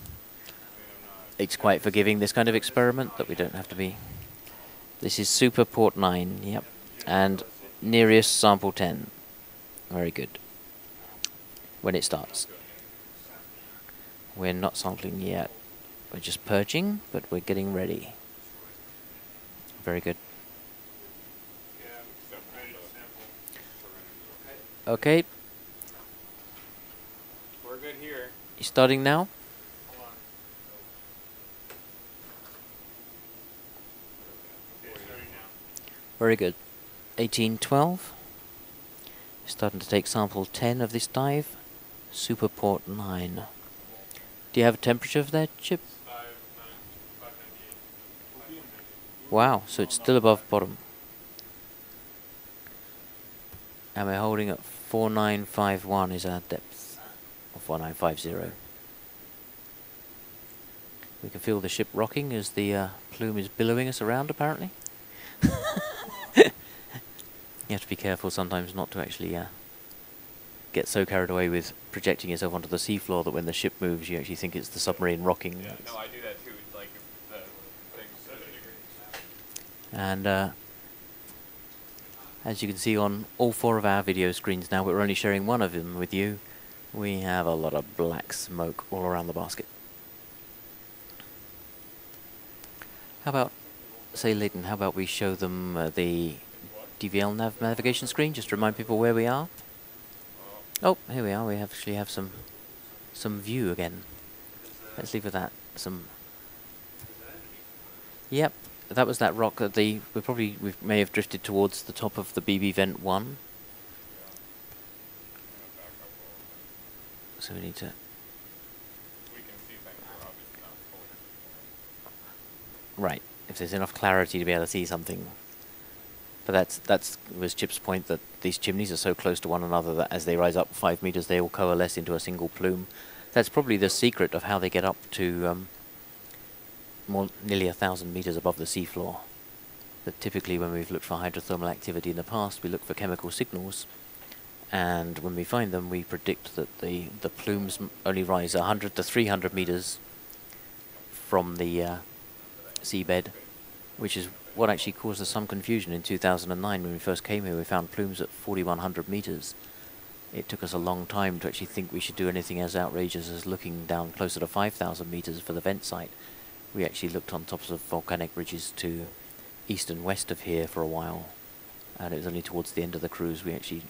It's quite forgiving, this kind of experiment, that we don't have to be... This is Super Port 9, yep. And Nereus Sample 10. Very good. When it starts. We're not sampling yet. We're just purging, but we're getting ready. Very good. Okay. We're good here. You starting now? Very good. 1812. Starting to take sample 10 of this dive. Super Port 9. Do you have a temperature of that, Chip? 598. Wow, so it's still above bottom. And we're holding at 4951 is our depth. Or 4950. We can feel the ship rocking as the plume is billowing us around, apparently. You have to be careful sometimes not to actually get so carried away with projecting yourself onto the seafloor that when the ship moves you actually think it's the submarine rocking. Yeah, no, I do that too. It's like if the thing's... And as you can see on all 4 of our video screens now, but we're only sharing one of them with you, we have a lot of black smoke all around the basket. How about, say Leighton, how about we show them the DVL navigation screen, just to remind people where we are? Oh, here we are. We actually have some view again. Let's leave with that. Yep, that was that rock that we may have drifted towards the top of the BB vent 1. So we need to... We can see things we're obviously not fully... Right, if there's enough clarity to be able to see something. But that was Chip's point, that these chimneys are so close to one another that as they rise up 5 meters, they all coalesce into a single plume. That's probably the secret of how they get up to nearly 1,000 meters above the seafloor. That typically when we've looked for hydrothermal activity in the past, we look for chemical signals. And when we find them, we predict that the plumes only rise 100 to 300 meters from the seabed, which is what actually caused us some confusion in 2009 when we first came here. We found plumes at 4,100 meters. It took us a long time to actually think we should do anything as outrageous as looking down closer to 5,000 meters for the vent site. We actually looked on tops of volcanic ridges to east and west of here for a while, and it was only towards the end of the cruise we actually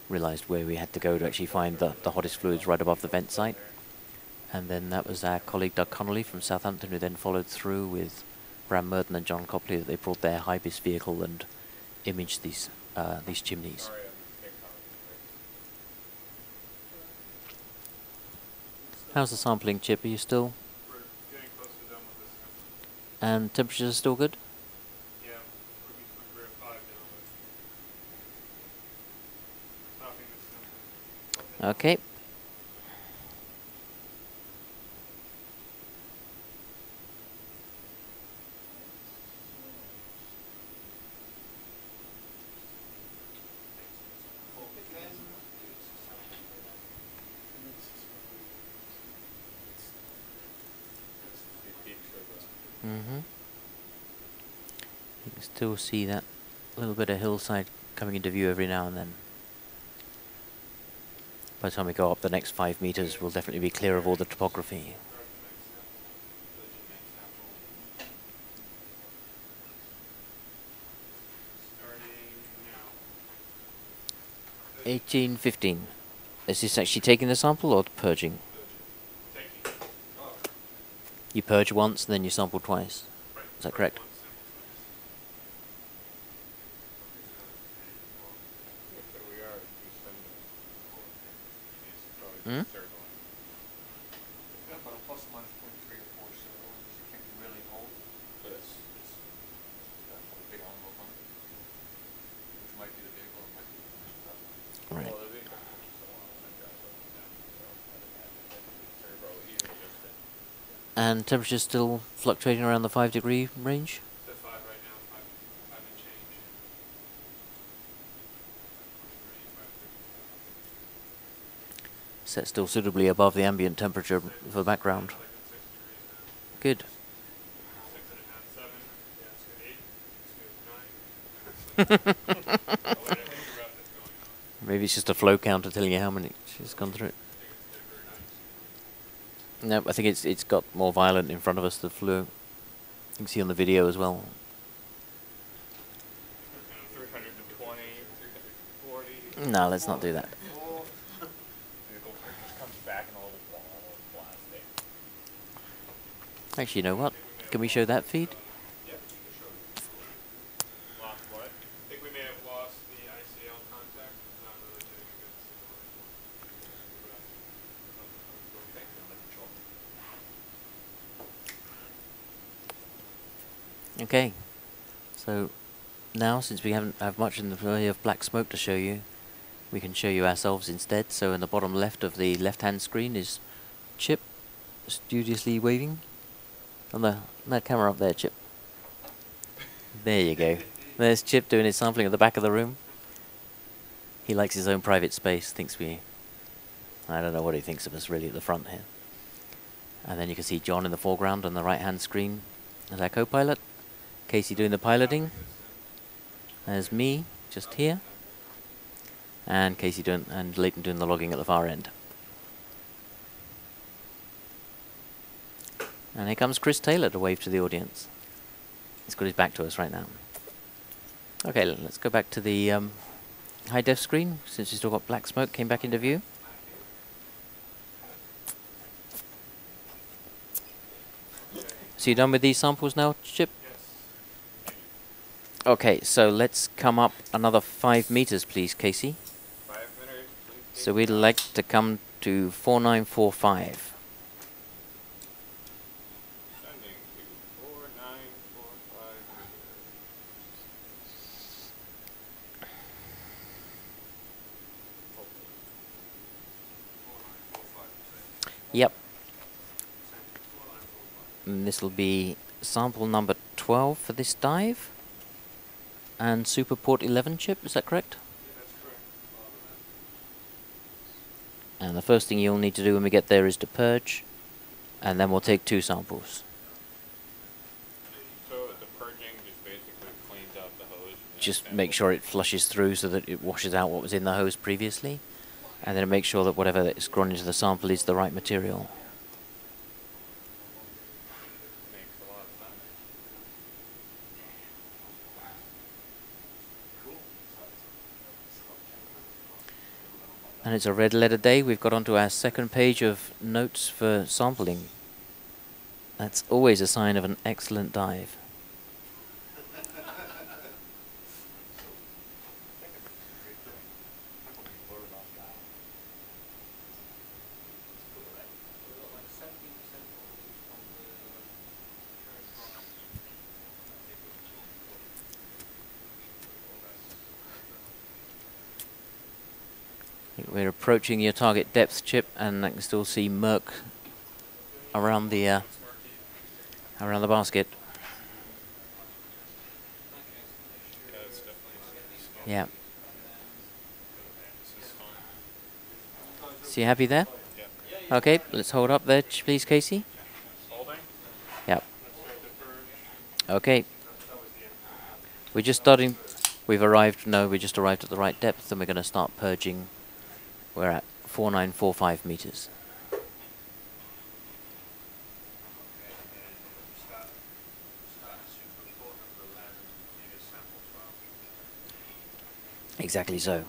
realized where we had to go to actually find the hottest fluids right above the vent site. And then that was our colleague Doug Connolly from Southampton who then followed through with Bram Merton and John Copley, that they brought their HIBIS vehicle and imaged these chimneys. How's the sampling, Chip? Are you still? We're getting close to done with this sample. And temperatures are still good? Yeah, we're at 5 now, but stopping this sample. Okay. You can still see that little bit of hillside coming into view every now and then. By the time we go up the next 5 meters, we'll definitely be clear of all the topography. Starting now. 1815. Is this actually taking the sample or purging? Taking. You purge once, then you sample twice. Right. Is that correct? One sample twice. Hmm? About a plus or minus 0.3 or 4, so you can't really hold, but it's definitely a big envelope on it, which might be the vehicle, it might be the Right. Well, the vehicle comes along and drives up and down, so I'd imagine that it's turbo, even just it. And temperature's still fluctuating around the 5-degree range? It's at 5 right now, 5 and change. Set still suitably above the ambient temperature for background. Like at 6 degrees now. Good. 6.5, 7. Yeah, it's good. 8. It's good. 9. I'll let it think about that's going on. Maybe it's just a flow counter telling you how many she's gone through. I think it's very nice. No, I think it's got more violent in front of us, the flu. You can see on the video as well. 320, 340. No, let's not do that. Vehicle just comes back in a little ball of plastic. Actually, you know what? Can we show that feed? Yep. Lost what? I think we may have lost the ICL contact. It's not really getting a good signal anymore. Okay. So now, since we haven't have much in the way of black smoke to show you, we can show you ourselves instead. So in the bottom left of the left-hand screen is Chip, studiously waving. On that camera up there, Chip. There you go. There's Chip doing his sampling at the back of the room. He likes his own private space, thinks we... I don't know what he thinks of us really at the front here. And then you can see John in the foreground on the right-hand screen as our co-pilot. Casey doing the piloting. There's me, just here. And Casey doing, and Leighton doing the logging at the far end. And here comes Chris Taylor to wave to the audience. He's got his back to us right now. Okay, let's go back to the high def screen, since we still got black smoke came back into view. So you done with these samples now, Chip? Yes. Okay, so let's come up another 5 meters, please, Casey. 5 meters, please. So we'd like to come to 4945. Sending to 4945 meters. Yep. And this will be sample number 12 for this dive. And super port 11, Chip, is that correct? Yeah, that's correct. And the first thing you'll need to do when we get there is to purge, and then we'll take 2 samples. So the purging just basically cleans out the hose? Just make sure it flushes through so that it washes out what was in the hose previously, and then make sure that whatever is gone into the sample is the right material. Makes a lot of sense. And it's a red letter day. We've got onto our second page of notes for sampling. That's always a sign of an excellent dive. We're approaching your target depth, Chip, and I can still see murk around the basket. Yeah, it's definitely Yeah. This is fun. So you happy there? Yeah. Okay, let's hold up there, please, Casey. Holding? Yep. Let's start the purge. Okay. We're just starting. We've arrived. No, we just arrived at the right depth, and we're going to start purging. We're at 4945 meters. Exactly so.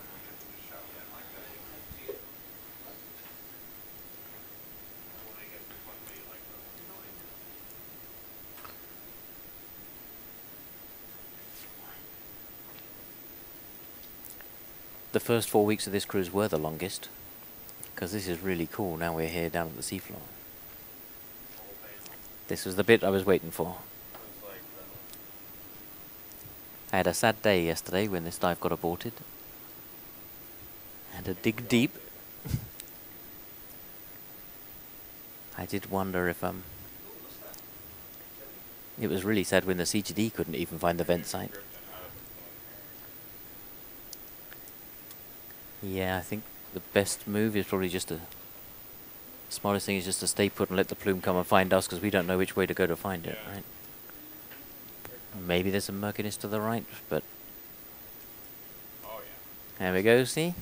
The first 4 weeks of this cruise were the longest, because this is really cool. Now we're here down at the seafloor. This was the bit I was waiting for. I had a sad day yesterday when this dive got aborted. Had to dig deep. I did wonder if it was really sad when the CGD couldn't even find the vent site. Yeah, I think the best move is probably just to... smartest thing is just to stay put and let the plume come and find us, because we don't know which way to go to find it, right? Maybe there's some murkiness to the right, but... Oh, yeah. There we go, see?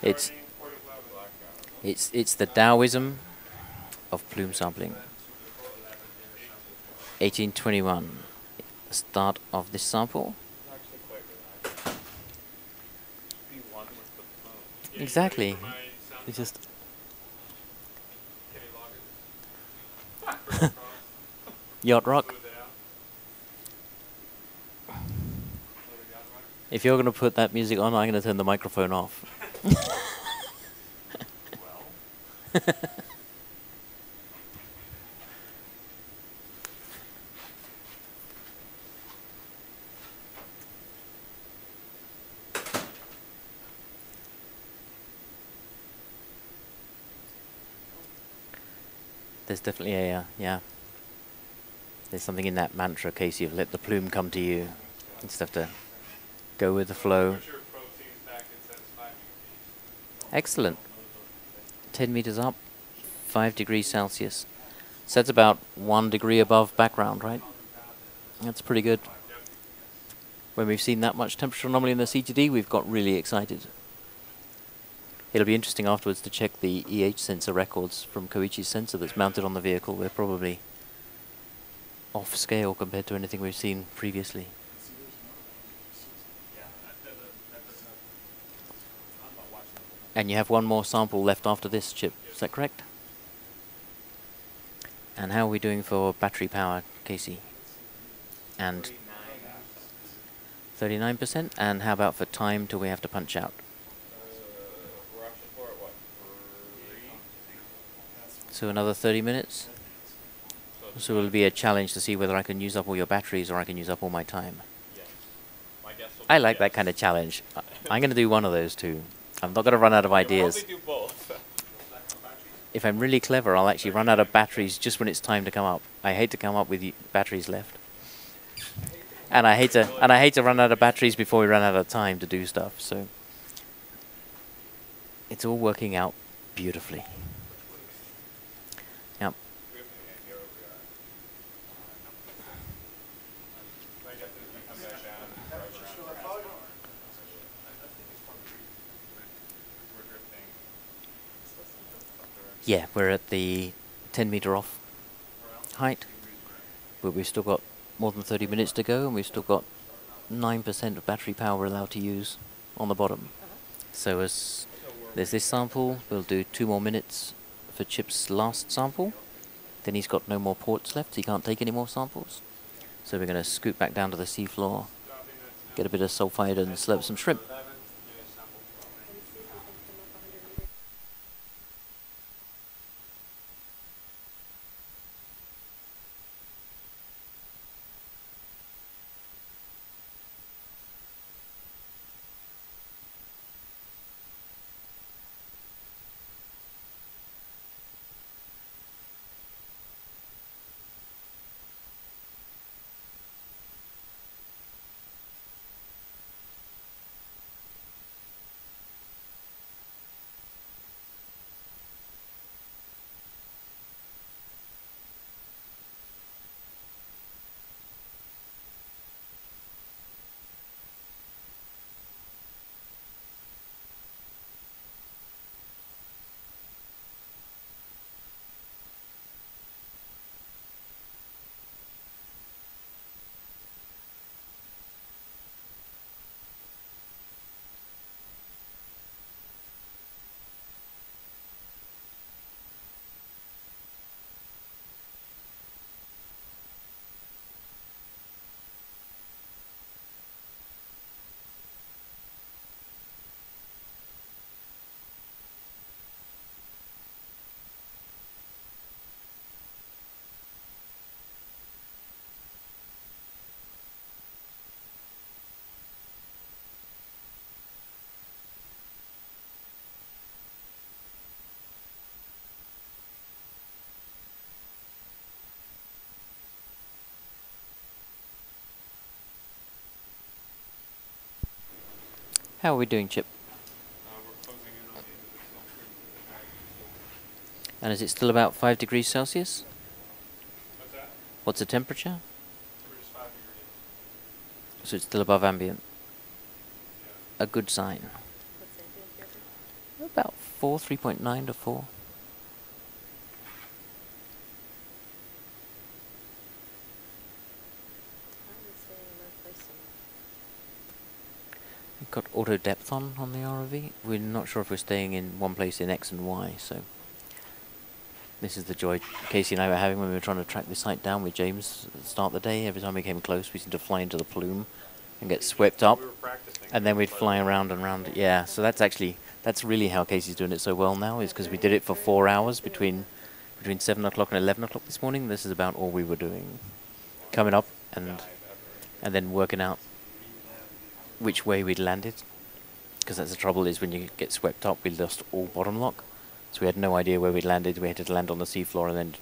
It's the Taoism of plume sampling. 1821, the start of this sample. Exactly. It's just yacht rock. If you're going to put that music on, I'm going to turn the microphone off. There's definitely a, yeah. There's something in that mantra, Casey, of let the plume come to you. You just have to go with the flow. Excellent. 10 meters up, 5 degrees Celsius. So that's about 1 degree above background, right? That's pretty good. When we've seen that much temperature anomaly in the CGD, we've got really excited. It'll be interesting afterwards to check the EH sensor records from Koichi's sensor that's mounted on the vehicle. We're probably off scale compared to anything we've seen previously. And you have one more sample left after this, Chip. Is that correct? And how are we doing for battery power, Casey? And 39%? And how about for time till we have to punch out? So another 30 minutes. So it'll be a challenge to see whether I can use up all your batteries or I can use up all my time. I like that kind of challenge. I'm going to do one of those two. I'm not going to run out of ideas. Do both. If I'm really clever, I'll actually run out of batteries just when it's time to come up. I hate to come up with batteries left. And I hate to run out of batteries before we run out of time to do stuff. So it's all working out beautifully. Yep. Yeah, we're at the 10-meter off height, but we've still got more than 30 minutes to go, and we've still got 9% of battery power we're allowed to use on the bottom. So as there's this sample, we'll do 2 more minutes for Chip's last sample. Then he's got no more ports left, so he can't take any more samples. So we're going to scoot back down to the seafloor, get a bit of sulfide and slurp some shrimp. How are we doing, Chip? We're closing in on the end of the filtering. And is it still about 5 degrees Celsius? What's that? What's the temperature? Temperature's 5 degrees. So it's still above ambient. Yeah. A good sign. What's ambient temperature? About 4, 3.9 to 4. We've got auto depth on the ROV. We're not sure if we're staying in one place in X and Y, so this is the joy Casey and I were having when we were trying to track the site down with James at the start of the day. Every time we came close, we seemed to fly into the plume and get swept up, We were practicing. and then we'd fly around and around. Yeah, so that's really how Casey's doing it so well now, is because we did it for 4 hours between 7 o'clock and 11 o'clock this morning. This is about all we were doing, coming up and then working out which way we'd landed, because that's the trouble, is when you get swept up, we lost all bottom lock, so we had no idea where we'd landed. We had to land on the seafloor and then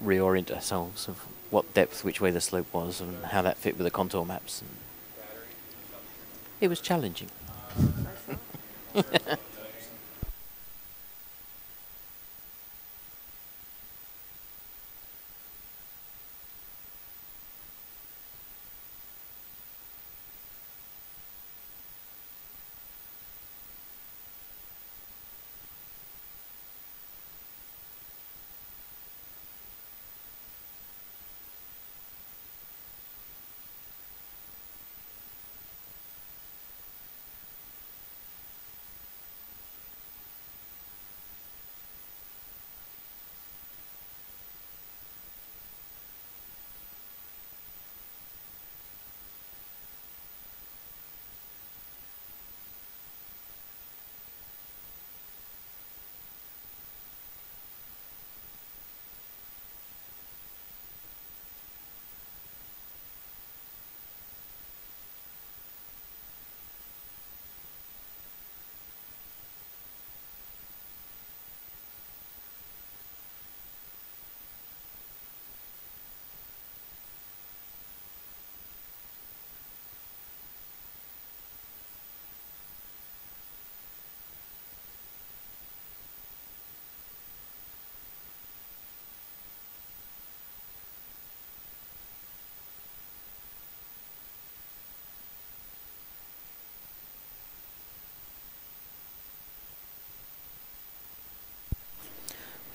reorient ourselves of what depth, which way the slope was, and how that fit with the contour maps. And it was challenging.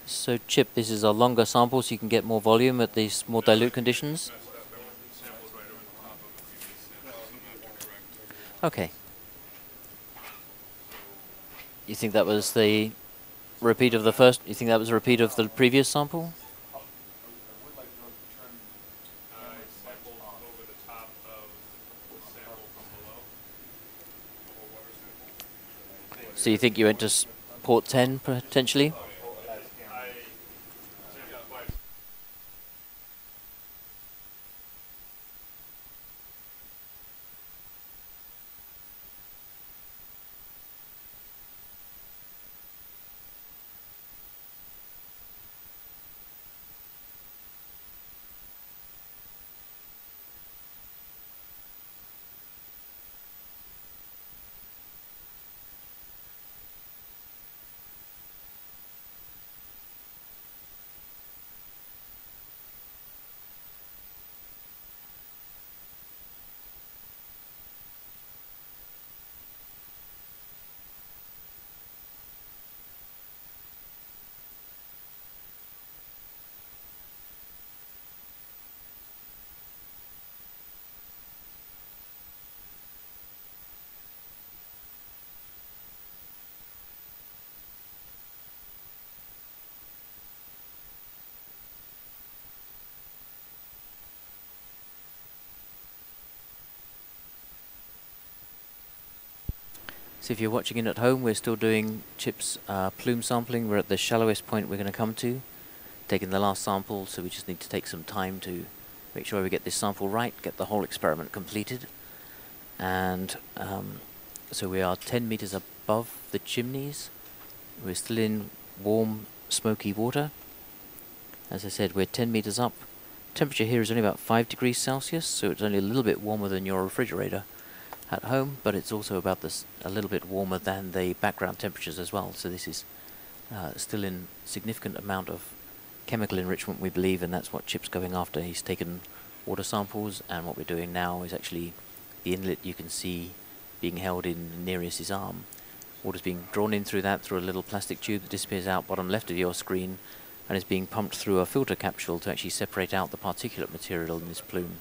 So Chip, this is a longer sample so you can get more volume at these more dilute conditions? Messed up. The sample's right over the top of a previous sample, so I'm gonna have to correct. Okay. You think that was the repeat of the first? You think that was a repeat of the previous sample? I would like to know if you turn I sampled over the top of the sample from below, the whole water sample. So you think you went to port 10 potentially? I sampled twice. So if you're watching it at home, we're still doing Chip's plume sampling. We're at the shallowest point we're going to come to, taking the last sample, so we just need to take some time to make sure we get this sample right, get the whole experiment completed. And so we are 10 meters above the chimneys. We're still in warm, smoky water. As I said, we're 10 meters up. Temperature here is only about 5 degrees Celsius, so it's only a little bit warmer than your refrigerator at home, but it's also about a little bit warmer than the background temperatures as well. So this is still in significant amount of chemical enrichment, we believe, and that's what Chip's going after. He's taken water samples, and what we're doing now is actually the inlet you can see being held in Nereus's arm. Water's being drawn in through that, through a little plastic tube that disappears out bottom left of your screen, and is being pumped through a filter capsule to actually separate out the particulate material in this plume.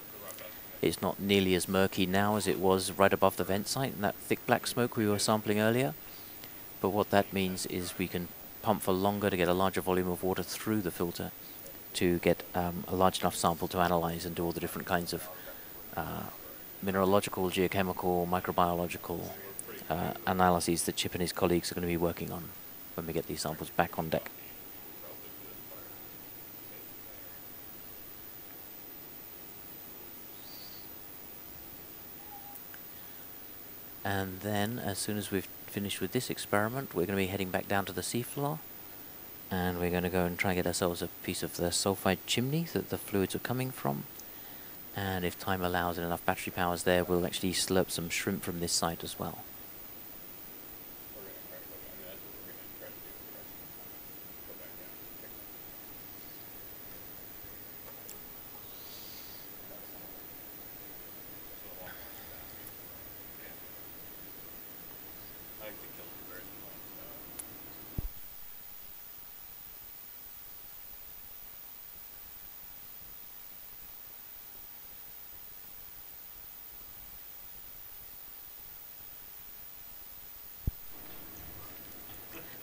It's not nearly as murky now as it was right above the vent site and that thick black smoke we were sampling earlier. But what that means is we can pump for longer to get a larger volume of water through the filter to get a large enough sample to analyze and do all the different kinds of mineralogical, geochemical, microbiological analyses that Chip and his colleagues are going to be working on when we get these samples back on deck. And then, as soon as we've finished with this experiment, we're going to be heading back down to the seafloor, and we're going to go and try and get ourselves a piece of the sulfide chimney that the fluids are coming from. And if time allows and enough battery power is there, we'll actually slurp some shrimp from this site as well.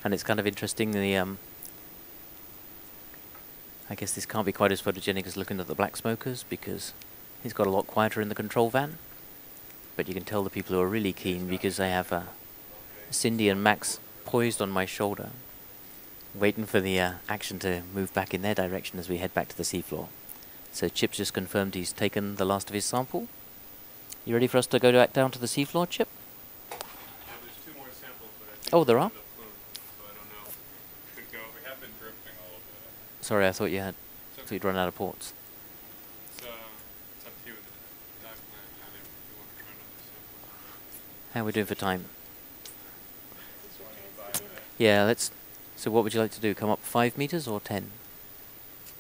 And it's kind of interesting, the I guess this can't be quite as photogenic as looking at the black smokers, because it's got a lot quieter in the control van. But you can tell the people who are really keen, because I have Cindy and Max poised on my shoulder, waiting for the action to move back in their direction as we head back to the seafloor. So Chip's just confirmed he's taken the last of his sample. You ready for us to go back down to the seafloor, Chip? Yeah, there's 2 more samples, but I think Oh, there are? the plume, so I don't know. Could go. We have been drifting a little bit. Sorry, I thought you had, It's okay. thought you'd run out of ports. It's up to you with the dive plan, and if you want to try another sample. How are we doing for time? Yeah, let's. So what would you like to do? Come up 5 meters or 10?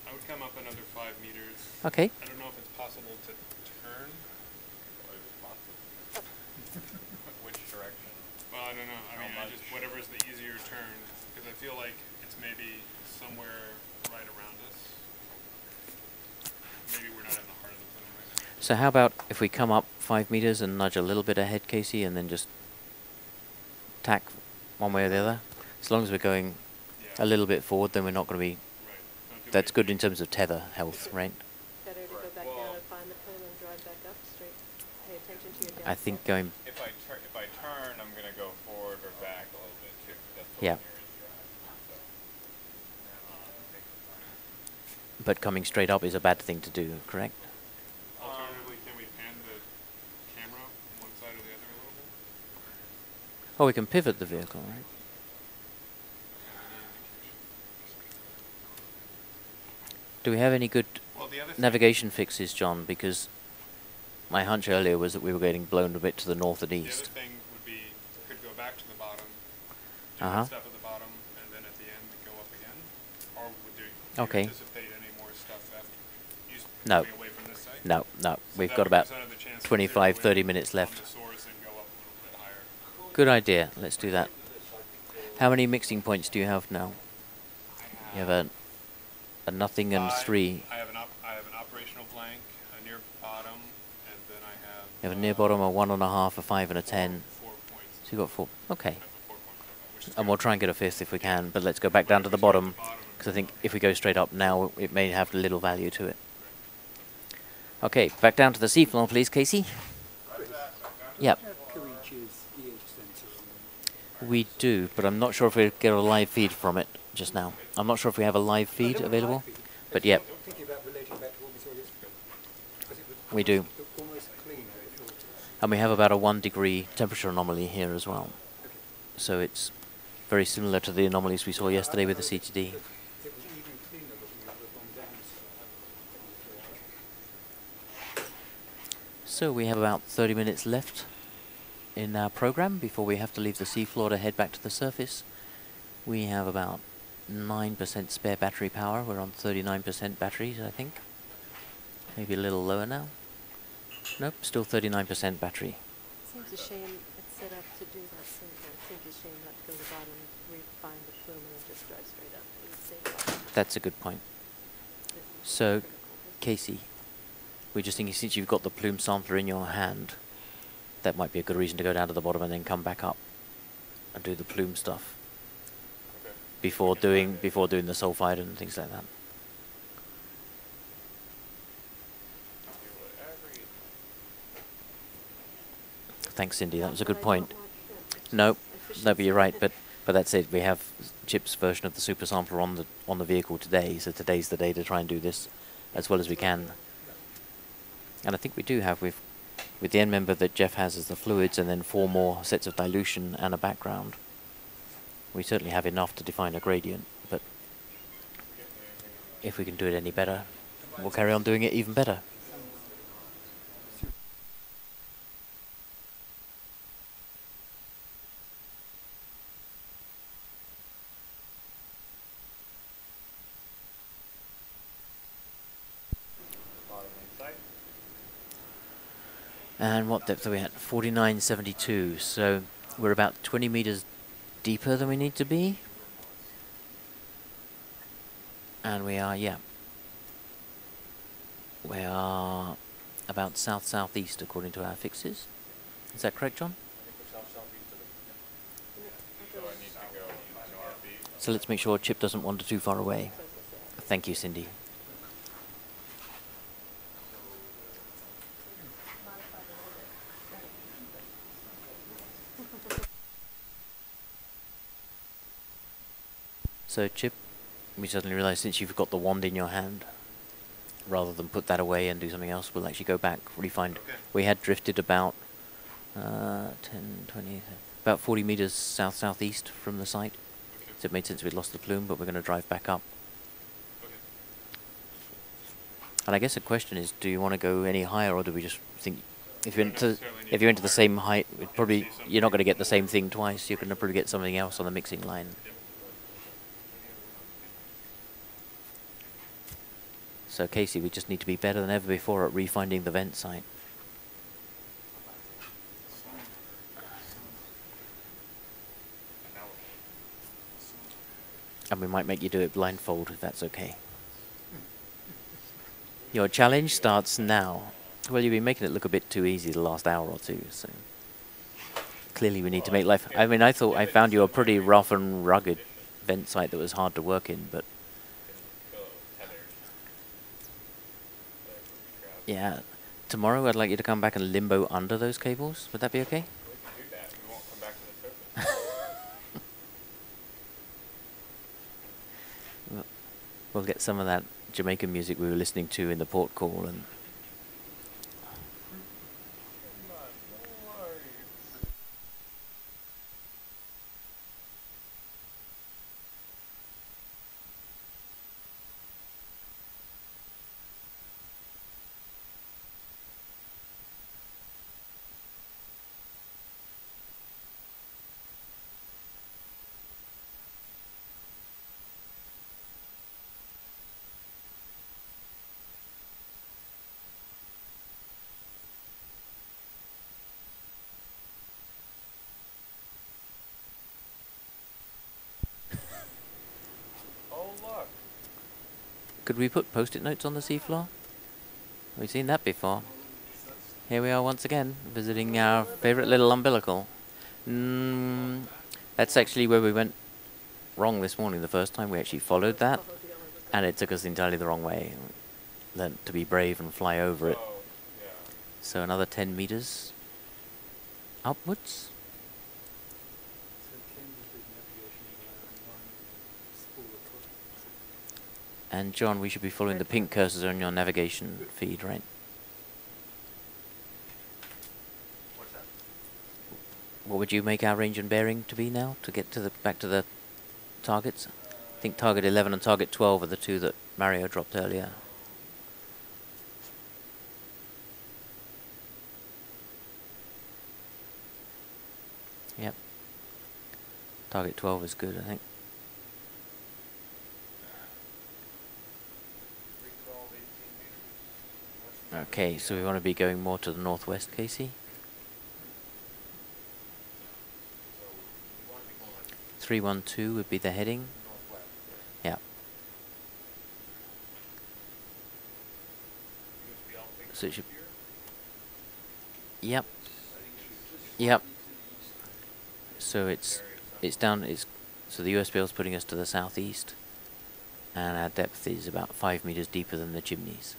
I would come up another 5 meters. Okay. I don't know if it's possible to turn. which direction? Well, I don't know. I mean, How whatever's the easier turn, because I feel like it's it's maybe somewhere right around us. Maybe we're not in the heart of the plume right now. So how about if we come up 5 meters and nudge a little bit ahead, Casey, and then just tack one way or the other? As long as we're going Yeah. a little bit forward, then we're not going to be... Right. Don't do That's good anything. in terms of tether health, right? Better to go Right. back Well- down and find the plume and drive back up straight. Pay attention to your downfall. I think going... If I turn, I'm gonna go forward or back a little bit too. That's the Yeah. nearest drive. So. But coming straight up is a bad thing to do, correct? Alternatively, can we pan the camera one side or the other a little bit? Oh, we can pivot the vehicle, right? Do we have any good Well, the other thing, navigation fixes, John? Because my hunch earlier was that we were getting blown a bit to the north and the other east. thing would be could go back to the bottom, do Uh-huh. stuff at the bottom, and then at the end go up again. Or would do you Okay. anticipate any more stuff after you No. coming away from this site? No, no. So We've that got would about give us another chance to 25, zero 30 in minutes on left. the source and go up a little bit higher. Good idea. Let's do that. How many mixing points do you have now? You have a nothing and 3. I have an operational blank, a near bottom, and then I have You have a near bottom, a 1.5, a 5, and a 10. 4 points. So you've got 4. Okay. I have a 4 point profile, which is And we'll try and get a 5th if we can, but let's go back down to the bottom, because I think if we go straight up now, it may have little value to it. Okay, back down to the seafloor, please, Casey. Yep. We do, but I'm not sure if we get a live feed from it just now. I'm not sure if we have a live feed available, but yep, we do. And we have about a 1 degree temperature anomaly here as well. So it's very similar to the anomalies we saw yesterday with the CTD. So we have about 30 minutes left in our program before we have to leave the seafloor to head back to the surface. We have about 9% spare battery power. We're on 39% batteries, I think. Maybe a little lower now. Nope, still 39% battery. Seems a shame it's set up to do that same thing. Seems a shame not to go to the bottom, refine the plume, and then just drive straight up. It would save That's a good point. So, Casey, we're just thinking since you've got the plume sampler in your hand, that might be a good reason to go down to the bottom and then come back up and do the plume stuff Okay. before doing the sulfide and things like that. Thanks, Cindy. That was a good point. No, but you're right. But that's it. We have Chip's version of the super sampler on the vehicle today, so today's the day to try and do this as well as we can. And I think we do have with the end member that Jeff has as the fluids, and then 4 more sets of dilution and a background. We certainly have enough to define a gradient, but if we can do it any better, we'll carry on doing it even better. And what depth are we at? 49.72. So we're about 20 meters deeper than we need to be. And we are, yeah. We are about south-southeast according to our fixes. Is that correct, John? So let's make sure Chip doesn't wander too far away. Thank you, Cindy. So Chip, we suddenly realised since you've got the wand in your hand, rather than put that away and do something else, we'll actually go back, refine. Okay. We had drifted about 10, 20, about 40 meters south-southeast from the site. Okay. So it made sense we'd lost the plume, but we're going to drive back up. Okay. And I guess the question is, do you want to go any higher, or do we just think if you're don't into necessarily need if you're to into go the higher. same height, it probably see something you're not going to get the different. same thing twice. You're going to probably get something else on the mixing line. Yep. So Casey, we just need to be better than ever before at refinding the vent site. And we might make you do it blindfold if that's okay. Your challenge starts now. Well, you've been making it look a bit too easy the last hour or two, so clearly we need to make life... I mean, I thought I found you a pretty rough and rugged vent site that was hard to work in, but... Yeah. Tomorrow I'd like you to come back and limbo under those cables. Would that be okay? We can do that. We won't come back to the surface. We'll get some of that Jamaican music we were listening to in the port call and... Could we put post-it notes on the seafloor? We've seen that before. Here we are once again, visiting our favourite little umbilical. That's actually where we went wrong this morning. The first time we actually followed that, and it took us entirely the wrong way. Learned to be brave and fly over it. So another 10 meters upwards. And John, we should be following the pink cursors on your navigation feed, right? What's that? What would you make our range and bearing to be now to get to the back to the targets? I think target 11 and target 12 are the two that Mario dropped earlier. Yep. Target 12 is good, I think. Okay, so we want to be going more to the northwest, Casey. 312 would be the heading. Yeah. So it should... Yep. Yep. So it's down, so the USBL is putting us to the southeast, and our depth is about 5 meters deeper than the chimneys.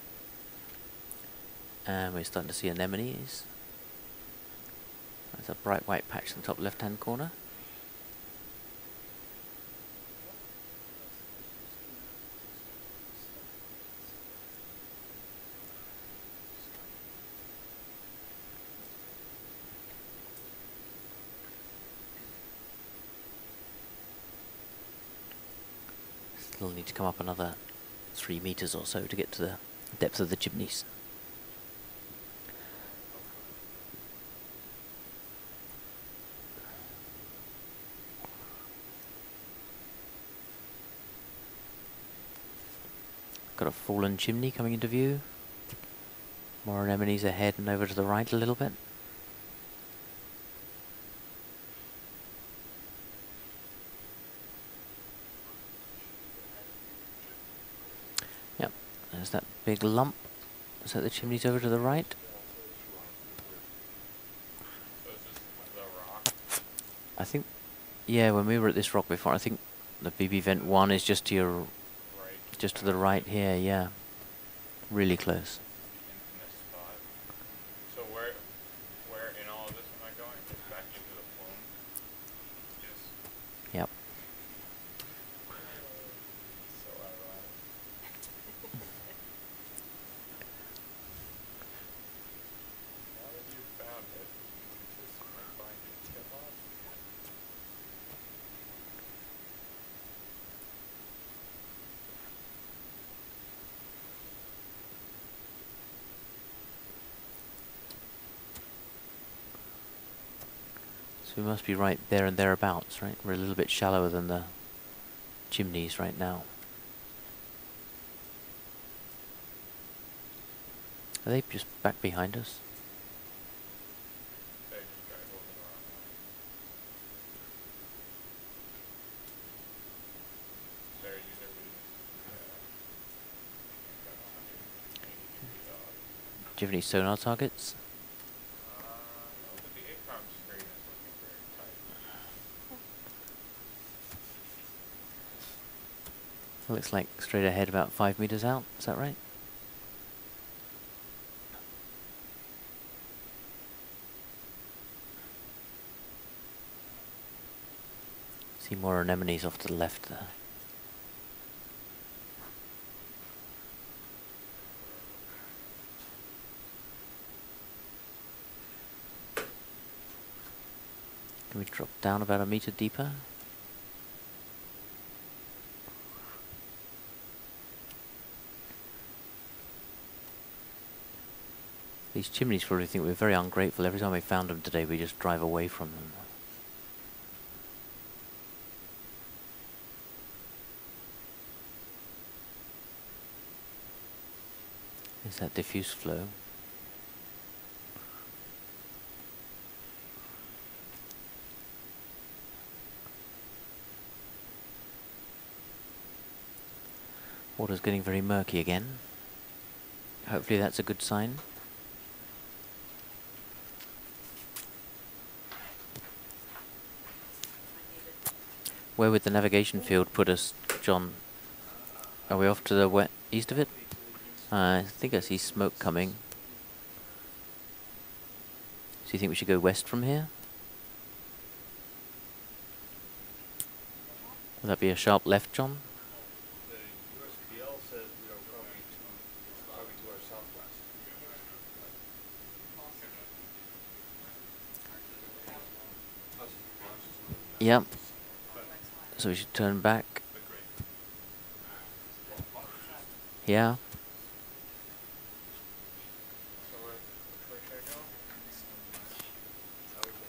And we're starting to see anemones. There's a bright white patch in the top left-hand corner. Still need to come up another 3 meters or so to get to the depth of the chimneys. Got a fallen chimney coming into view. More anemones ahead and over to the right a little bit. Yep, there's that big lump. Is that the chimneys over to the right? So it's just the rock. I think, yeah, when we were at this rock before, I think the BB vent 1 is just to your... Just to the right here, yeah. Really close. Infamous spot. So where in all of this am I going? Just back into the plume? Yes. Yep. So ironic. Now that you found it, just might find it. Get lost. So we must be right there and thereabouts, right? We're a little bit shallower than the chimneys right now. Are they just back behind us? They just drive over the wrong way. Do you have any sonar targets? But the ACOM screen is looking very tight. Looks like straight ahead about 5 meters out, is that right? See more anemones off to the left there. Can we drop down about a meter deeper? These chimneys probably think we're very ungrateful. Every time we found them today, we just drive away from them. There's that diffuse flow. Water's getting very murky again. Hopefully that's a good sign. Where would the navigation field put us, John? Are we off to the east of it? I think I see smoke coming. So you think we should go west from here? Would that be a sharp left, John? The USBL says we are probably to our southwest. Yep. So we should turn back. Yeah.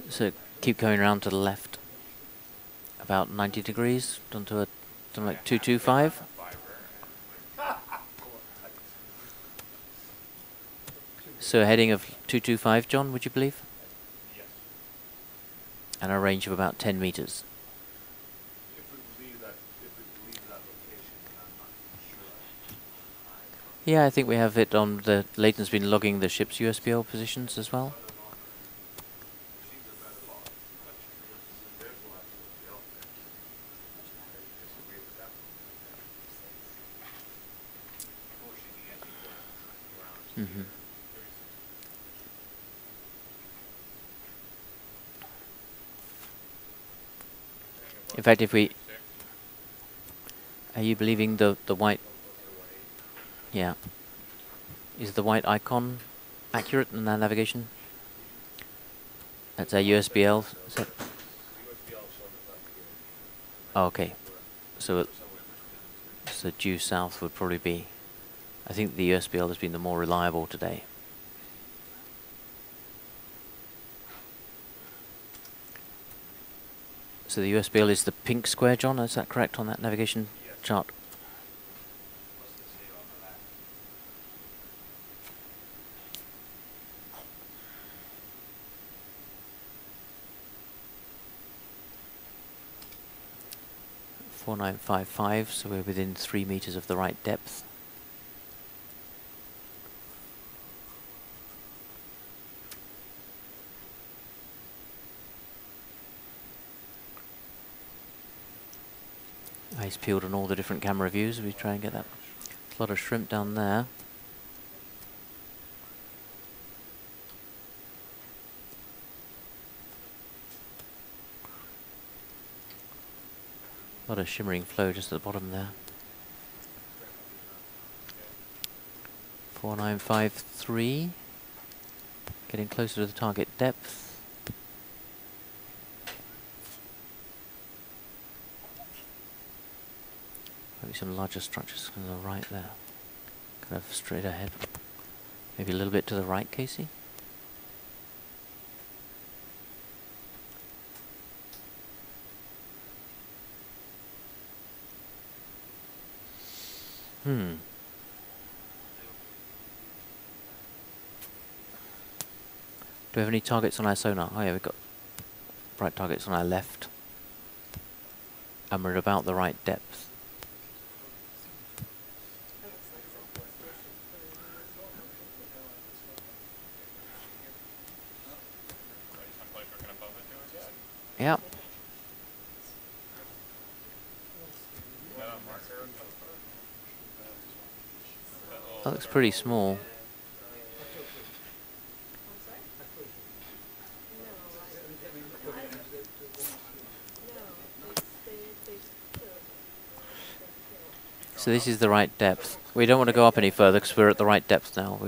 So keep going around to the left. About 90 degrees, down to like 225. So a heading of 225, John, would you believe? Yes. And a range of about 10 meters. If we believe that location, I'm not sure. Yeah, I think we have it on the... Leighton's been logging the ship's USBL positions as well. Mm-hmm. In fact, if we... Are you believing the white... Yeah. Is the white icon accurate in our navigation? That's our USBL. Is that? Oh, okay. So due south would probably be... I think the USBL has been the more reliable today. So the USBL is the pink square, John, is that correct on that navigation chart? .4955, so we're within 3 meters of the right depth. Eyes peeled on all the different camera views. We try and get that. A lot of shrimp down there. A lot of shimmering flow just at the bottom there. 4953. Getting closer to the target depth. Maybe some larger structures on the right there. Kind of straight ahead. Maybe a little bit to the right, Casey. Do we have any targets on our sonar? Oh yeah, we've got bright targets on our left. And we're at about the right depth. That looks pretty small. So this is the right depth. We don't want to go up any further because we're at the right depth now.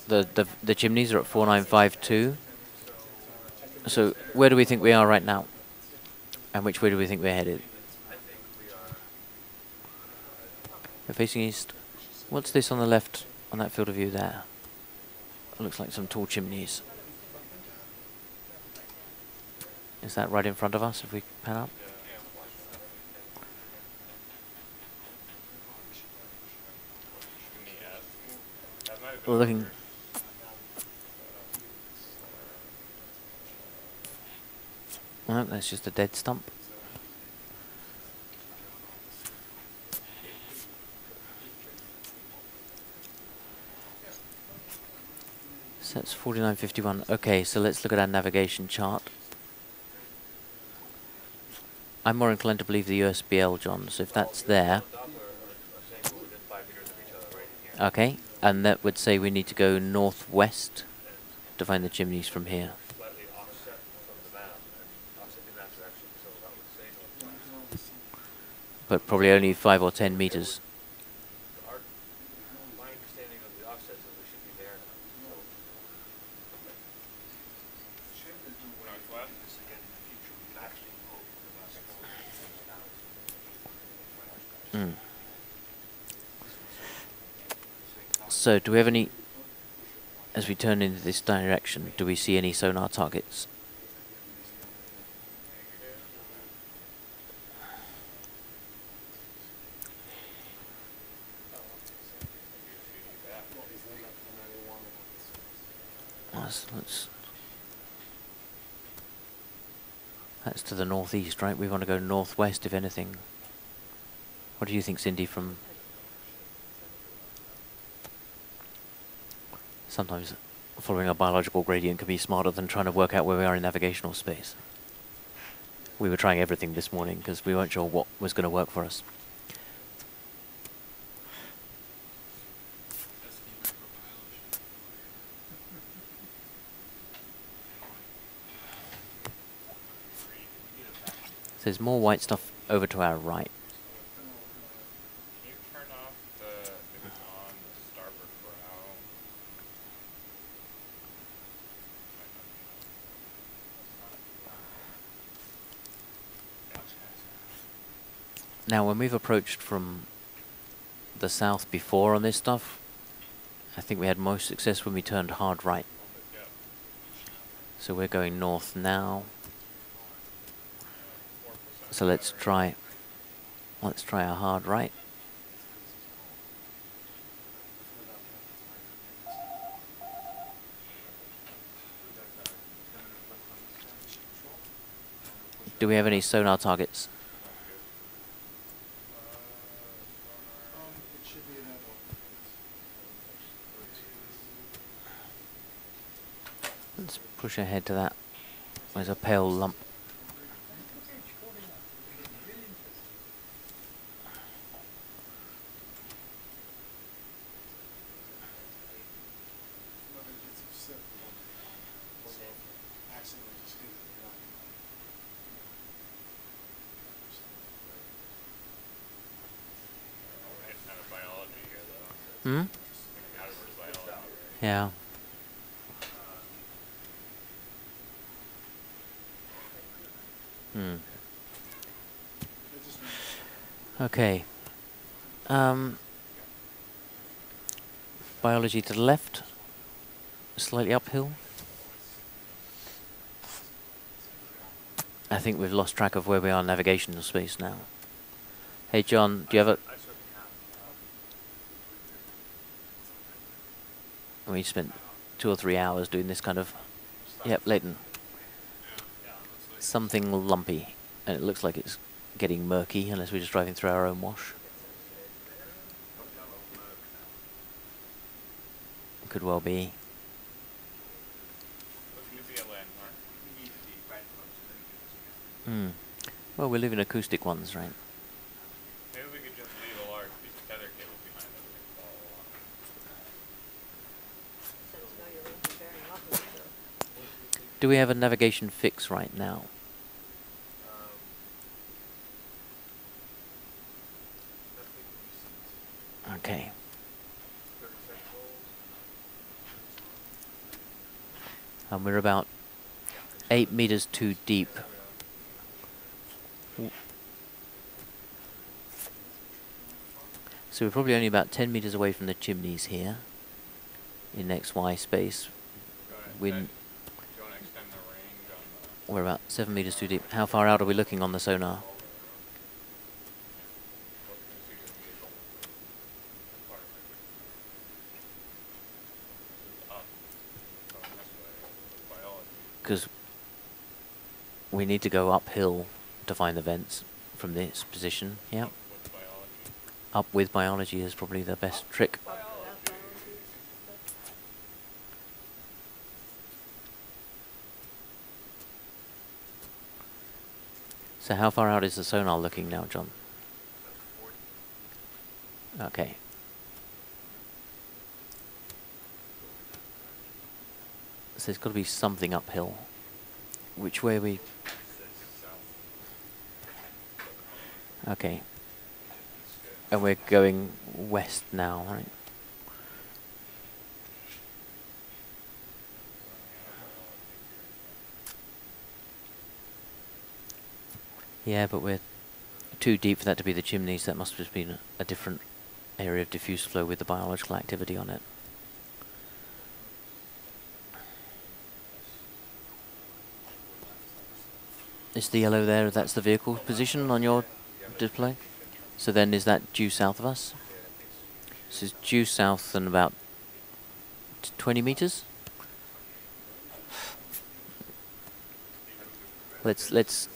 The chimneys are at 4952. So where do we think we are right now? And which way do we think we're headed? We're facing east. What's this on the left on that field of view there? It looks like some tall chimneys. Is that right in front of us if we pan up? We're looking. Oh, that's just a dead stump. So that's 4951. Okay, so let's look at our navigation chart. I'm more inclined to believe the USBL, John, so if that's there. Okay, and that would say we need to go northwest to find the chimneys from here. But probably only 5 or 10 meters. So do we have any, as we turn into this direction, do we see any sonar targets? That's to the northeast, right? We want to go northwest, if anything. What do you think, Cindy, from... Sometimes following a biological gradient can be smarter than trying to work out where we are in navigational space. We were trying everything this morning because we weren't sure what was going to work for us. So there's more white stuff over to our right. Can you turn off if it's on the starboard bow? Now, when we've approached from the south before on this stuff, I think we had most success when we turned hard right. Yeah. So we're going north now. So let's try a hard right. Do we have any sonar targets? Let's push ahead to that. There's a pale lump. Hmm? Yeah. Okay. Biology to the left. Slightly uphill. I think we've lost track of where we are in navigational space now. Hey John, do you have a... We spent 2 or 3 hours doing this kind of... Yep, Leighton. Something lumpy. And it looks like it's getting murky unless we're just driving through our own wash. Could well be. Well, we're living acoustic ones, right? Maybe we could just leave a large Do we have a navigation fix right now? Okay. And we're about 8 meters too deep. So we're probably only about 10 meters away from the chimneys here in XY space. Do you want to extend the range on the... We're about 7 meters too deep. How far out are we looking on the sonar? Because we need to go uphill to find the vents from this position. Yeah. Up with biology is probably the best trick. So how far out is the sonar looking now, John? Okay. So there's got to be something uphill. Which way are we? Okay. And we're going west now, right? Yeah, but we're too deep for that to be the chimneys. That must have just been a different area of diffuse flow with the biological activity on it. Is the yellow there, that's the vehicle position on your display? So then is that due south of us? This is due south and about 20 meters? Let's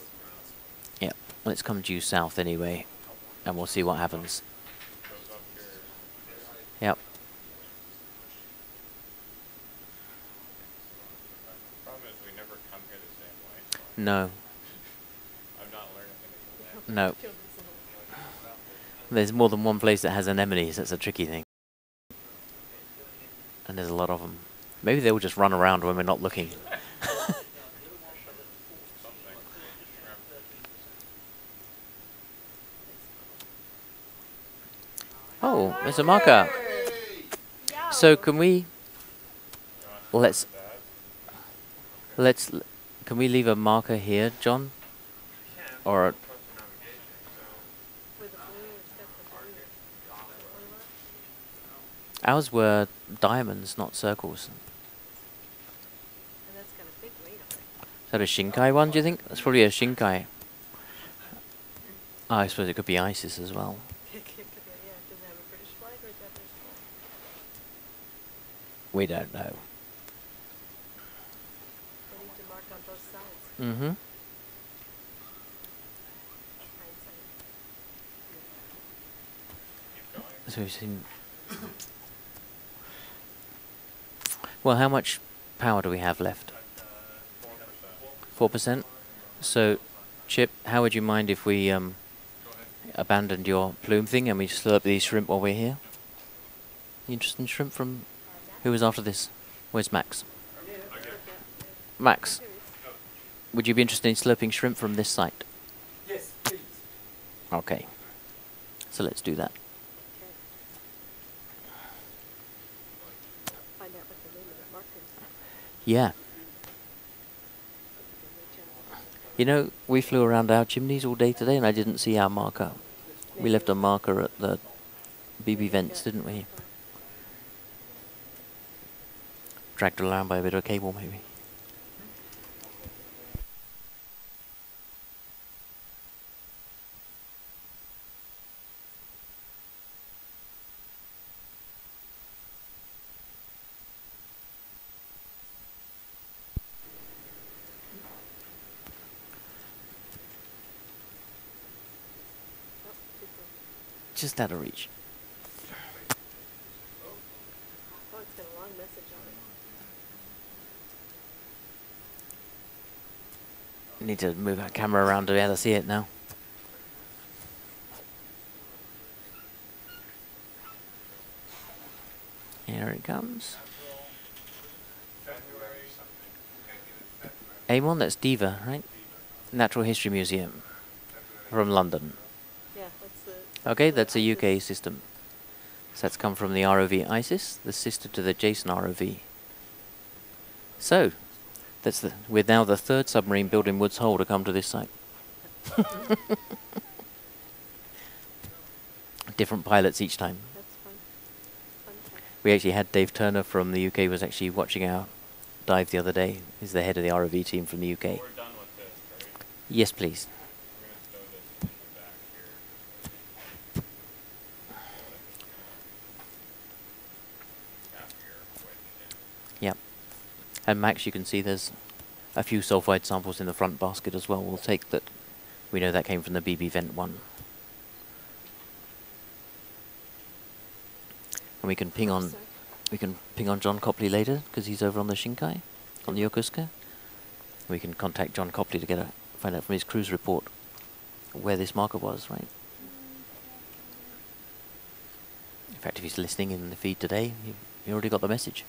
come due south anyway, and we'll see what happens. Yep. Problem is we never come here the same way. No. I'm not learning anything. No. There's more than one place that has anemones. That's a tricky thing. And there's a lot of them. Maybe they'll just run around when we're not looking. Oh, there's a marker. So can we... Can we leave a marker here, John? Or... Ours were diamonds, not circles. And that's got a big weight on it. Is that a Shinkai one, do you think? That's probably a Shinkai. Oh, I suppose it could be ISIS as well. Does it have a British flag or a Japanese flag? We don't know. We need to mark on both sides. Mm-hmm. So we've seen... Well, how much power do we have left? 4%? So, Chip, how would you mind if we abandoned your plume thing and we slurp these shrimp while we're here? You interested in shrimp from... Who was after this? Where's Max? Max, would you be interested in slurping shrimp from this site? Yes, please. Okay. So let's do that. Find out what the name of the marker is. Yeah. You know, we flew around our chimneys all day today and I didn't see our marker. We left a marker at the BB vents, didn't we? Dragged around by a bit of cable, maybe. Just out of reach. Oh, it's got a long message on it. Need to move our camera around to be able to see it now. Here it comes. February something. Amon, that's Diva, right? Natural History Museum from London. Yeah, that's Okay, the that's a UK ISIS. system. So that's come from the ROV Isis, the sister to the Jason ROV. So, we're now the third submarine built in Woods Hole to come to this site. Different pilots each time. That's fun. Fun fact. We actually had Dave Turner from the UK was actually watching our dive the other day. He's the head of the ROV team from the UK. We're done with this, right? Yes, please. We're going to throw this in the back here. After you're quit. Yep. And Max, you can see there's a few sulfide samples in the front basket as well. We'll take that. We know that came from the BB Vent 1. And we can ping on John Copley later because he's over on the Shinkai, on the Yokosuka. We can contact John Copley to find out from his cruise report where this marker was, right? In fact, if he's listening in the feed today, he already got the message.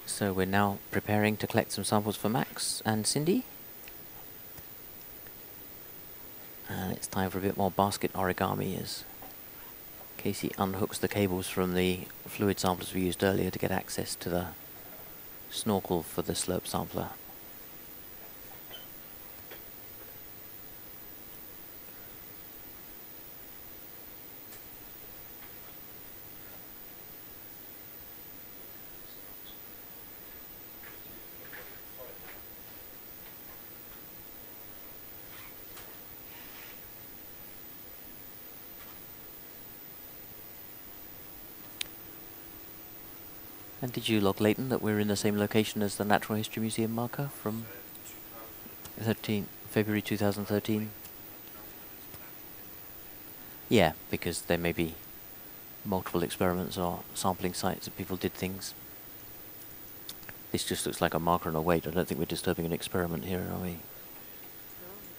So we're now preparing to collect some samples for Max and Cindy. And it's time for a bit more basket origami as Casey unhooks the cables from the fluid samplers we used earlier to get access to the snorkel for the slurp sampler. And did you log, Leighton, that we're in the same location as the Natural History Museum marker from February 2013? Yeah, because there may be multiple experiments or sampling sites that people did things. This just looks like a marker and a weight. I don't think we're disturbing an experiment here, are we? No,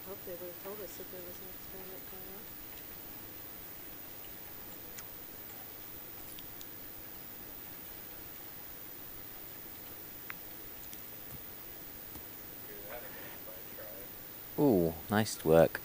I hope they would have told us if there was an experiment going on. Ooh, nice work.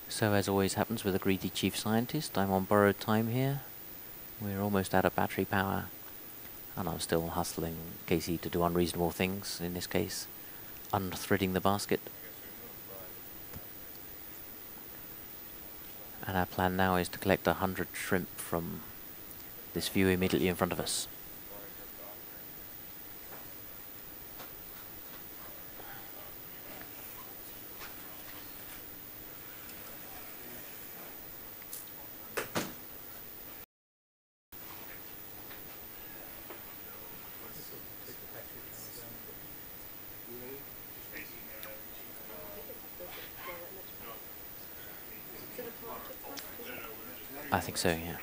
So as always happens with a greedy chief scientist, I'm on borrowed time here. We're almost out of battery power. And I'm still hustling Casey to do unreasonable things, in this case, unthreading the basket. And our plan now is to collect 100 shrimp from this view immediately in front of us. I think so, yeah.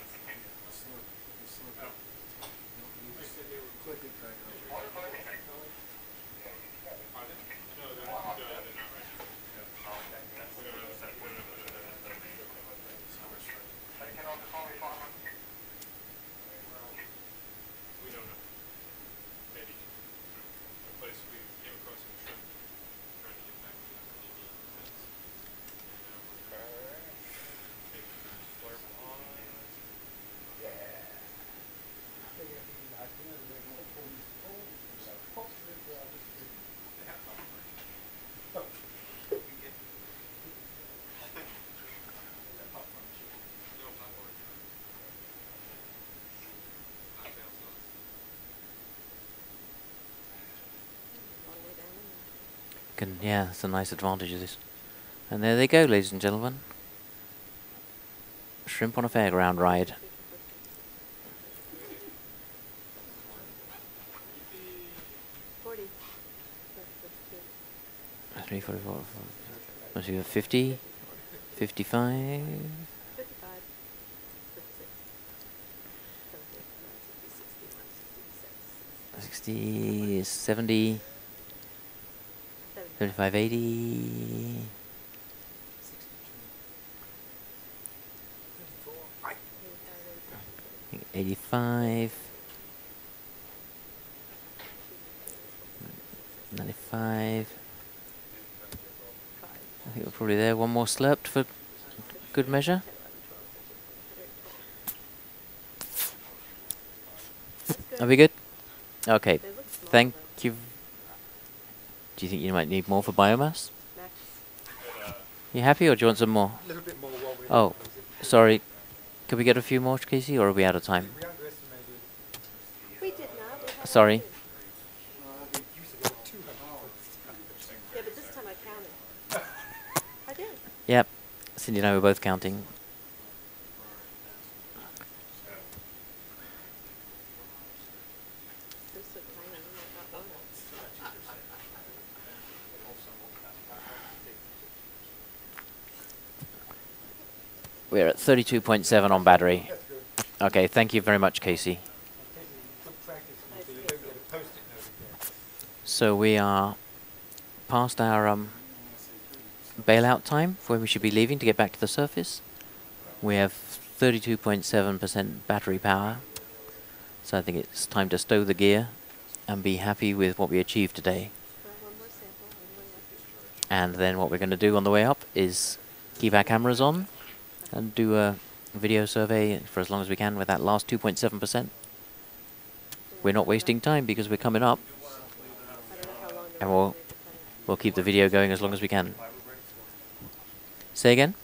Yeah, that's a nice advantage of this. And there they go, ladies and gentlemen. Shrimp on a fairground ride. 344. Let's see, 50, 55, 60, 70, 75, 80, 85, 95. I think we're probably there. One more slurped for good measure. Are we good? Okay. Thank you. Do you think you might need more for biomass? You happy, or do you want some more? A little bit more while we're Oh, sorry. Could we get a few more, Casey, or are we out of time? we underestimated. We did not. We had Sorry. two. You said there were 200. Yeah, but this time I counted. I did. Yep. Cindy and I were both counting. They're so tiny. I might not want it. We're at 32.7 on battery. Okay, thank you very much, Casey. Good practice. So you don't get a post-it note again. So we are past our bailout time for when we should be leaving to get back to the surface. We have 32.7% battery power. So I think it's time to stow the gear and be happy with what we achieved today. One more sample. One more left. And then what we're going to do on the way up is keep our cameras on and do a video survey for as long as we can with that last 2.7%. We're not wasting time because we're coming up, I don't know how long and we'll keep the video going as long as we can. Say again?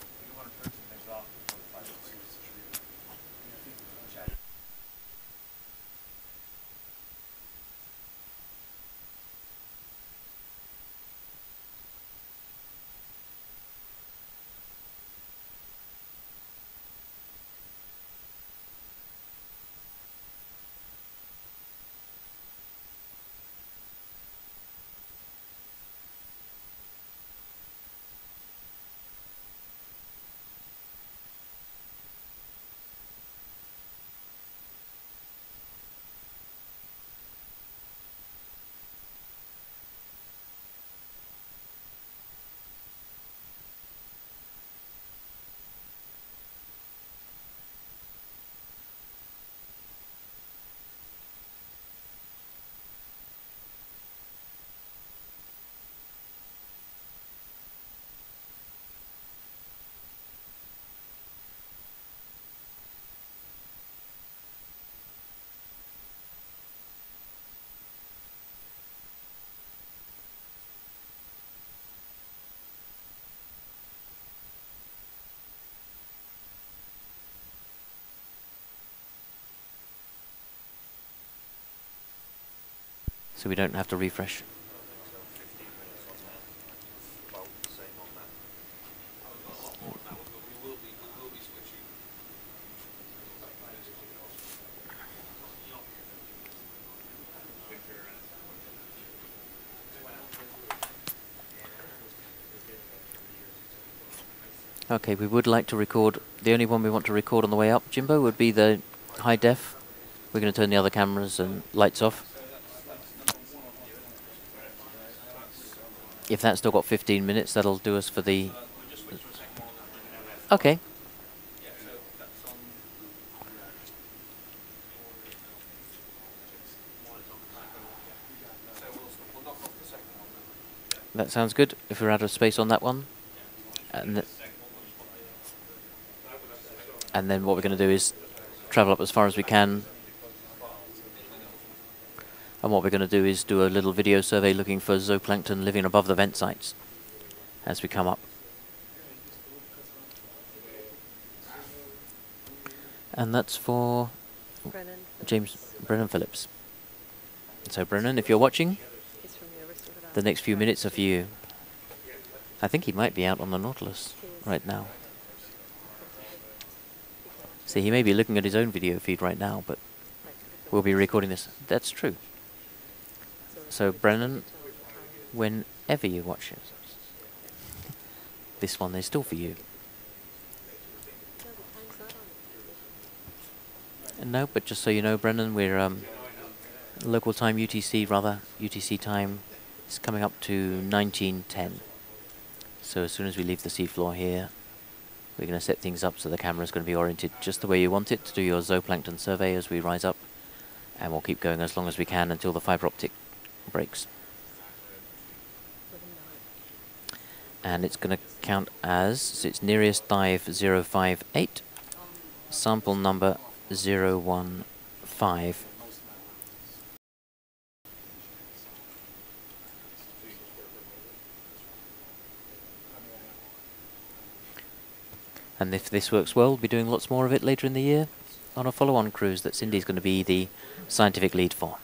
So we don't have to refresh. Okay, we would like to record, the only one we want to record on the way up, Jimbo, would be the high def. We're going to turn the other cameras and lights off. If that's still got 15 minutes, that'll do us for the... Okay. That sounds good, if we're out of space on that one. And then what we're going to do is travel up as far as we can. And what we're going to do is do a little video survey looking for zooplankton living above the vent sites as we come up. And that's for Brennan Phillips. So Brennan, if you're watching, He's from the University of Rhode the next few minutes are for you. I think he might be out on the Nautilus right now. See, he may be looking at his own video feed right now, but we'll be recording this. That's true. So, Brennan, whenever you watch it, this one is still for you. No, but just so you know, Brennan, we're local time UTC, rather. UTC time is coming up to 1910. So as soon as we leave the seafloor here, we're going to set things up so the camera is going to be oriented just the way you want it to do your zooplankton survey as we rise up. And we'll keep going as long as we can until the fiber optic breaks. And it's going to count as, so it's Nereus Dive 058, sample number 015. And if this works well, we'll be doing lots more of it later in the year on a follow-on cruise that Cindy's going to be the scientific lead for.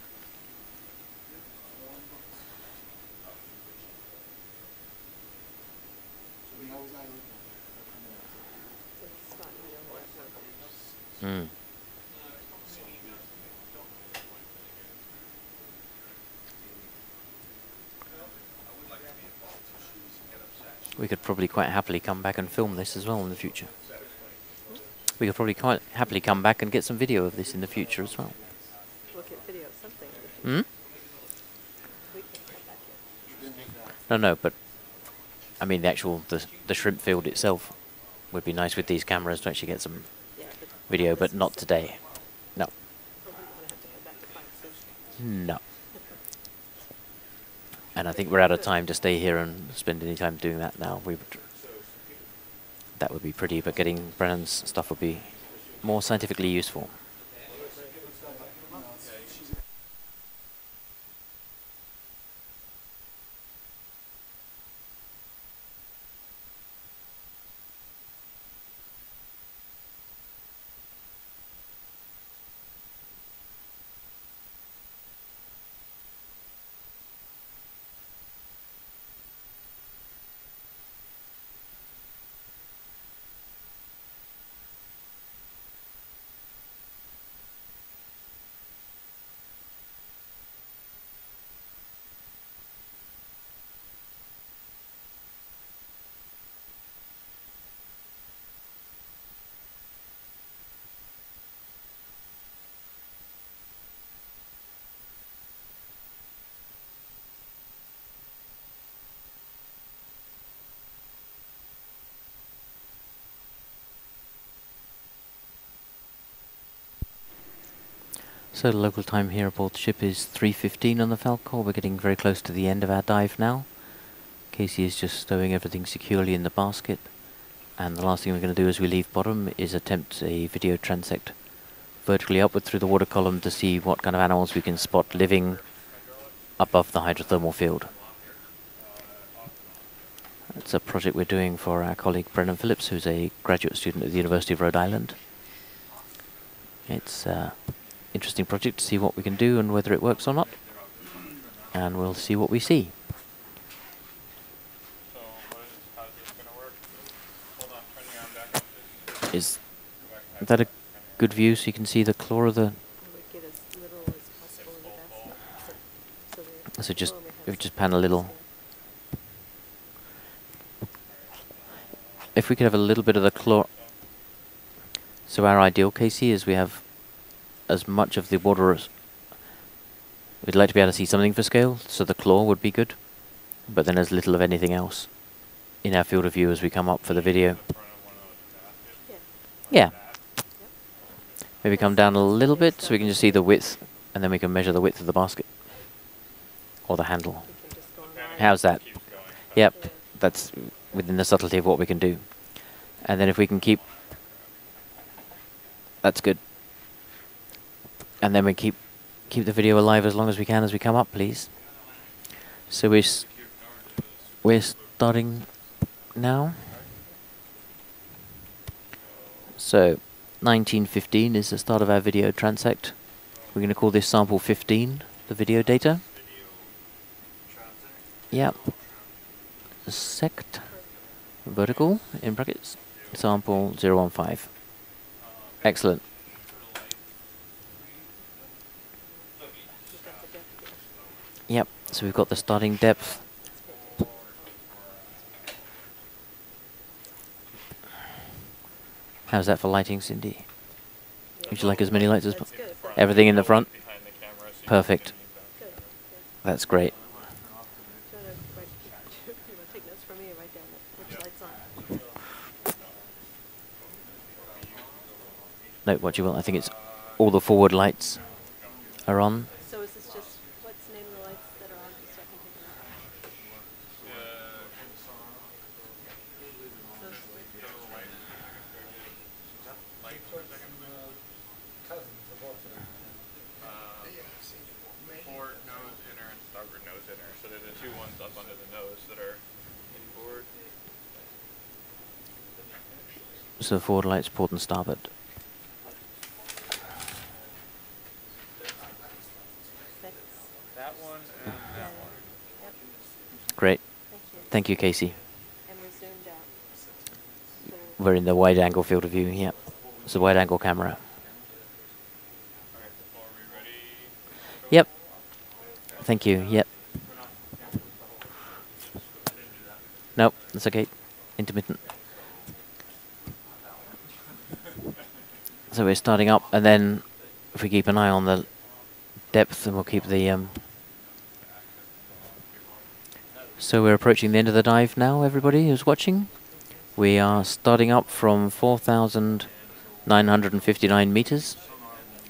We could probably quite happily come back and film this as well in the future. We could probably quite happily come back and get some video of this in the future as well. Look at video of something. No, but I mean the shrimp field itself would be nice with these cameras to actually get some video, but not today. No. No. And I think we're out of time to stay here and spend any time doing that now. That would be pretty, but getting Brennan's stuff would be more scientifically useful. So the local time here aboard the ship is 3:15 on the Falcor. We're getting very close to the end of our dive now. Casey is just stowing everything securely in the basket. And the last thing we're going to do as we leave bottom is attempt a video transect vertically upward through the water column to see what kind of animals we can spot living above the hydrothermal field. It's a project we're doing for our colleague Brennan Phillips, who's a graduate student at the University of Rhode Island. It's interesting project to see what we can do and whether it works or not, and we'll see what we see. So how's this going to work? Hold on, turning on back up. Is that a good view so you can see the claw of the... So just, if we just pan a little... If we could have a little bit of the claw... So our ideal, Casey, is we have as much of the water as... We'd like to be able to see something for scale, so the claw would be good, but then as little of anything else in our field of view as we come up for the video. Yeah. Maybe come down a little bit so we can just see the width, and then we can measure the width of the basket. Or the handle. How's that? Yep, that's within the subtlety of what we can do. And then if we can keep... That's good. And then we keep the video alive as long as we can as we come up, please. So we're starting now. So 1915 is the start of our video transect. We're going to call this sample 15, the video data. Yep. sect vertical in brackets sample 015. Excellent. Yep, so we've got the starting depth. How's that for lighting, Cindy? Would you like as many lights as possible? Everything in the front? Behind the camera, so you Perfect. can see anything. That's great. Do you want to take notes from me and write down which light's on? No, what do you want? I think it's all the forward lights are on. So is this just, what's the name of the lights that are on, just so I can take them out? Forward nose inner and starboard nose inner. So they're the two ones up under the nose that are inboard. So forward lights, port and starboard. That one and that one. Yep, Great. thank you. Thank you, Casey. And we're zoomed out. So We're in the wide angle field of view. Yep. It's a wide angle camera. Alright, are we ready? Yep. Thank you. Yep. Nope, that's okay. Intermittent. So we're starting up, and then if we keep an eye on the depth, then we'll keep the... So we're approaching the end of the dive now, everybody who's watching. We are starting up from 4,959 meters.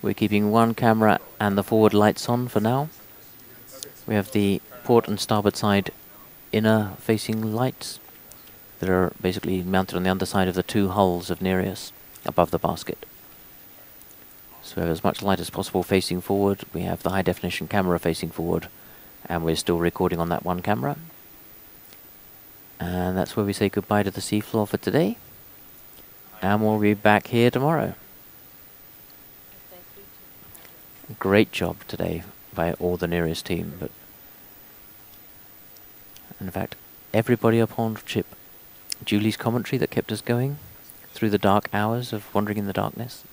We're keeping one camera and the forward lights on for now. We have the port and starboard side inner facing lights that are basically mounted on the underside of the two hulls of Nereus above the basket. So we have as much light as possible facing forward. We have the high definition camera facing forward, and we're still recording on that one camera. And that's where we say goodbye to the seafloor for today. And we'll be back here tomorrow. thank you. Great job today by all the Nereus team. But in fact, everybody up on ship. Julie's commentary that kept us going through the dark hours of wandering in the darkness.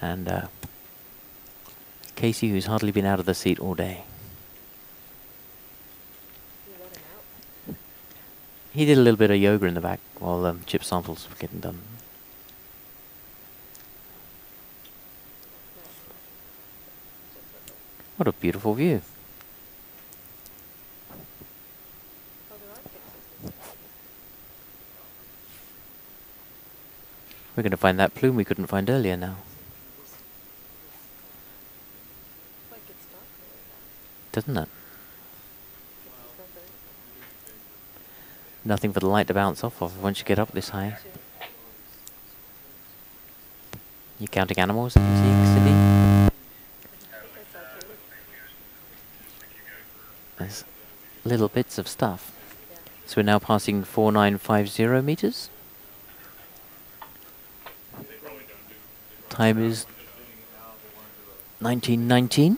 And Casey, who's hardly been out of the seat all day. You let him out? He did a little bit of yoga in the back while chip samples were getting done. What a beautiful view. Oh, there are pictures. We're going to find that plume we couldn't find earlier now. Like it's dark really now. Doesn't it? It's not very- Nothing for the light to bounce off of once you get up this high. You counting animals that you see, Cindy? That's okay. There's little bits of stuff. Yeah. So we're now passing 4950 meters. Time is 1919.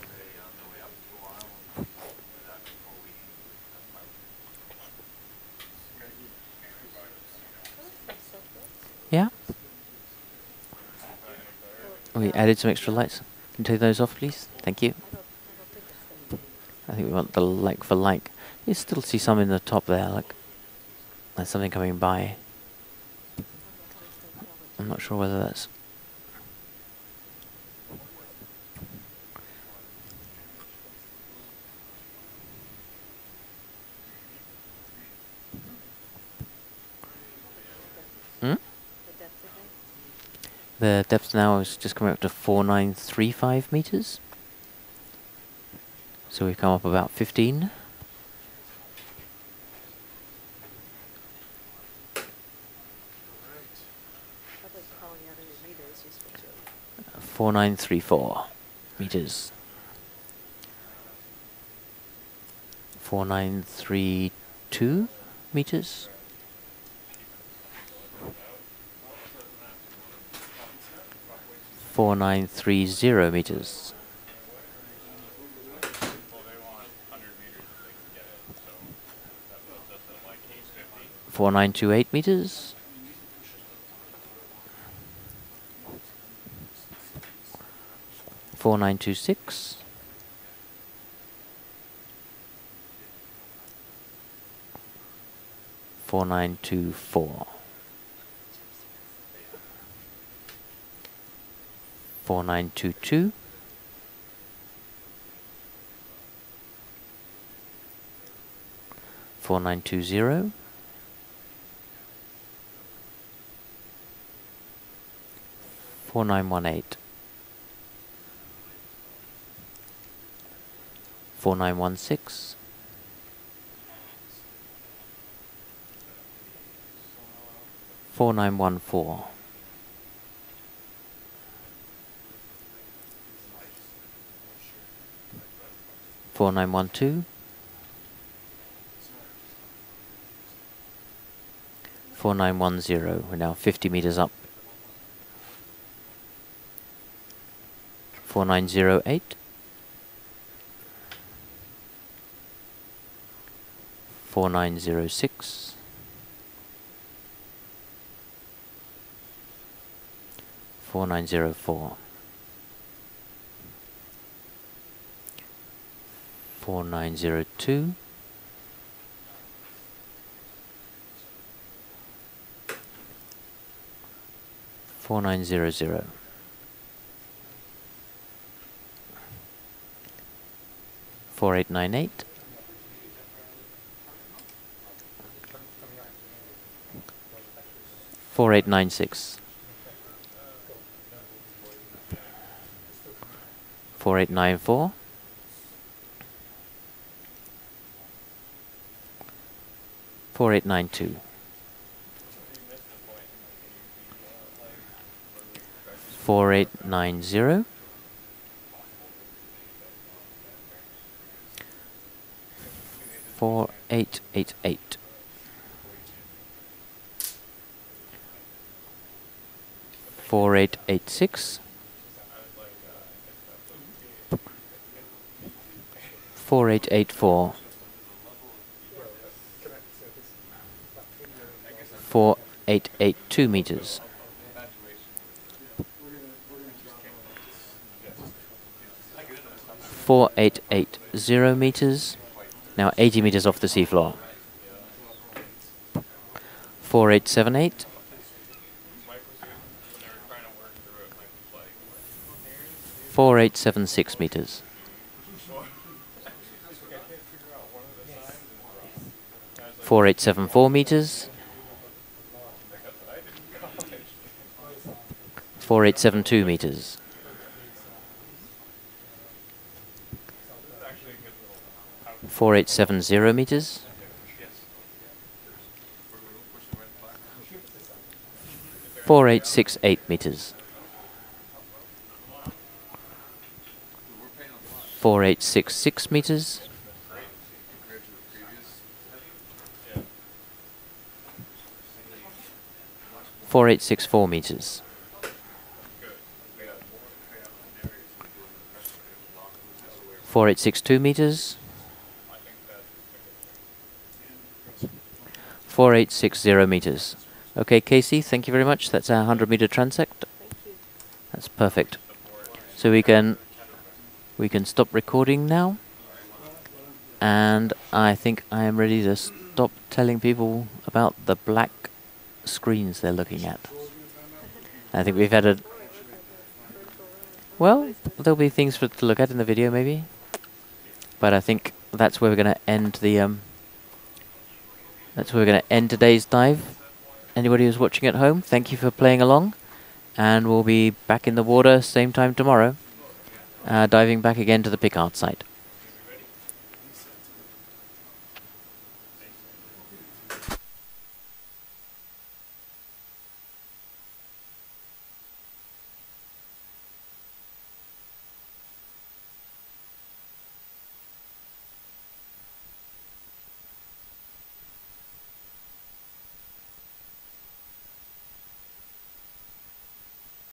Yeah. We added some extra lights. Can you take those off, please? Thank you. I don't think it's going to. I think we want the like for like. You still see some in the top there, like there's something coming by. I'm not sure whether that's... Hmm? The depth again? The depth now is just coming up to 4935 meters. So we've come up about 15. Probably calling out any meters useful too. 4934 meters. 4932 meters. 4930 meters. Well, they want 100 meters if they can get it, so 4928 meters. 4926. 4924. 4922. 4920. 4918. 4916. 4914. 4912. 4910. We're now 50 meters up. 4908. 4906. 4904. 4902. 4900. 4898. 4896. 4894. 4892. 4890. 4888. 4886. 4884. 4882 meters. 4880 meters. Now 80 meters off the seafloor. 4878. 4876 meters. 4874 meters. 4872 meters. 4870 meters. 4868 meters. 4866 meters. 4864 meters. 4862 meters. 4860 meters. Okay, Casey, thank you very much. That's our 100-meter transect. That's perfect. So we can stop recording now. And I think I am ready to stop telling people about the black screens they're looking at. I think we've had a... Well, there'll be things to look at in the video, maybe. But I think that's where we're going to end the... That's where we're going to end today's dive. Anybody who's watching at home, thank you for playing along. And we'll be back in the water same time tomorrow, diving back again to the Piccard site.